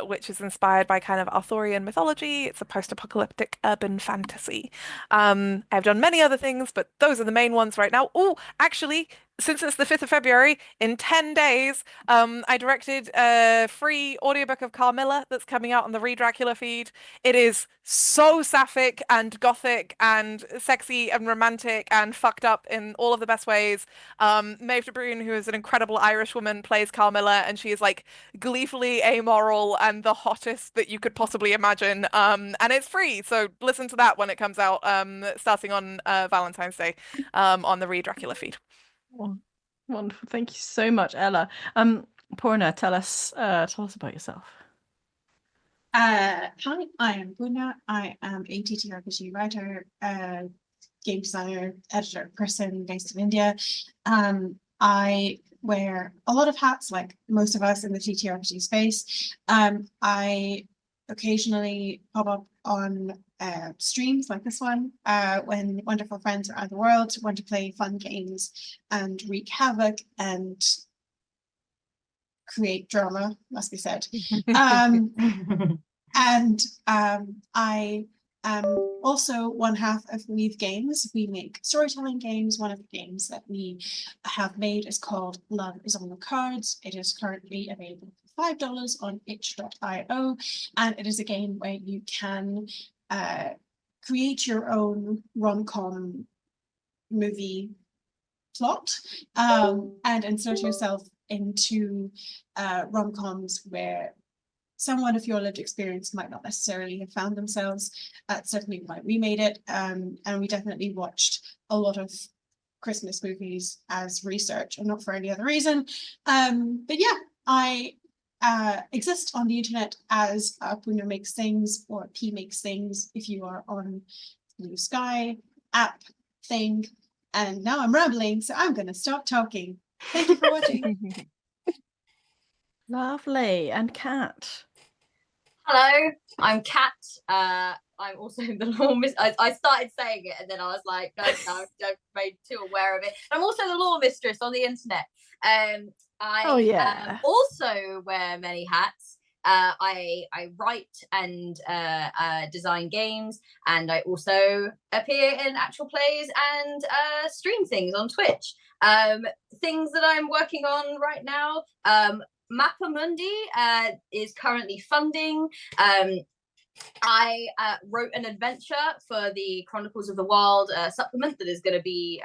which is inspired by kind of Arthurian mythology. It's a post-apocalyptic urban fantasy. I've done many other things, but those are the main ones right now. Oh, actually, since it's the 5th of February, in 10 days, I directed a free audiobook of Carmilla that's coming out on the Read Dracula feed. It is so sapphic and gothic and sexy and romantic and fucked up in all of the best ways. Maeve de Bruyn, who is an incredible Irish woman, plays Carmilla, and she is like gleefully amoral and the hottest that you could possibly imagine. And it's free, so listen to that when it comes out, starting on Valentine's Day, on the Read Dracula feed. Wonderful. Thank you so much, Ella. Purna, tell us about yourself. Hi, I am Purna. I am a ttrpg writer, game designer, editor person based in India. I wear a lot of hats, like most of us in the ttrpg space. I occasionally pop up on streams like this one when wonderful friends around the world want to play fun games and wreak havoc and create drama, must be said. I am also one half of Weave Games. We make storytelling games. One of the games that we have made is called Love is on the Cards. It is currently available for $5 on itch.io, and it is a game where you can create your own rom-com movie plot and insert yourself into rom-coms where someone of your lived experience might not necessarily have found themselves. That's certainly why we made it. And we definitely watched a lot of Christmas movies as research and not for any other reason. But yeah, I exist on the internet as Purna Makes Things or P Makes Things if you are on Blue Sky app thing. And now I'm rambling, so I'm going to stop talking. Thank you for watching. Lovely. And Kat. Hello, I'm Kat. I'm also the law mistress. I started saying it and then I was like, no, don't made too aware of it. I'm also the law mistress on the internet. I also wear many hats. I write and design games, and I also appear in actual plays and stream things on Twitch. Things that I'm working on right now. Mappa Mundi is currently funding. I wrote an adventure for the Chronicles of the Wild supplement that is going to be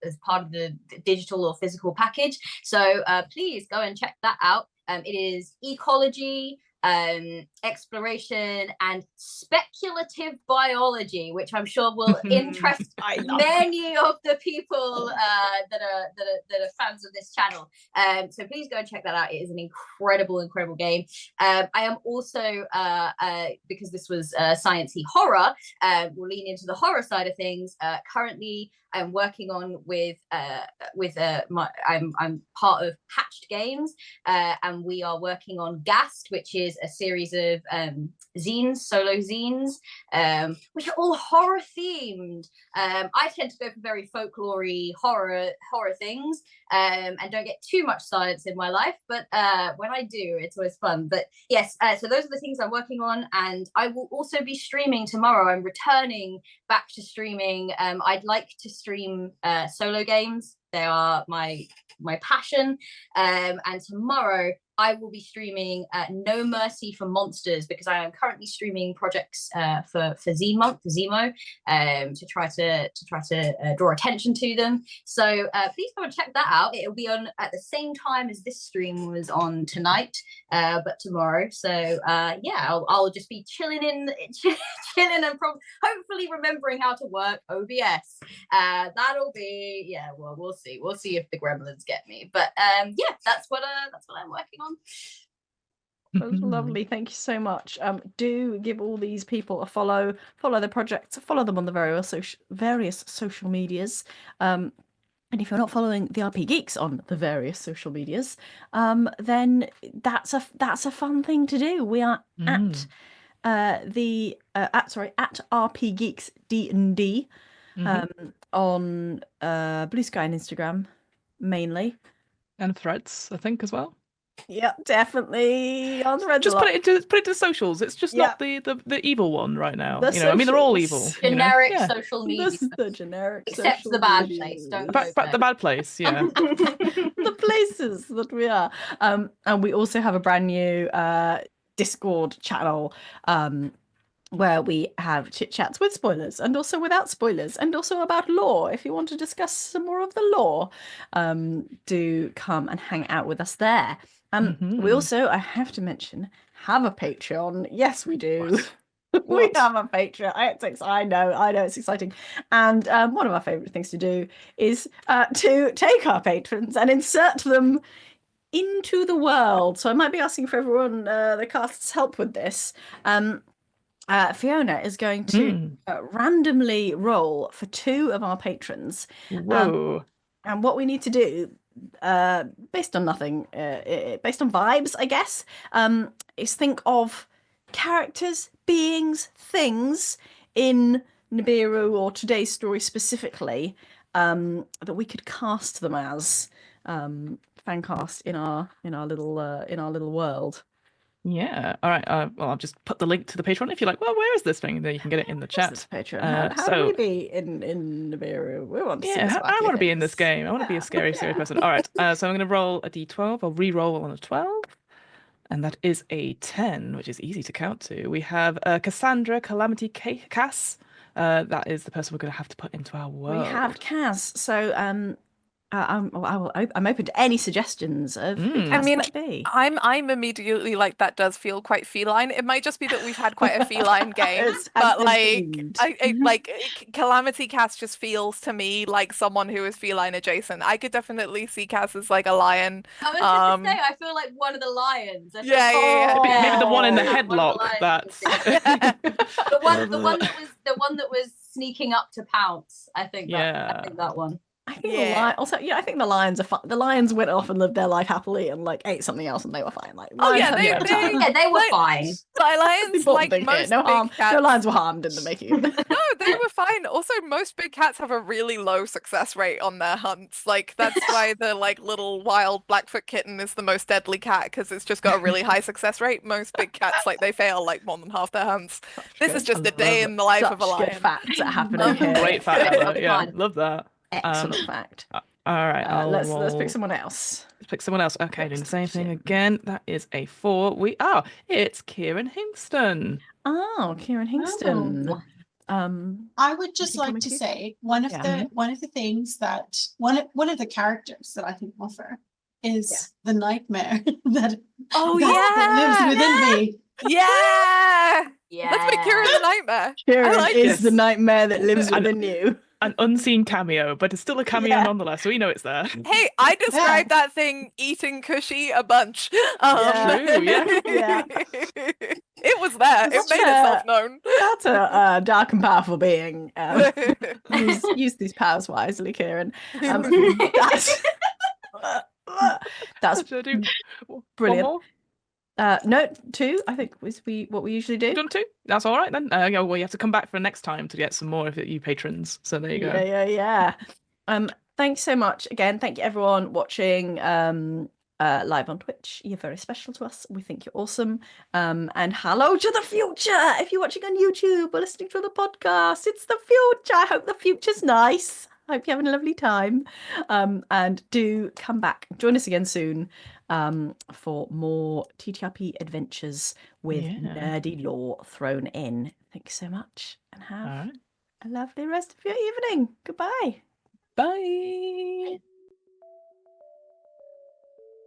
as part of the digital or physical package. So please go and check that out. It is ecology, exploration, and speculative biology, which I'm sure will interest many of the people that are fans of this channel. So please go and check that out. It is an incredible game. I am also because this was sciencey horror, we'll lean into the horror side of things. Currently I'm working on I'm part of Hatched Games, and we are working on Gassed, which is a series of zines, solo zines, which are all horror themed. I tend to go for very folklory horror things, and don't get too much science in my life, but when I do, it's always fun. But yes, so those are the things I'm working on, and I will also be streaming tomorrow. I'm returning back to streaming. I'd like to stream solo games. They are my passion, and tomorrow I will be streaming No Mercy for Monsters, because I am currently streaming projects for Zine Month, for Zemo, to try to draw attention to them. So please go and check that out. It will be on at the same time as this stream was on tonight, but tomorrow. So yeah, I'll just be chilling and hopefully remembering how to work OBS. That'll be, well, we'll see if the gremlins get me. But yeah, that's what I'm working on. That's lovely. Thank you so much. Do give all these people a follow their projects, follow them on the various social medias. And if you're not following the RPGeeks on the various social medias, then that's a fun thing to do. We are at RPGeeks D&D on Blue Sky and Instagram mainly, and Threads, I think, as well. Yeah, definitely on Threads. Just put it into socials. It's just not the evil one right now. I mean, they're all evil. Generic social media. This is the generic. Except the bad place. Don't go there. The bad place. Yeah. The places that we are. And we also have a brand new Discord channel. Where we have chit chats with spoilers and also without spoilers, and also about lore. If you want to discuss some more of the lore, do come and hang out with us there. We also, I have to mention, have a Patreon. Yes, we do. We have a Patreon. I know it's exciting. And one of our favorite things to do is to take our patrons and insert them into the world. So I might be asking for everyone the cast's help with this. Fiona is going to randomly roll for 2 of our patrons. Whoa. And what we need to do, based on nothing, based on vibes, I guess, is think of characters, beings, things in Nibiru or today's story specifically, that we could cast them as fan cast in our little world. Yeah. All right. Well, I'll just put the link to the Patreon if you're like, well, where is this thing? Then you can get it in the chat. Patreon. How do we be in Nibiru? We want to see I want to be in this game. I want to be a scary person. All right. So I'm going to roll a d12. I'll re-roll on a 12. And that is a 10, which is easy to count to. We have Cassandra Calamity Cass. That is the person we're going to have to put into our world. We have Cass. So I'm open to any suggestions of who Cass might be. I'm immediately like, that does feel quite feline. It might just be that we've had quite a feline game, but like Calamity Cass just feels to me like someone who is feline adjacent. I could definitely see Cass as like a lion. I was just gonna say, I feel like one of the lions. Yeah. Maybe the one in the headlock. That's the one that was sneaking up to pounce. I think that one. I think I think the lions are fine. The lions went off and lived their life happily and like ate something else and they were fine. Like they were fine. Lions, like most no harm. big cats, no lions were harmed in the making of it. No, they were fine. Also, most big cats have a really low success rate on their hunts. Like that's why the like little wild Blackfoot kitten is the most deadly cat, because it's just got a really high success rate. Most big cats, like they fail like more than half their hunts. This is just a day in the life of a lion. Good facts are happening here. Great fact. Yeah, love that. Excellent fact. All right, let's pick someone else. Let's pick someone else. Okay, doing the same thing again. That is a 4. It's Kieran Hingston. Oh, Kieran Hingston. I would just like to say one of the things that one of the characters that I can offer is the nightmare that lives within me. Yeah. Let's make Kieran the nightmare. Kieran is the nightmare that lives within you. an unseen cameo, but it's still a cameo nonetheless, so we know it's there. Hey, I described that thing eating cushy a bunch. True, yeah. Yeah. It was there. It made itself known. That's a dark and powerful being. Use these powers wisely, Kieran. That's Should I do brilliant. one more? No, 2, I think was what we usually do. You've done 2? That's all right then. Yeah, well, you have to come back for next time to get some more of you patrons. So there you go. Yeah. Thanks so much again. Thank you everyone watching live on Twitch. You're very special to us. We think you're awesome. And hello to the future. If you're watching on YouTube or listening to the podcast, it's the future. I hope the future's nice. I hope you're having a lovely time. And do come back. Join us again soon for more TTRP adventures with nerdy lore thrown in. Thank you so much and have a lovely rest of your evening. Goodbye. Bye.